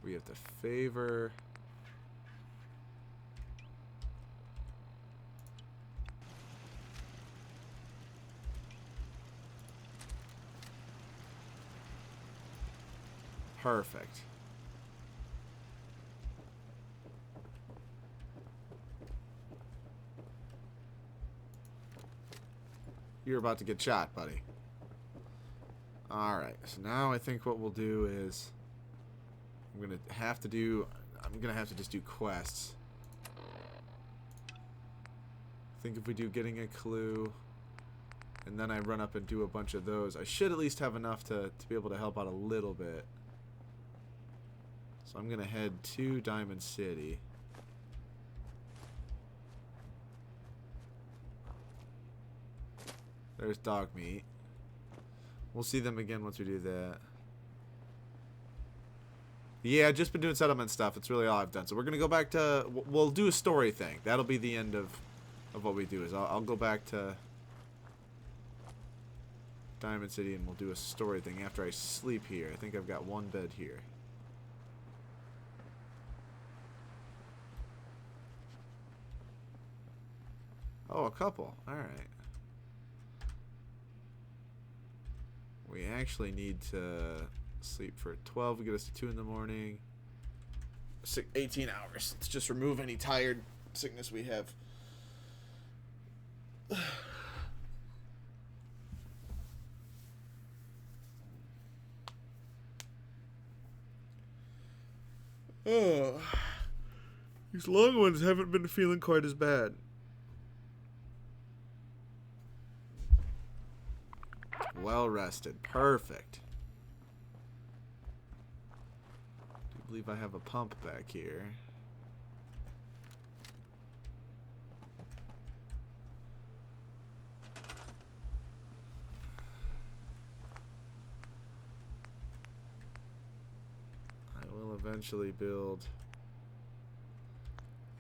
We have to favor. Perfect. You're about to get shot, buddy. Alright, so now I think what we'll do is I'm gonna have to just do quests. I think if we do getting a clue and then I run up and do a bunch of those, I should at least have enough to be able to help out a little bit. So I'm gonna head to Diamond City. There's dog meat. We'll see them again once we do that. Yeah, I've just been doing settlement stuff. It's really all I've done. So we're going to go back to... We'll do a story thing. That'll be the end of what we do. Is I'll go back to Diamond City and we'll do a story thing after I sleep here. I think I've got one bed here. Oh, a couple. Alright. We actually need to sleep for 12 to get us to 2 in the morning. 18 hours. Let's just remove any tired sickness we have. Oh, these long ones haven't been feeling quite as bad. Well rested. Perfect. I do believe I have a pump back here. I will eventually build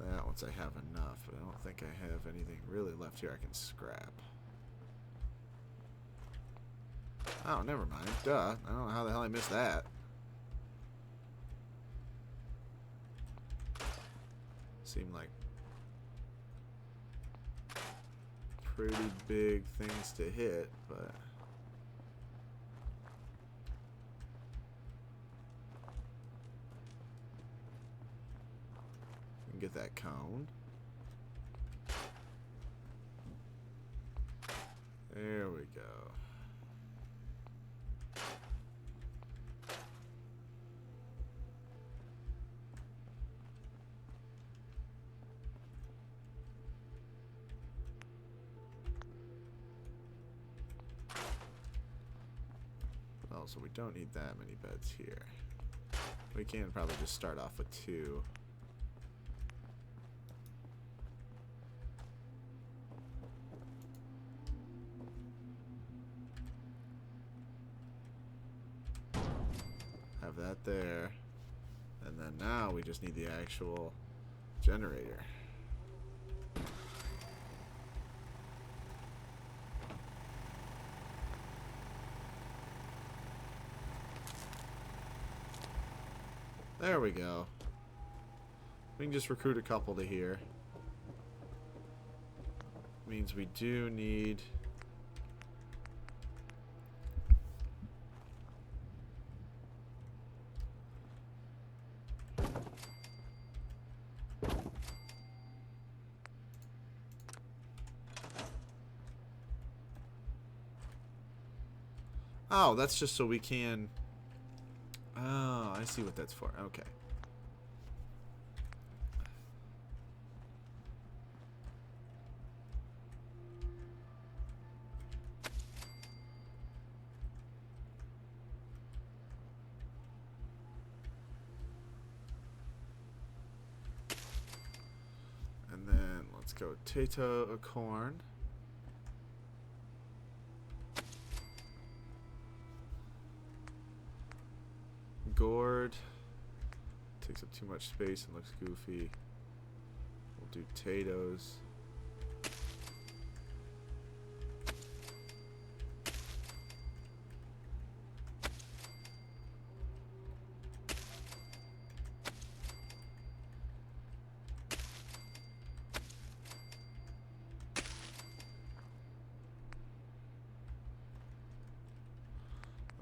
that once I have enough, but I don't think I have anything really left here I can scrap. Oh, never mind. Duh. I don't know how the hell I missed that. Seemed like pretty big things to hit, but... we can get that cone. There we go. So we don't need that many beds here. We can probably just start off with 2. Have that there. And then now we just need the actual generator. There we go. We can just recruit a couple to here. Means we do need... Oh, that's just so we can... Oh, I see what that's for. Okay. go potato corn. Gourd. Takes up too much space and looks goofy. We'll do potatoes.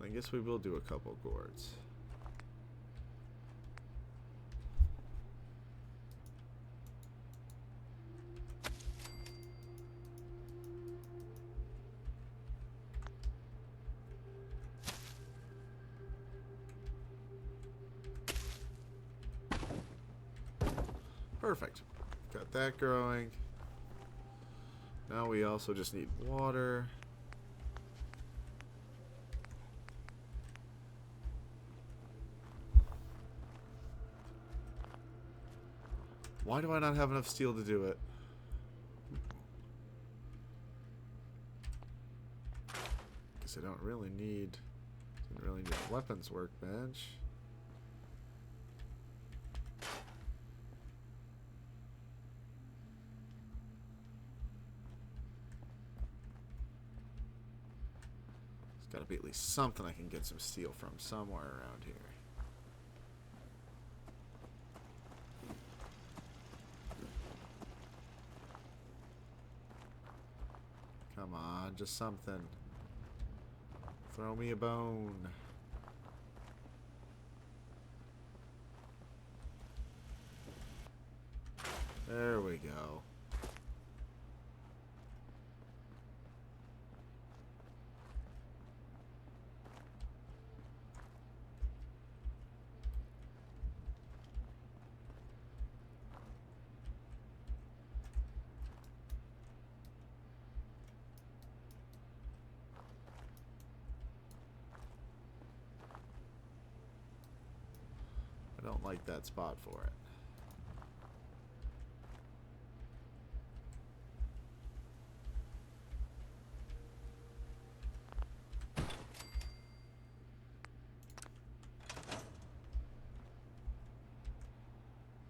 I guess we will do a couple gourds. Perfect. Got that growing. Now we also just need water. Why do I not have enough steel to do it? Guess I don't really need... Didn't really need a weapons workbench. There's gotta be at least something I can get some steel from somewhere around here. Come on, just something. Throw me a bone. There we go. I don't like that spot for it.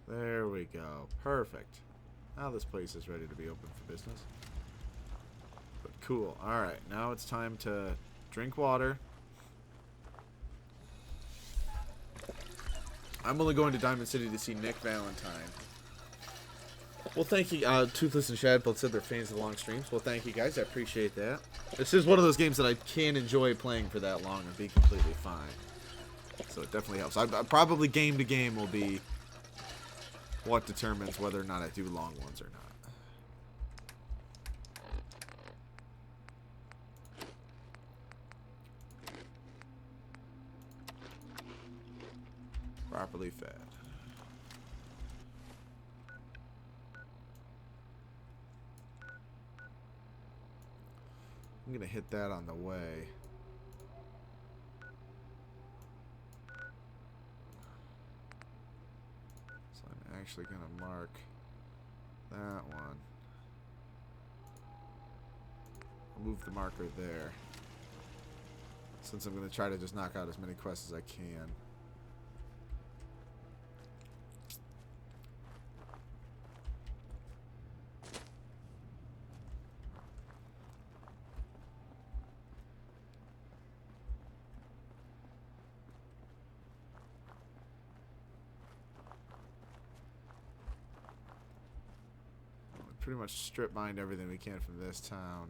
There we go. Perfect. Now this place is ready to be open for business. But cool. Alright, now it's time to drink water. I'm only going to Diamond City to see Nick Valentine. Well, thank you. Toothless and Shad both said they're fans of the long streams. Well, thank you guys. I appreciate that. This is one of those games that I can enjoy playing for that long and be completely fine. So it definitely helps. I probably game to game will be what determines whether or not I do long ones or not. Properly fed. I'm gonna hit that on the way. So I'm actually gonna mark that one. I'll move the marker there, since I'm gonna try to just knock out as many quests as I can. Pretty much strip mined everything we can from this town.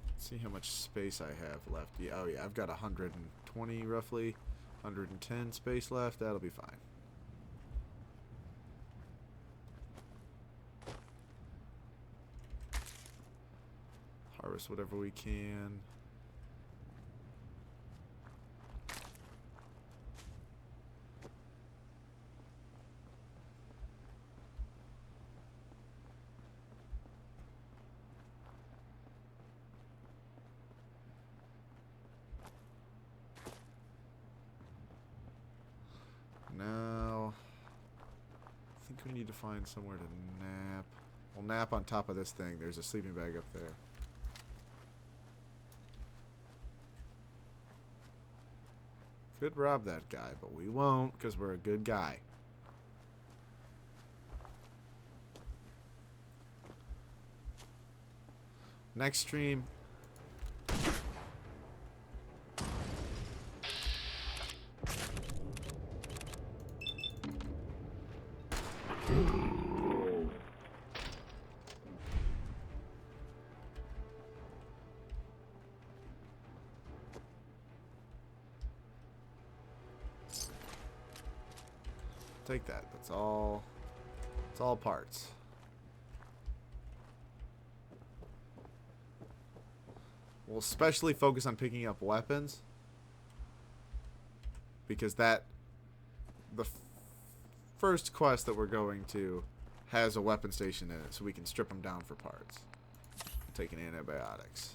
Let's see how much space I have left. Yeah, oh yeah, I've got 120 roughly, 110 space left. That'll be fine. Harvest whatever we can. Now, I think we need to find somewhere to nap. Well, We'll nap on top of this thing. There's a sleeping bag up there. Could rob that guy, but we won't because we're a good guy. Next stream. Take that. That's all. It's all parts. We'll especially focus on picking up weapons because the first quest that we're going to has a weapon station in it, so we can strip them down for parts. Taking antibiotics.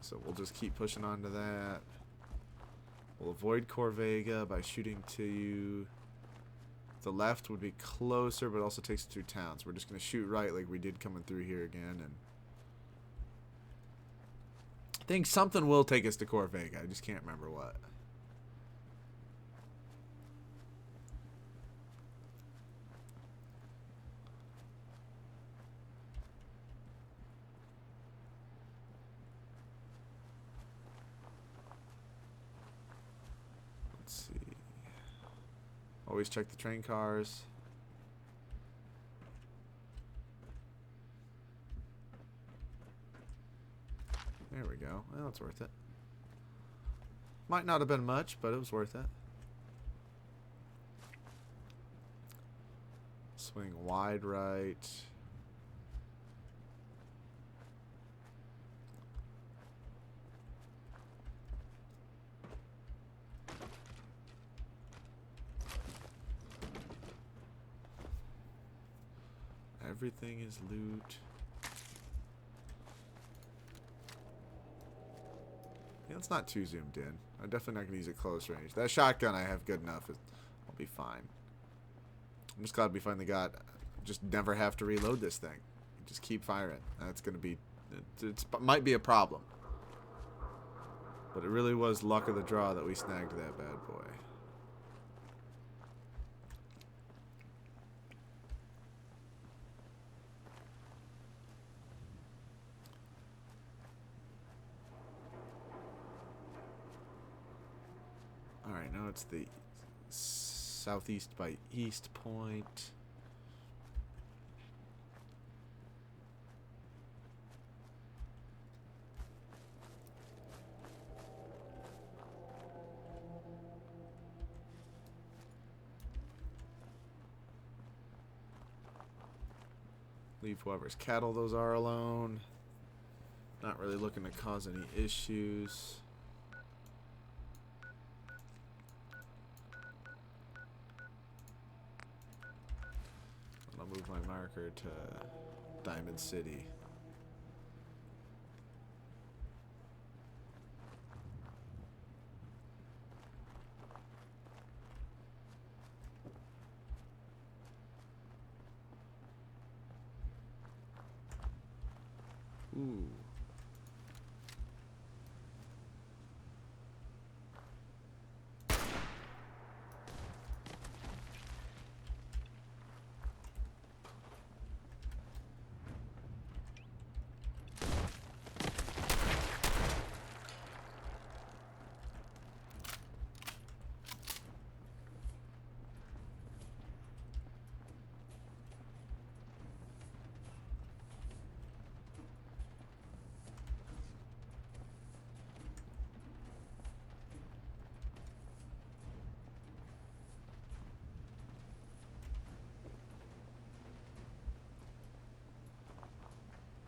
So we'll just keep pushing on to that. We'll avoid Corvega by shooting to you. The left would be closer, but also takes us through towns. We're just going to shoot right like we did coming through here again. And I think something will take us to Corvega. I just can't remember what. Always check the train cars. There we go. Well, it's worth it. Might not have been much, but it was worth it. Swing wide right. Everything is loot. Yeah, it's not too zoomed in. I'm definitely not going to use it close range. That shotgun I have good enough. I'll be fine. I'm just glad we finally got... Just never have to reload this thing. Just keep firing. That's going to be... It might be a problem. But it really was luck of the draw that we snagged that bad boy. Alright, now it's the southeast by East Point. Leave whoever's cattle those are alone. Not really looking to cause any issues. I'll move my marker to Diamond City. Ooh.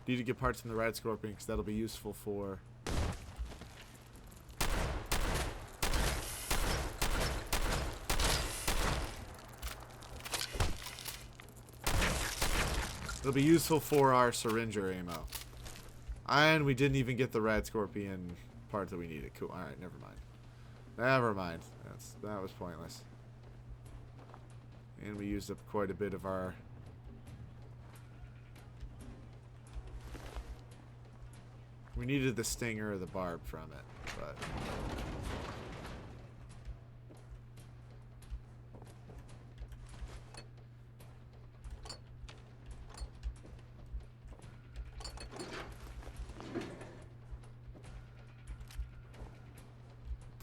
Need to get parts from the Red Scorpion because that'll be useful for It'll be useful for our syringer ammo. And we didn't even get the Rad Scorpion part that we needed. Cool. Alright, never mind. Never mind. That was pointless. And we used up quite a bit of our... We needed the stinger or the barb from it, but...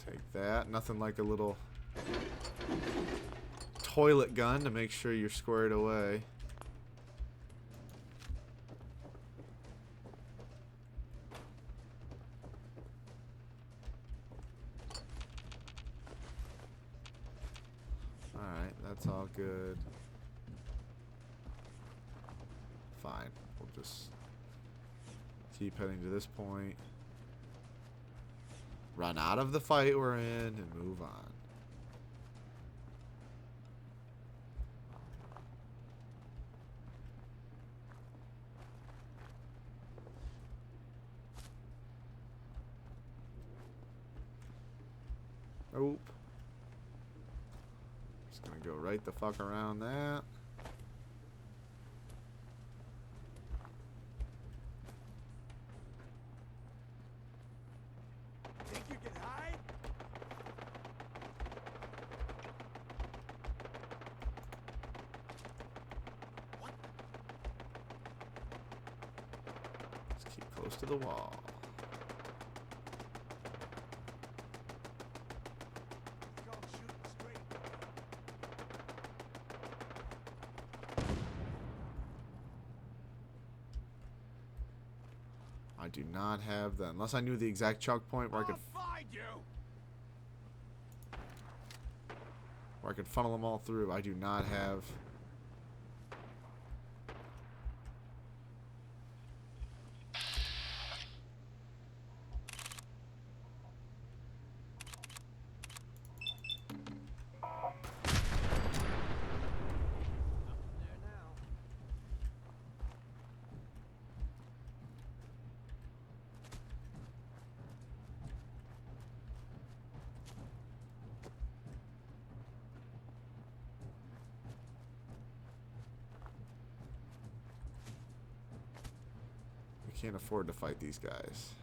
Take that. Nothing like a little toilet gun to make sure you're squared away. Alright, that's all good. Fine. We'll just keep heading to this point. Run out of the fight we're in and move on. Nope. Just gonna go right the fuck around that. Think you can hide? Just keep close to the wall. I do not have that. Unless I knew the exact choke point where I could Find you. funnel them all through. I do not have. Can't afford to fight these guys.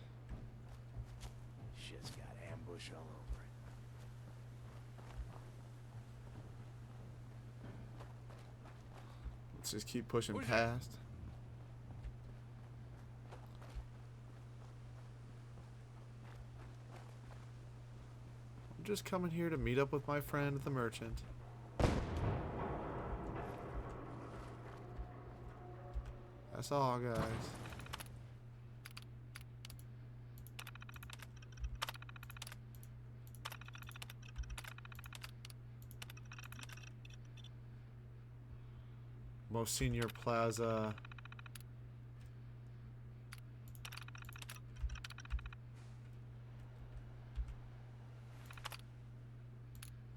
Shit's got ambush all over it. Let's just keep pushing past. I'm just coming here to meet up with my friend, the merchant. That's all, guys. Monsignor Plaza.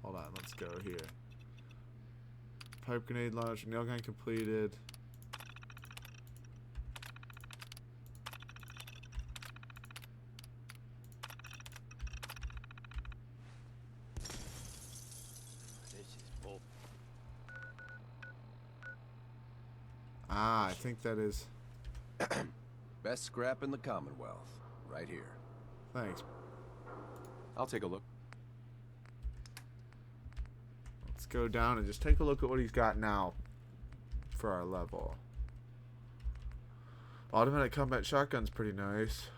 Hold on, let's go here. Pipe grenade launcher, nail gun completed. Ah, I think that is... Best scrap in the Commonwealth. Right here. Thanks. I'll take a look. Let's go down and just take a look at what he's got now for our level. Automatic combat shotgun's pretty nice.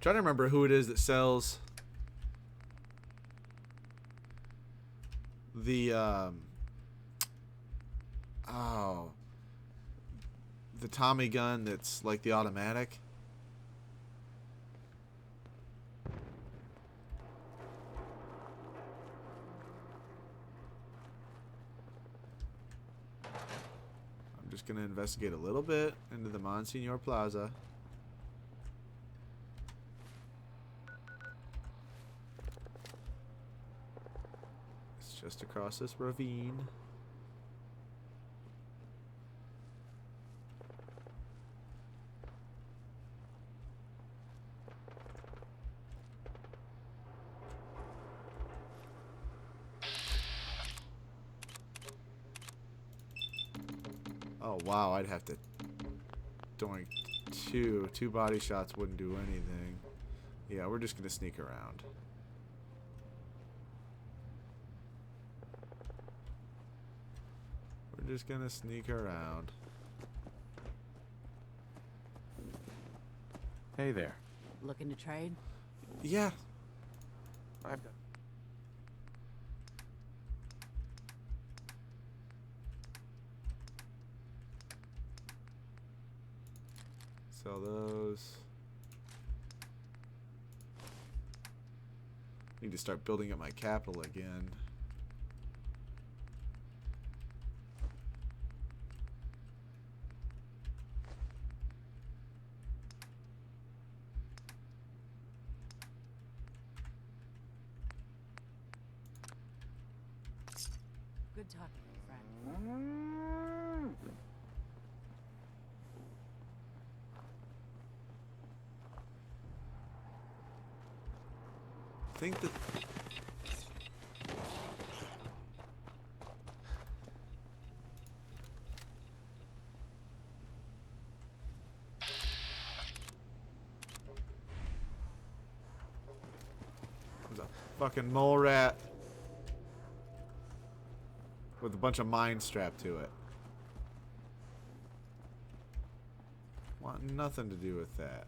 Trying to remember who it is that sells the the Tommy gun that's like the automatic. I'm just gonna investigate a little bit into the Monsignor Plaza. fast across this ravine. Oh wow, I'd have to doink two body shots wouldn't do anything. Yeah, we're just gonna sneak around. We're just gonna sneak around. Hey there. Looking to trade? Yeah. I've got. Sell those. Need to start building up my capital again. Good talking, friend. I think that there's a fucking mole rat with a bunch of mines strapped to it. Want nothing to do with that.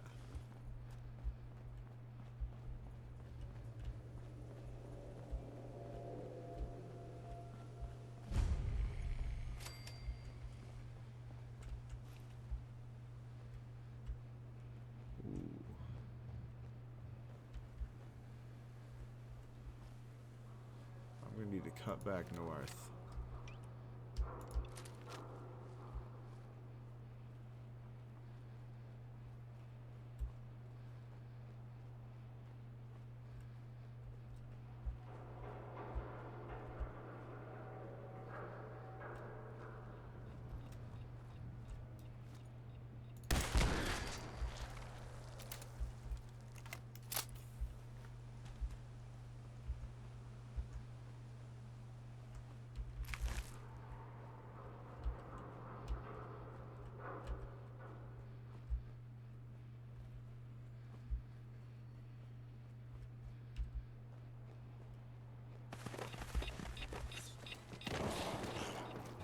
Need to cut back north.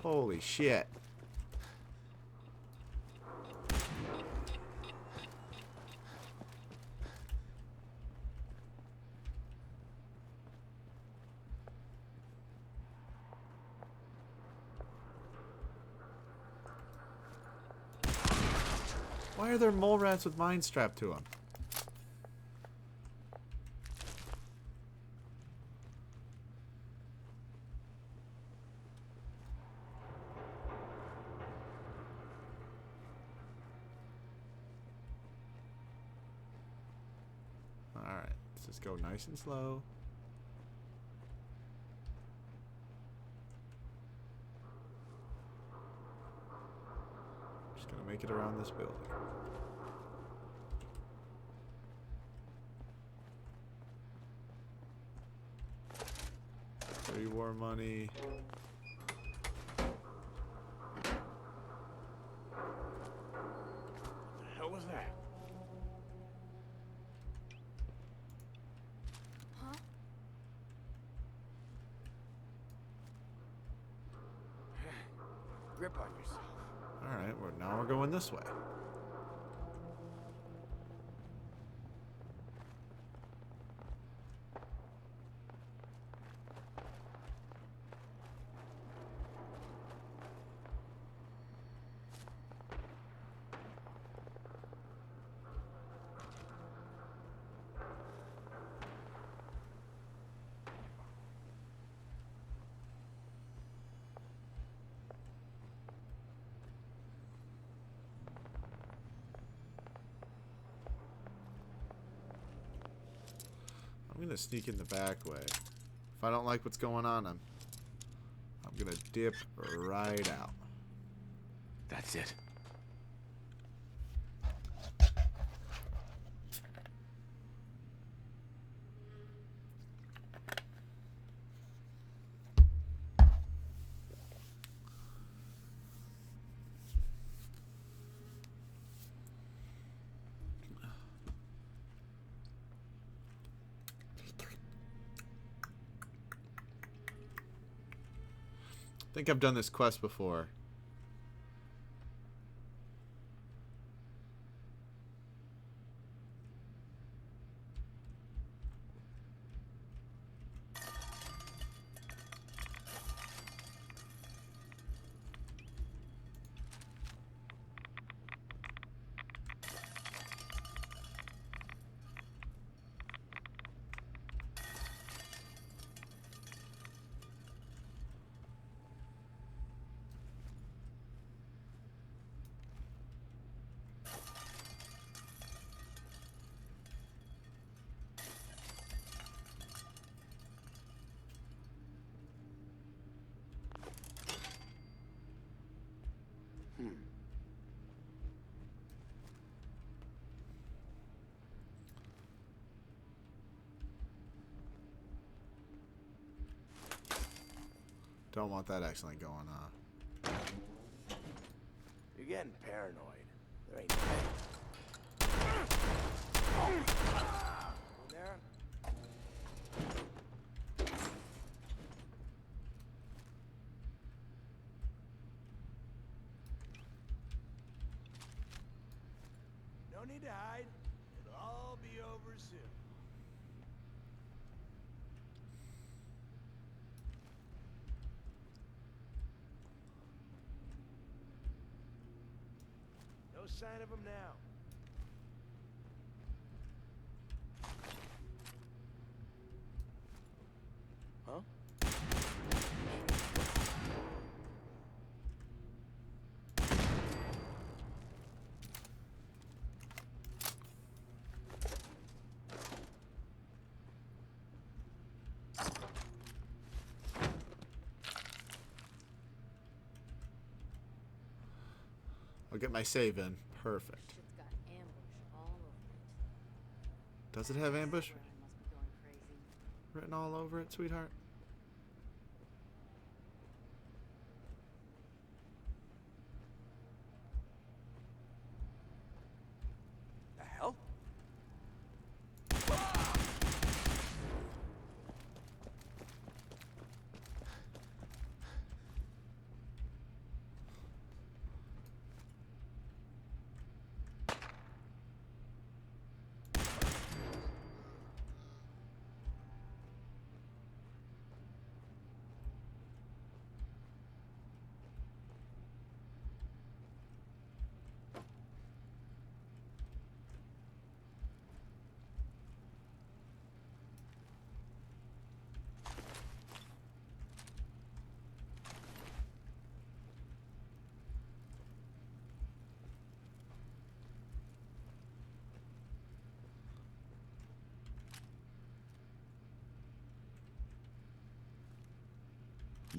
Holy shit. Why are there mole rats with mines strapped to them? Alright, let's just go nice and slow. Just gonna make it around this building. War money. What the hell was that? Huh? Grip on yourself. Alright, now we're going this way. I'm gonna sneak in the back way. If I don't like what's going on, I'm I'm gonna dip right out. That's it. I think I've done this quest before. Don't want that accident going on. You're getting paranoid. There ain't there. No need to hide. It'll all be over soon. No sign of him now. Huh? I'll get my save in. Perfect. Shit's got ambush all over it. Does it have ambush Swear I must be going crazy. written all over it, sweetheart? The hell?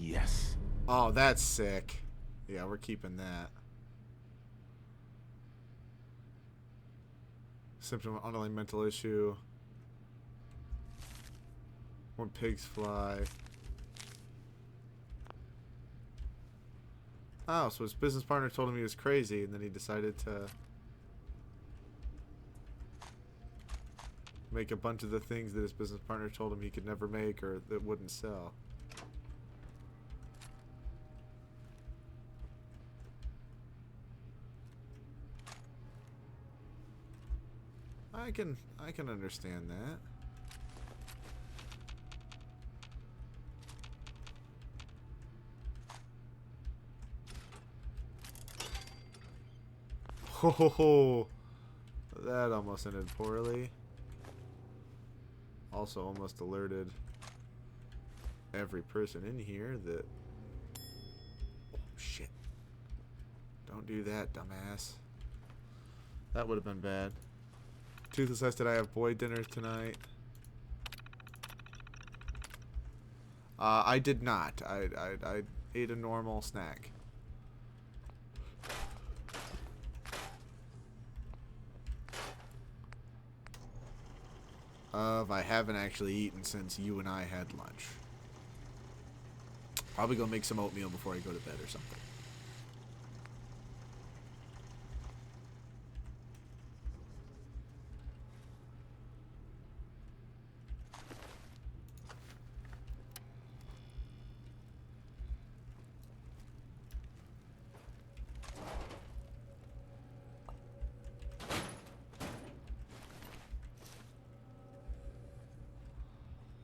Yes. Oh, that's sick. Yeah, we're keeping that. Symptom of underlying mental issue. When pigs fly. Oh, so his business partner told him he was crazy, and then he decided to make a bunch of the things that his business partner told him he could never make or that wouldn't sell. I can understand that. Ho ho ho! That almost ended poorly. Also almost alerted every person in here that... Oh shit. Don't do that, dumbass. That would have been bad. Toothless asked, did I have boy dinner tonight? I did not. I ate a normal snack. I haven't actually eaten since you and I had lunch. Probably gonna make some oatmeal before I go to bed or something.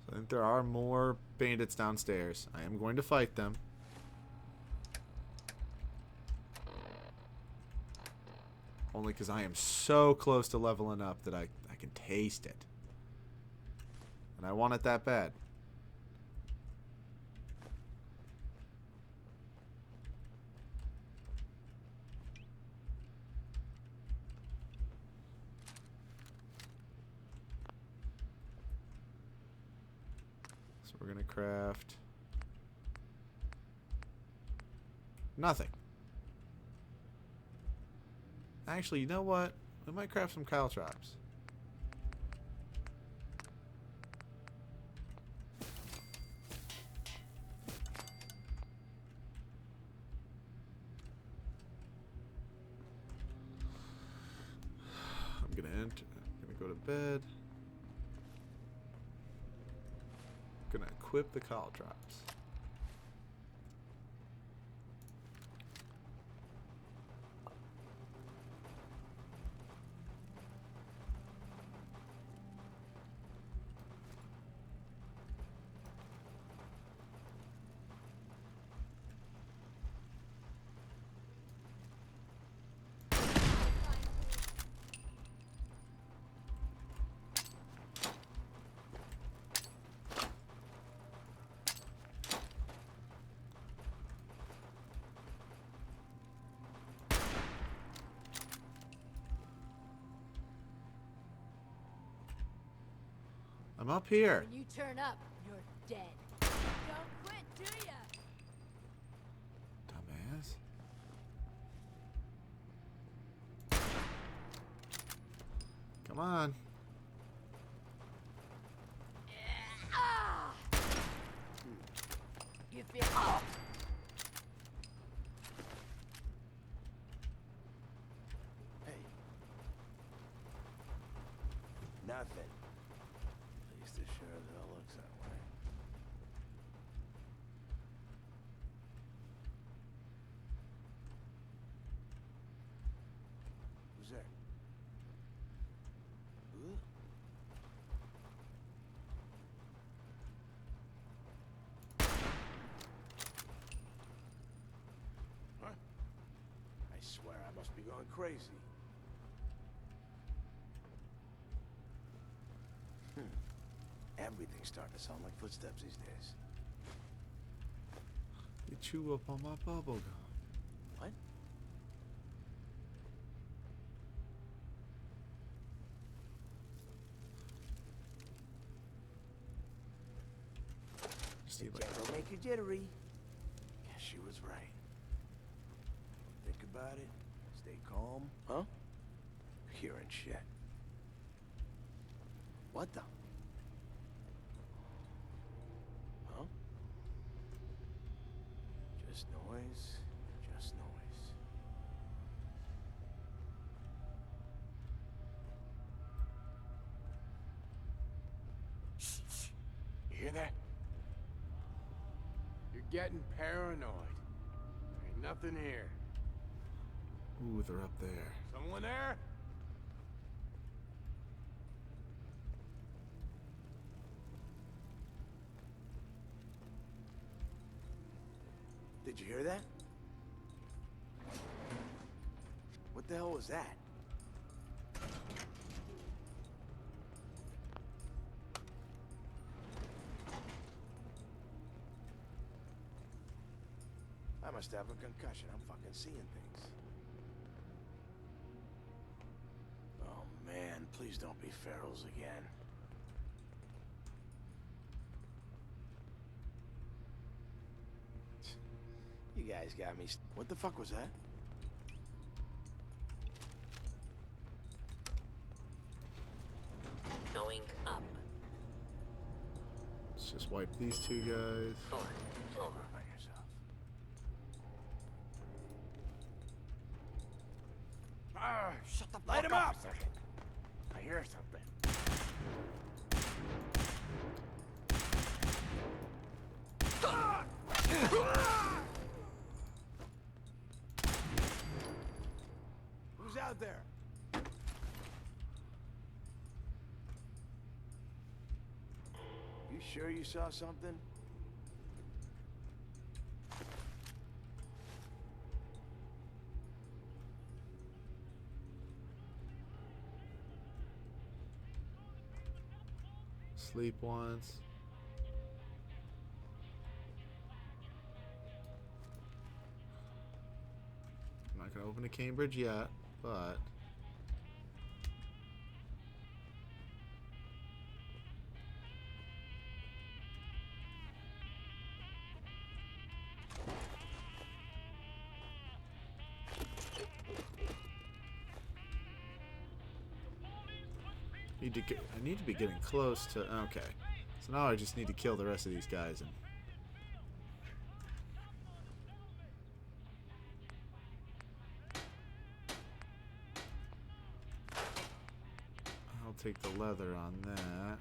I think there are more bandits downstairs. I am going to fight them. Only because I am so close to leveling up that I can taste it. And I want it that bad. So we're going to craft nothing. Actually, you know what? We might craft some caltrops. I'm gonna enter. I'm gonna go to bed. Gonna equip the caltrops. I'm up here. When you turn up, you're dead. Don't quit, do ya? Dumbass. Come on. You feel. Oh. Hey. Nothing. At least it sure as hell looks that way. Who's there? Ooh. Huh? I swear I must be going crazy. Everything's starting to sound like footsteps these days. You chew up on my bubble gum. What? See Jack will make you jittery. Guess she was right. Think about it. Stay calm. Huh? Hearing shit. What the? Huh? Just noise. Just noise. Shh, shh. You hear that? You're getting paranoid. Ain't nothing here. Ooh, they're up there. Someone there? Did you hear that? What the hell was that? I must have a concussion. I'm fucking seeing things. Oh man, please don't be Ferals again. guy's got me. What the fuck was that? Going up. Let's just wipe these two guys. Floor. By yourself. Shut the Light fuck him up! I hear something. Who's out there? You sure you saw something? Sleep once. I'm not gonna open a Cambridge yet, but I need to be getting close to. Okay, so now I just need to kill the rest of these guys and. I'll take the leather on that.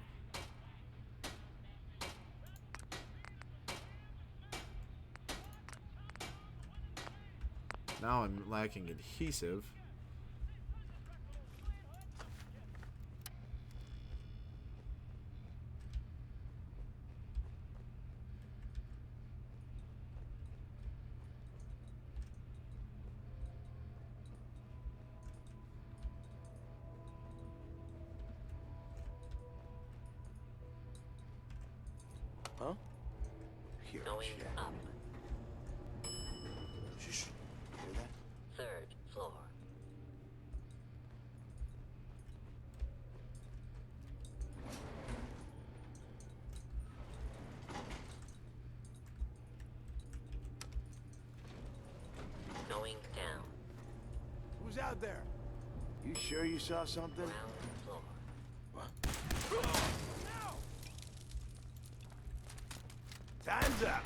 Now I'm lacking adhesive. Huh? Going up. Shh. Hear that? 3rd floor. Going down. Who's out there? You sure you saw something? Ground floor. Time's up.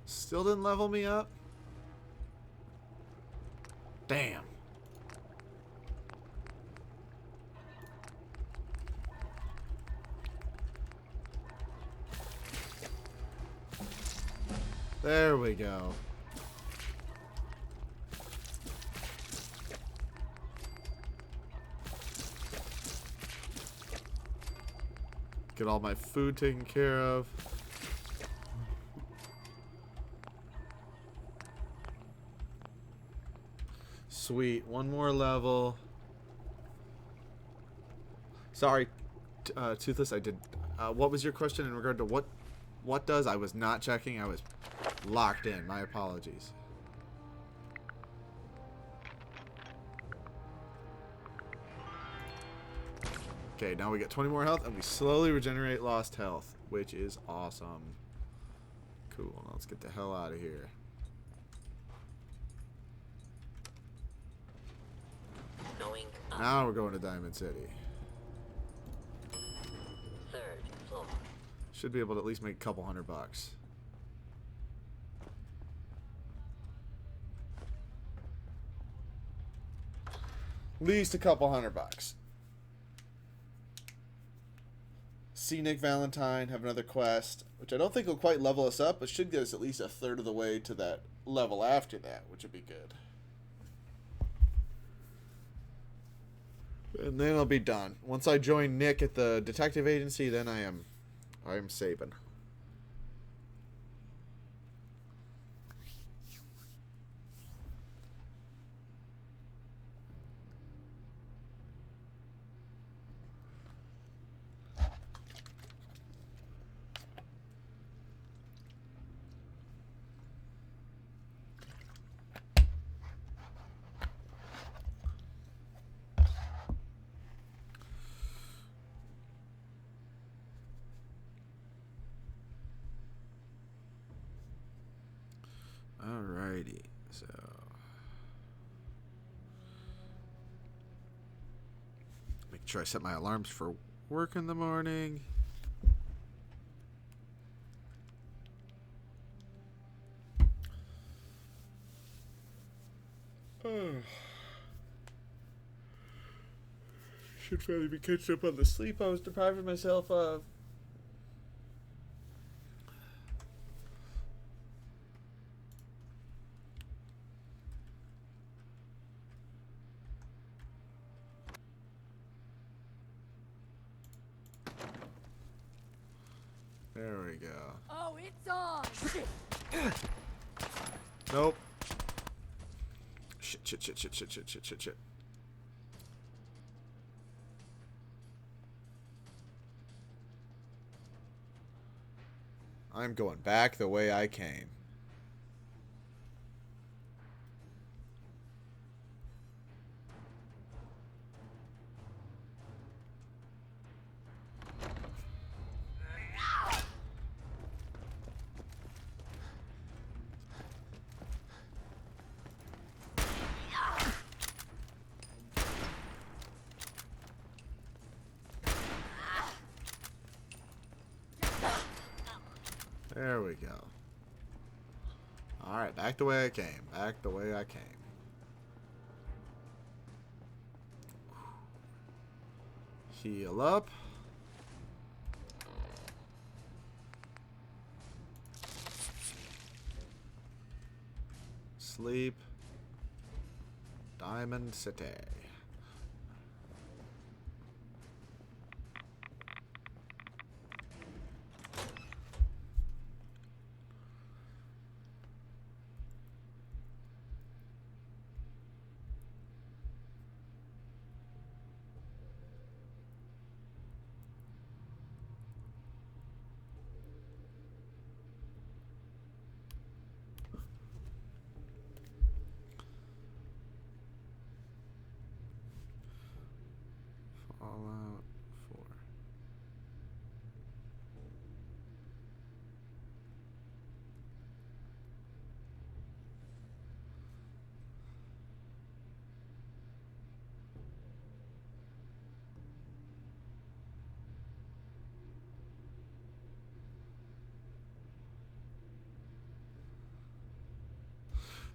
Still didn't level me up? Damn. There we go. Get all my food taken care of. Sweet. One more level. Sorry, Toothless. I did. What was your question in regard to what does? I was not checking. I was locked in. My apologies. Okay, now we get 20 more health, and we slowly regenerate lost health, which is awesome. Cool. Now let's get the hell out of here. Going up. Now we're going to Diamond City. 3rd floor. Should be able to at least make a couple $100. At least a couple $100. See Nick Valentine, have another quest, which I don't think will quite level us up, but should get us at least a third of the way to that level after that, which would be good. And then I'll be done. Once I join Nick at the detective agency, then I am Saban. Alrighty, so make sure I set my alarms for work in the morning. Should finally be catching up on the sleep I was depriving myself of. There we go. Oh, it's on! Nope. Shit. I'm going back the way I came. There we go. Alright, back the way I came. Back the way I came. Heal up. Sleep. Diamond City. Fallout 4.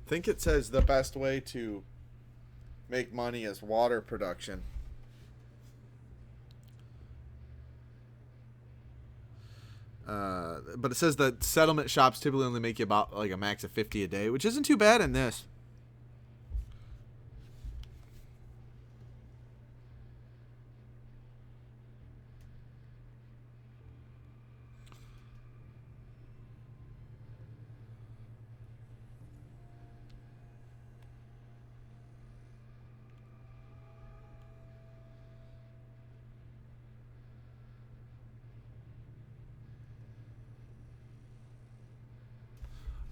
I think it says the best way to make money is water production. But it says that settlement shops typically only make you about like a max of 50 a day, which isn't too bad in this.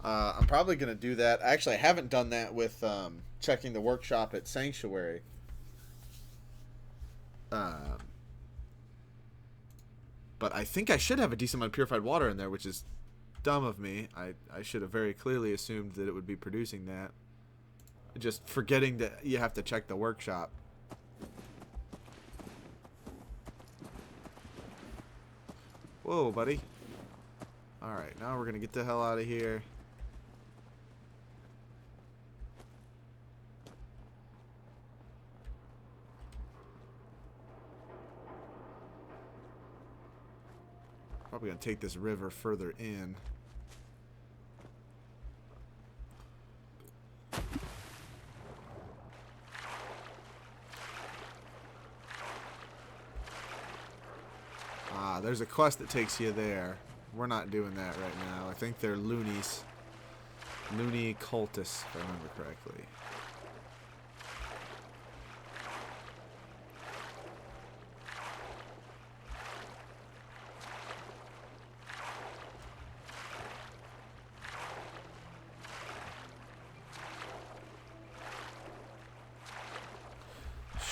I'm probably going to do that. Actually, I haven't done that with checking the workshop at Sanctuary. But I think I should have a decent amount of purified water in there, which is dumb of me. I should have very clearly assumed that it would be producing that. Just forgetting that you have to check the workshop. Whoa, buddy. Alright, now we're going to get the hell out of here. Probably going to take this river further in. Ah, there's a quest that takes you there. We're not doing that right now. I think they're loonies. Loony cultists, if I remember correctly.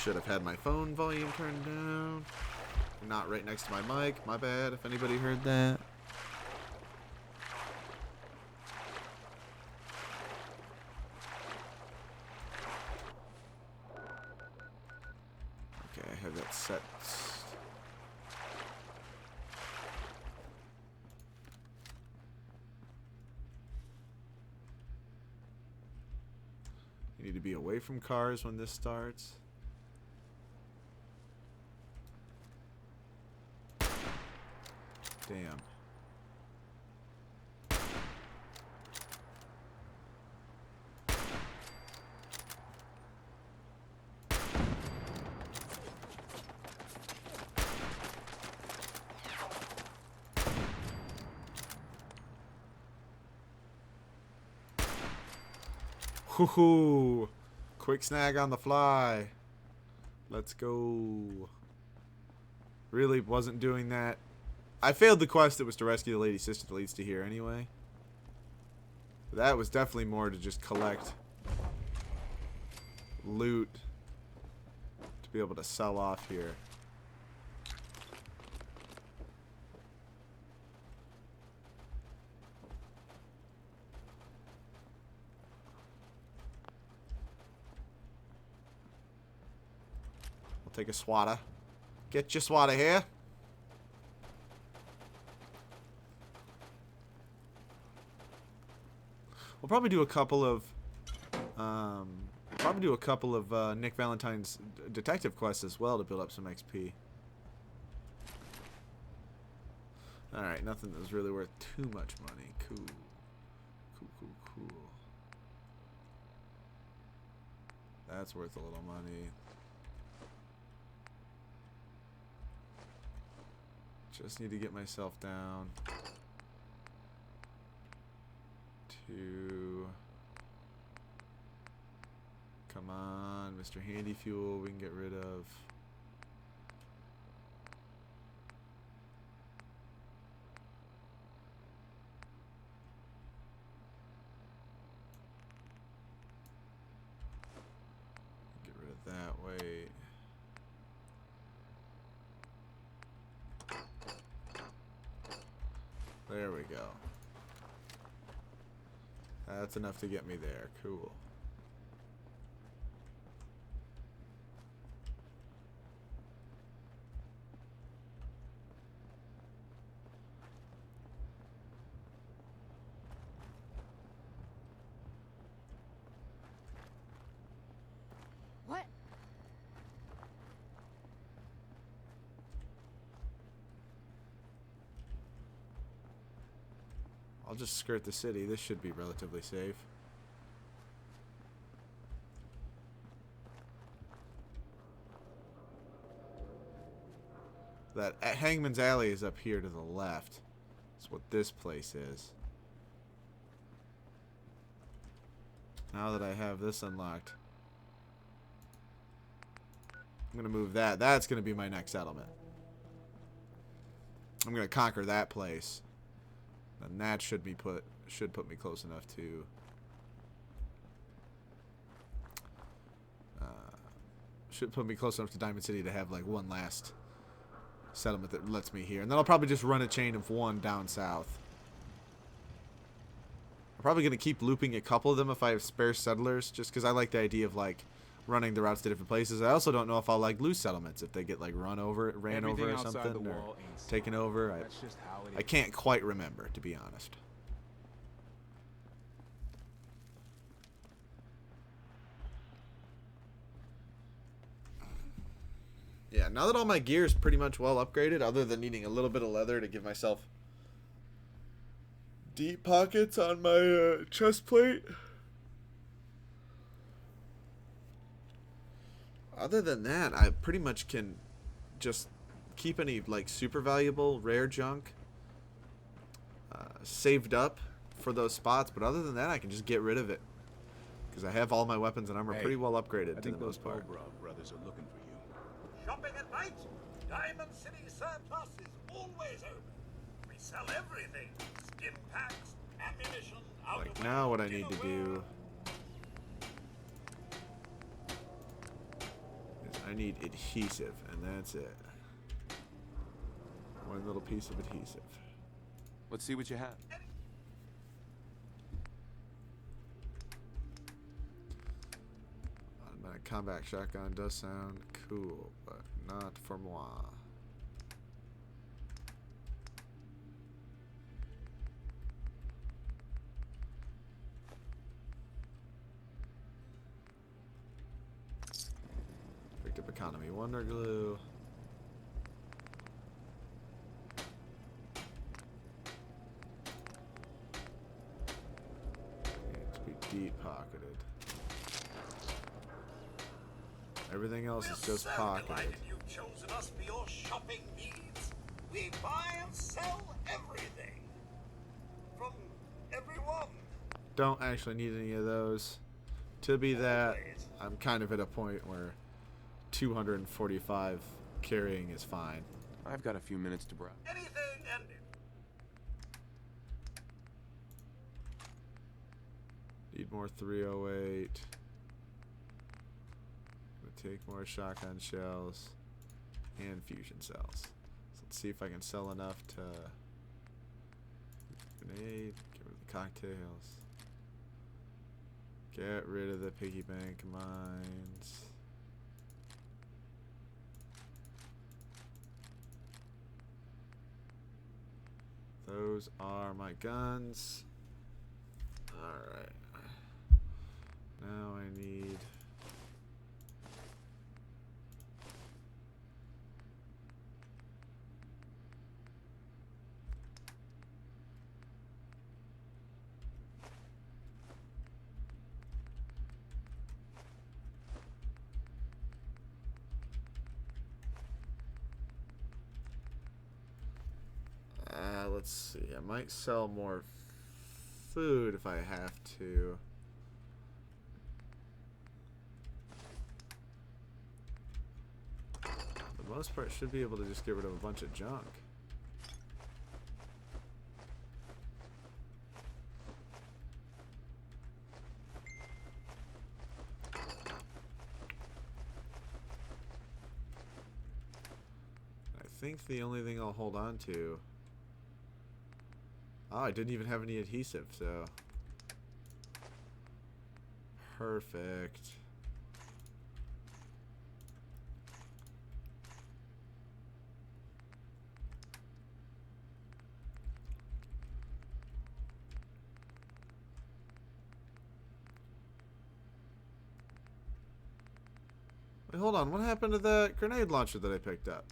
Should have had my phone volume turned down. Not right next to my mic. My bad if anybody heard that. Need to be away from cars when this starts. Damn. Hoo-hoo! Quick snag on the fly. Let's go. Really wasn't doing that. I failed the quest that was to rescue the lady's sister that leads to here anyway. But that was definitely more to just collect loot to be able to sell off here. We'll take a swatter. Get your swatter here. We'll probably do a couple of Nick Valentine's detective quests as well to build up some XP. Alright, nothing that was really worth too much money. Cool. Cool. That's worth a little money. Just need to get myself down to... Come on, Mr. Handy Fuel, we can get rid of. Get rid of that, wait. There we go. That's enough to get me there. Cool. What? I'll just skirt the city. This should be relatively safe. That Hangman's Alley is up here to the left. That's what this place is. Now that I have this unlocked, I'm gonna move that. That's gonna be my next settlement. I'm gonna conquer that place. And that should put me close enough to Diamond City to have like one last settlement that lets me here. And then I'll probably just run a chain of one down south. I'm probably gonna keep looping a couple of them if I have spare settlers, just because I like the idea of like running the routes to different places. I also don't know if I'll like lose settlements if they get like ran over or something, or taken over. I can't quite remember, to be honest. Yeah, now that all my gear is pretty much well upgraded, other than needing a little bit of leather to give myself deep pockets on my chest plate. Other than that, I pretty much can just keep any like super valuable rare junk saved up for those spots, but other than that, I can just get rid of it because I have all my weapons and armor pretty well upgraded to the most part. Brothers are looking for you. Shopping at night? Diamond City Surplus is always open. We sell everything. Stim packs, ammunition, Like now what I need to do is I need adhesive, and that's it. One little piece of adhesive. Let's see what you have. My combat shotgun does sound cool, but not for moi. economy wonder glue. Needs to be deep pocketed. Everything else is just pocketed. You've chosen us for your shopping needs. We buy and sell everything. From everyone. Don't actually need any of those. To be that, I'm kind of at a point where 245 carrying is fine. I've got a few minutes to browse. Anything and Need more 308. Gonna take more shotgun shells and fusion cells. So let's see if I can sell enough to grenade, get rid of the cocktails. Get rid of the piggy bank mines. Those are my guns. Alright. Now I need... let's see. I might sell more food if I have to. For the most part, should be able to just get rid of a bunch of junk. I think the only thing I'll hold on to... Oh, I didn't even have any adhesive, so... Perfect. Wait, hold on. What happened to the grenade launcher that I picked up?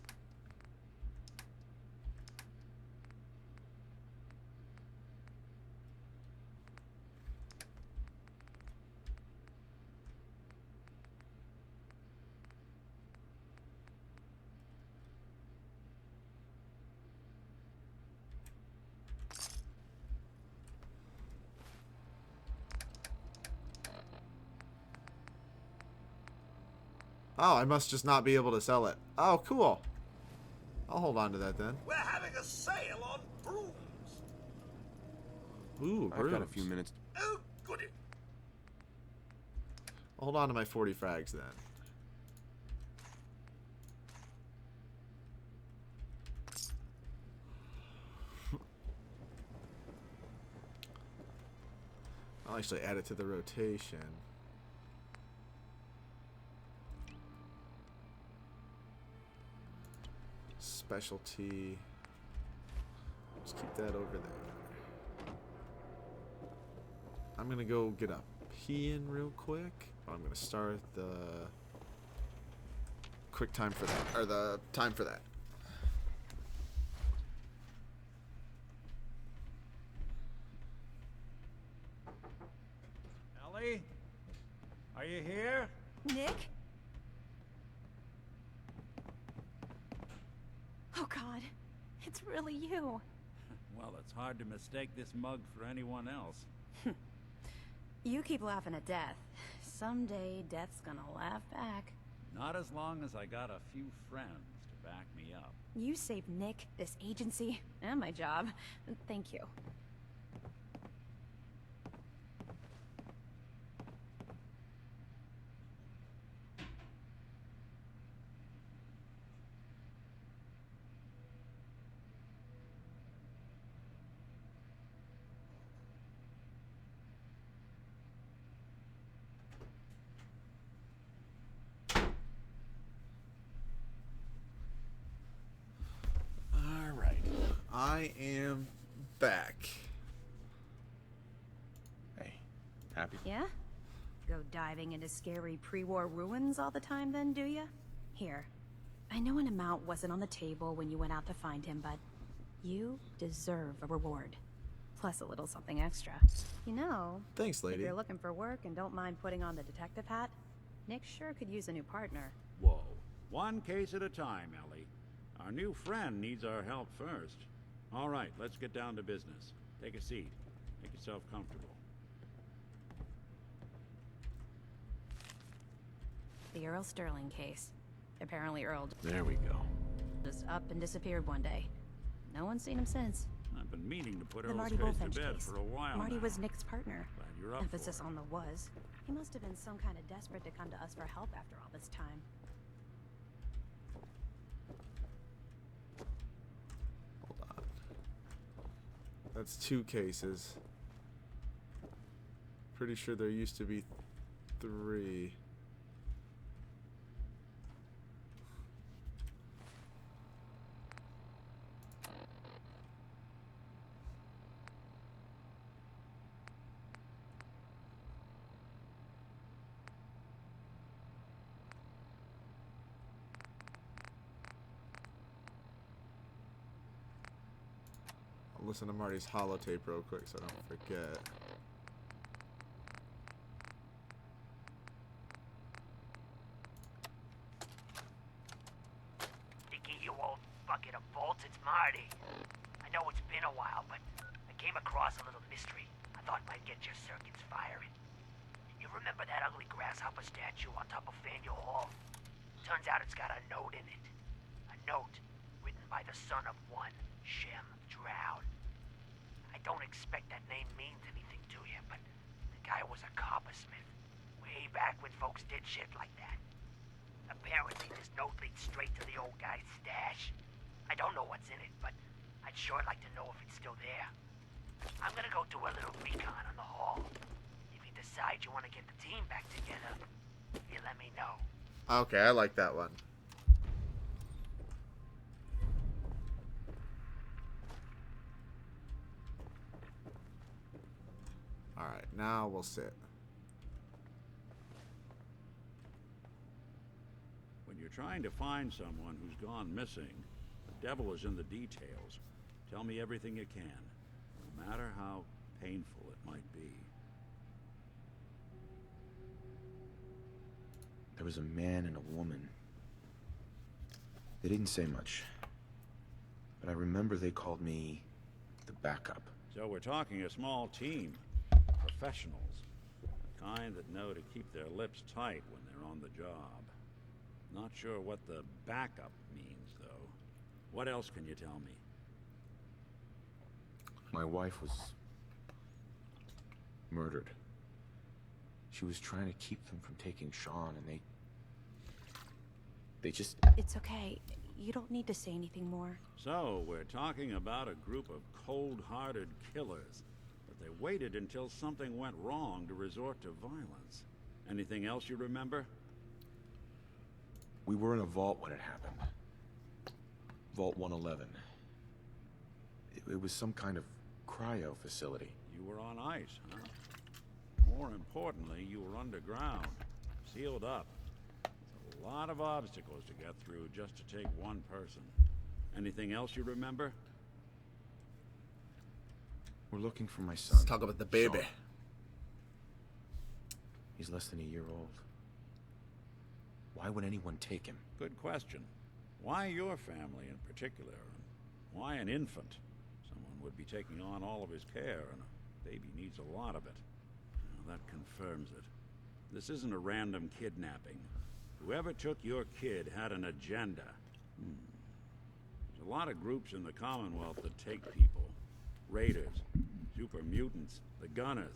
Oh, I must just not be able to sell it. Oh, cool. I'll hold on to that then. we're having a sale on brooms. Ooh, I've got a brooms. few minutes. Oh, goody. I'll hold on to my 40 frags then. I'll actually add it to the rotation. Specialty. Just keep that over there. I'm gonna go get a pee in real quick. I'm gonna start the quick time for that, or the time for that. Ellie? Are you here? Nick? Oh God, it's really you. Well, it's hard to mistake this mug for anyone else. You keep laughing at death. Someday, death's gonna laugh back. Not as long as I got a few friends to back me up. You saved Nick, this agency, and my job. Thank you. I am back. Hey, happy? Yeah? Go diving into scary pre-war ruins all the time then, do ya? Here. I know an amount wasn't on the table when you went out to find him, but you deserve a reward. Plus a little something extra. You know, Thanks, if lady. you're looking for work and don't mind putting on the detective hat, Nick sure could use a new partner. Whoa. One case at a time, Ellie. Our new friend needs our help first. All right, let's get down to business. Take a seat. Make yourself comfortable. The Earl Sterling case. Apparently Earl There we go. just up and disappeared one day. No one's seen him since. I've been meaning to put The Earl's Marty case to Bullfinch bed case. for a while Marty now. was Nick's partner. Glad you're up Emphasis for it. on the was. He must have been some kind of desperate to come to us for help after all this time. That's 2 cases. Pretty sure there used to be 3. I'll listen to Marty's holotape real quick so I don't forget. Nicky, you old bucket of bolts, it's Marty. I know it's been a while, but I came across a little mystery I thought might get your circuits firing. You remember that ugly grasshopper statue on top of Faneuil Hall? Turns out it's got a note in it. A note written by the son of one Shem Drown. I don't expect that name means anything to you, but the guy was a coppersmith way back when folks did shit like that. Apparently, this note leads straight to the old guy's stash. I don't know what's in it, but I'd sure like to know if it's still there. I'm gonna go do a little recon on the hall. If you decide you want to get the team back together, you let me know. Okay, I like that one. Alright, now we'll sit. When you're trying to find someone who's gone missing, the devil is in the details. Tell me everything you can, no matter how painful it might be. There was a man and a woman. They didn't say much. But I remember they called me the backup. So we're talking a small team. Professionals. The kind that know to keep their lips tight when they're on the job. Not sure what the backup means, though. What else can you tell me? My wife was murdered. She was trying to keep them from taking Sean, and they just... It's okay. You don't need to say anything more. So, we're talking about a group of cold-hearted killers. But they waited until something went wrong to resort to violence. Anything else you remember? We were in a vault when it happened. Vault 111. It was some kind of cryo facility. You were on ice, huh? More importantly, you were underground, sealed up. It's a lot of obstacles to get through just to take one person. Anything else you remember? We're looking for my son. Let's talk about the baby. Sean. He's less than a year old. Why would anyone take him? Good question. Why your family in particular? Why an infant? Someone would be taking on all of his care, and a baby needs a lot of it. Well, that confirms it. This isn't a random kidnapping. Whoever took your kid had an agenda. There's a lot of groups in the Commonwealth that take people. Raiders, super mutants, the Gunners,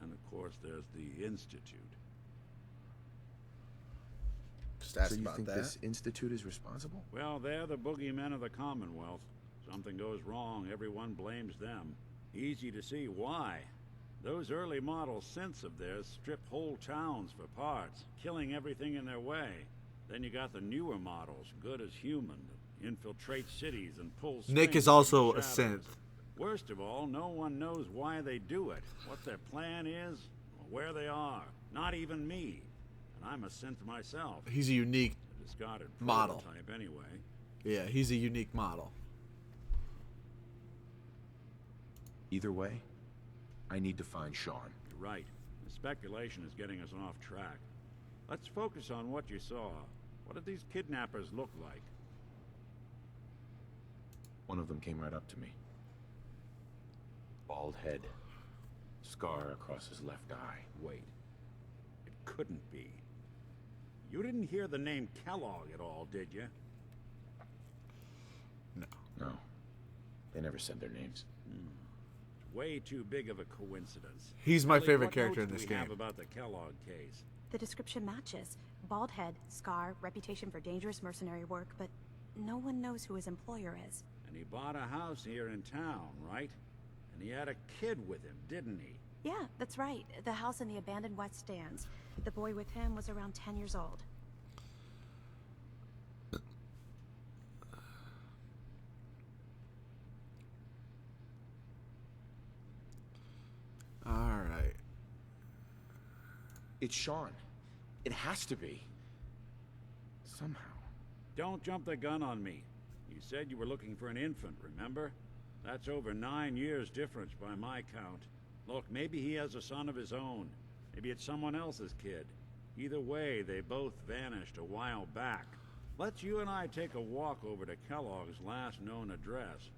and of course there's the Institute. Just ask so you about think that. this institute is responsible? Well, they're the boogeymen of the Commonwealth. Something goes wrong, everyone blames them. Easy to see why. Those early model synths of theirs strip whole towns for parts, killing everything in their way. Then you got the newer models, good as human, that infiltrate cities and pull Nick strings is also from a shadows. synth. Worst of all, no one knows why they do it, what their plan is, or where they are. Not even me. And I'm a synth myself. He's a unique Discarded Model. prototype anyway. Yeah, he's a unique model. Either way, I need to find Sean. You're right. The speculation is getting us off track. Let's focus on what you saw. What did these kidnappers look like? One of them came right up to me. Bald head. Scar across his left eye. Wait. It couldn't be. You didn't hear the name Kellogg at all, did you? No. They never said their names. Way too big of a coincidence. He's my Ellie, favorite what character notes in this do we have game. about the Kellogg case? The description matches. Bald head, scar, reputation for dangerous mercenary work, but no one knows who his employer is. And he bought a house here in town, right? And he had a kid with him, didn't he? Yeah, that's right. The house in the abandoned West Stands. The boy with him was around 10 years old. All right. It's Sean. It has to be. Somehow. Don't jump the gun on me. You said you were looking for an infant, remember? That's over 9 years difference by my count. Look, maybe he has a son of his own. Maybe it's someone else's kid. Either way, they both vanished a while back. Let's you and I take a walk over to Kellogg's last known address.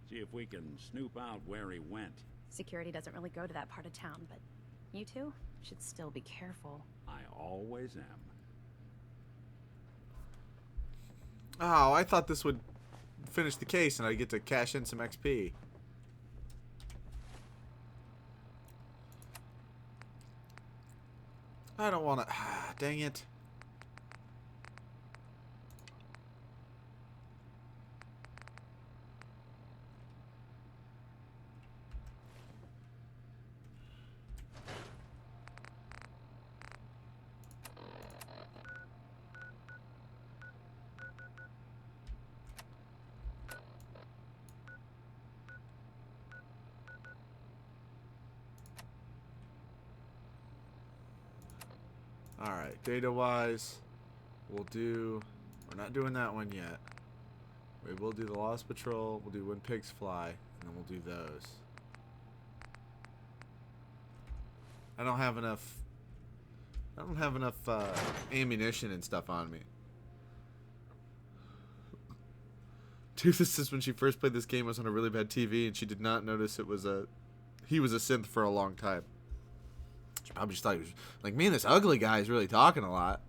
See if we can snoop out where he went. Security doesn't really go to that part of town, but you two should still be careful. I always am. Oh, I thought this would finish the case and I'd get to cash in some XP. I don't want to... dang it. Alright, data-wise, we'll do... We're not doing that one yet. We will do the Lost Patrol, we'll do When Pigs Fly, and then we'll do those. I don't have enough ammunition and stuff on me. Toothless says when she first played this game, it was on a really bad TV, and she did not notice he was a synth for a long time. She probably just thought he was like, man, this ugly guy is really talking a lot.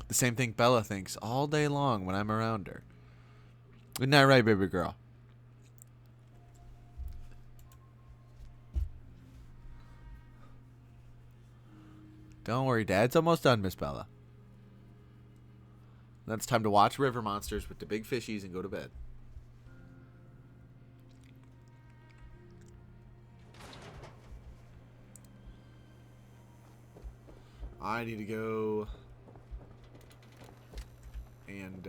The same thing Bella thinks all day long when I'm around her. Isn't that right, baby girl? Don't worry, Dad's almost done, Miss Bella. Then it's time to watch River Monsters with the big fishies and go to bed. I need to go and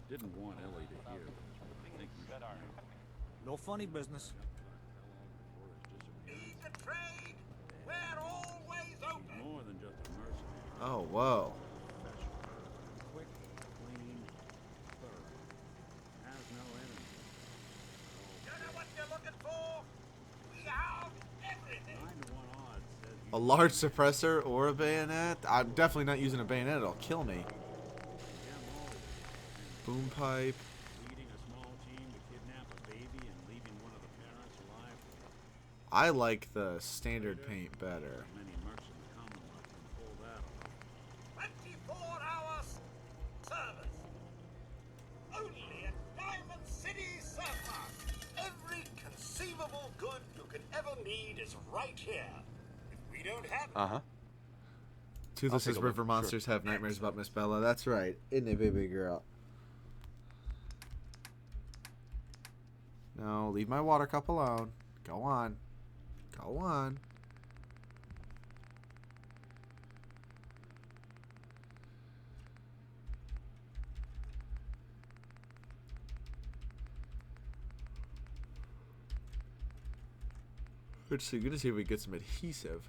Didn't want Ellie to hear. I think we should know. No funny business. Need the trade. We're always open. More than just a mercenary. oh, whoa. Quick, clean, thorough. Has no enemies. You know what you're looking for? We have everything. 9 to 1 odds says A large suppressor or a bayonet? I'm definitely not using a bayonet. It'll kill me. Boom pipe. leading a small team to kidnap a baby and leaving one of the parents alive. I like the standard paint better. Many mercs in the Commonwealth can pull that off. 24-hour service. Only at Diamond City Surplus. Every conceivable good you could ever need is right here. If we don't have it, Toothless take says a look, River Monsters have nightmares about Miss Bella. That's right. Isn't it, baby girl? No, leave my water cup alone. Go on. Go on. Let's see. Gonna see if we get some adhesive.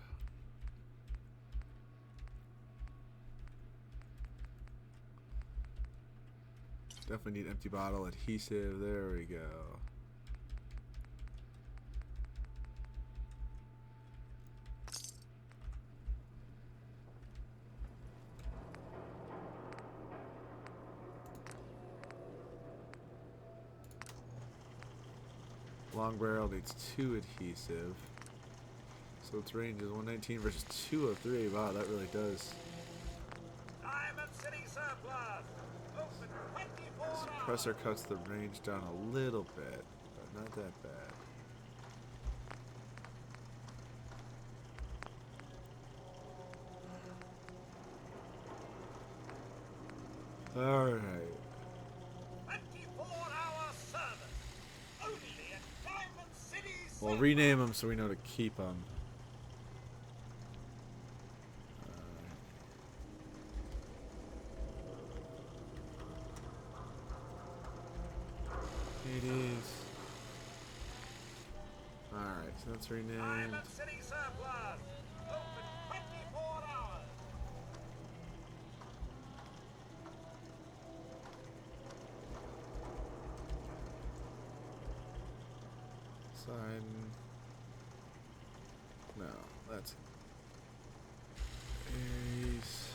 Definitely need empty bottle adhesive. There we go. Long barrel needs 2 adhesive. So its range is 119 versus 203. Wow, that really does. Diamond City surplus. Open 24 hours. Suppressor cuts the range down a little bit, but not that bad. Alright. 24-hour service. Only at Diamond City surplus. We'll rename them so we know to keep them. It is. Alright, so that's renamed. Diamond City surplus. Open 24 hours. Sign. No, that's Ace.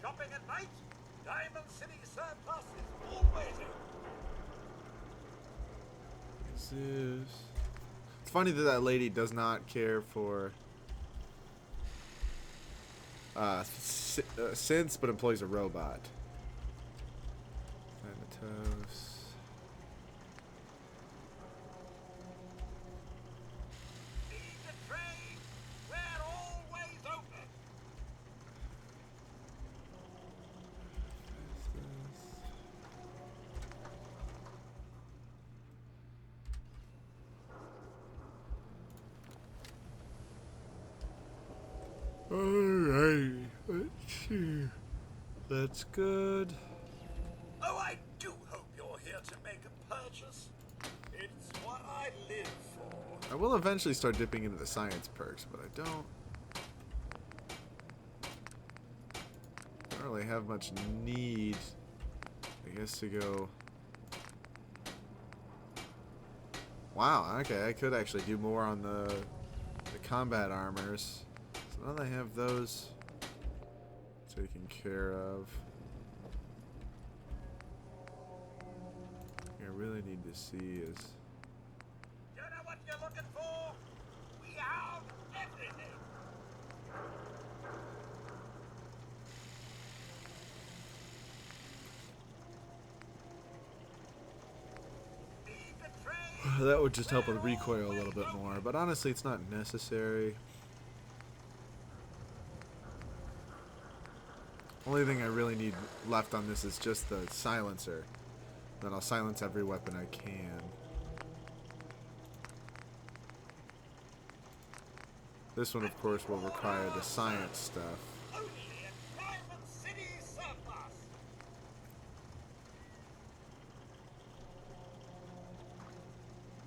Shopping at night? Diamond City surplus is always open. Zeus. It's funny that that lady does not care for synths, but employs a robot. Thanatos. Need a trade? We're always open. Alright, let's see. That's good. Oh, I do hope you're here to make a purchase. It's what I live for. I will eventually start dipping into the science perks, but I don't really have much need, I guess, to go. Wow, okay, I could actually do more on the combat armors. So now that I have those taken care of, what I really need to see is. You know what you're looking for? We have everything. That would just help with recoil a little bit more, but honestly it's not necessary. Only thing I really need left on this is just the silencer. Then I'll silence every weapon I can. This one, of course, will require the science stuff. Only at Diamond City surplus.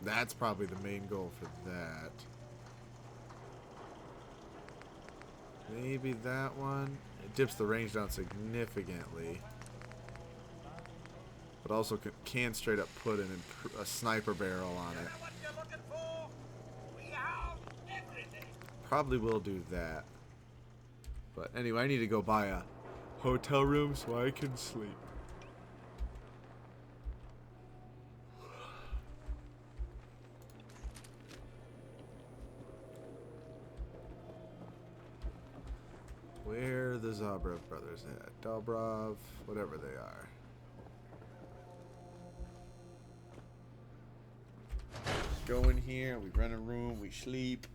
That's probably the main goal for that. Maybe that one. It dips the range down significantly. But also can straight up put a sniper barrel on it. What you're looking for? We have everything. Probably will do that. But anyway, I need to go buy a hotel room so I can sleep. Where are the Zabrov brothers at? Dobrov, whatever they are. Go in here, we rent a room, we sleep.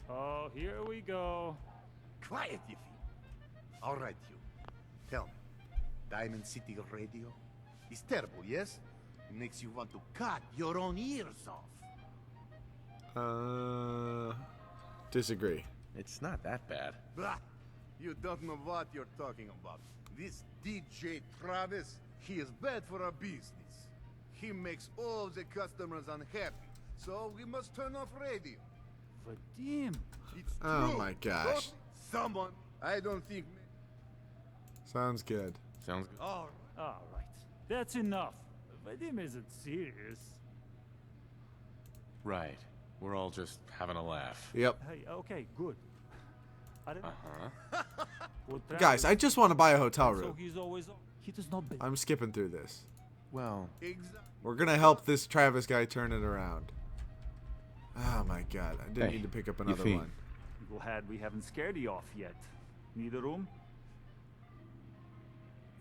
Oh, here we go. Quiet, Yiffy. All right, you. Tell me, Diamond City Radio is terrible, yes? It makes you want to cut your own ears off. Disagree. It's not that bad. Blah! You don't know what you're talking about. This DJ Travis, he is bad for our business. He makes all the customers unhappy, so we must turn off radio. Vadim! It's Oh true. my gosh. Don't someone, I don't think... Sounds good. Sounds good. All right. That's enough. Vadim isn't serious. Right. We're all just having a laugh. Yep. Hey, okay, good. I don't Guys, I just want to buy a hotel So room. he's always... He does not... I'm skipping through this. Well... We're going to help this Travis guy turn it around. Oh my god. I didn't need to pick up another Yefim. one. Glad we haven't scared you off yet. Need a room?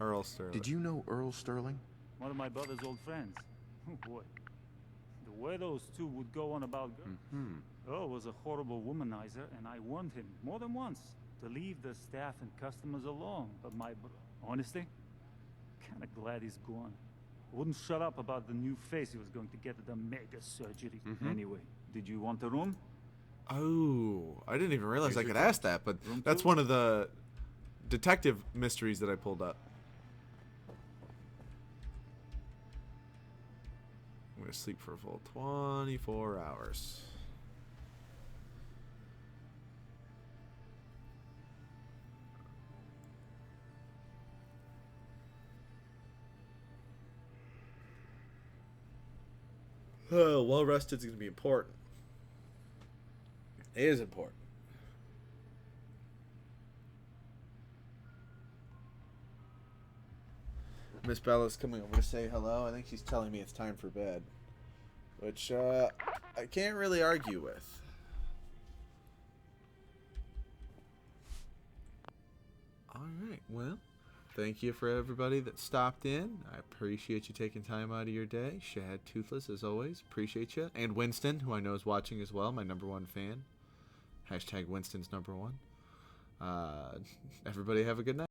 Earl Sterling. Did you know Earl Sterling? One of my brother's old friends. Oh boy. The way those two would go on about girls. Earl was a horrible womanizer, and I warned him more than once to leave the staff and customers alone. But honestly, kinda glad he's gone. Wouldn't shut up about the new face he was going to get at the mega surgery. Anyway, did you want a room? Oh, I didn't even realize I Here's could your ask that, but Room that's two? one of the detective mysteries that I pulled up. I'm going to sleep for a full 24 hours. Oh, well rested is going to be important. It is important. Miss Bella's coming over to say hello. I think she's telling me it's time for bed, which I can't really argue with. All right, well, thank you for everybody that stopped in. I appreciate you taking time out of your day. Shad Toothless, as always, appreciate you. And Winston, who I know is watching as well, my #1 fan. Hashtag Winston's #1. Everybody have a good night.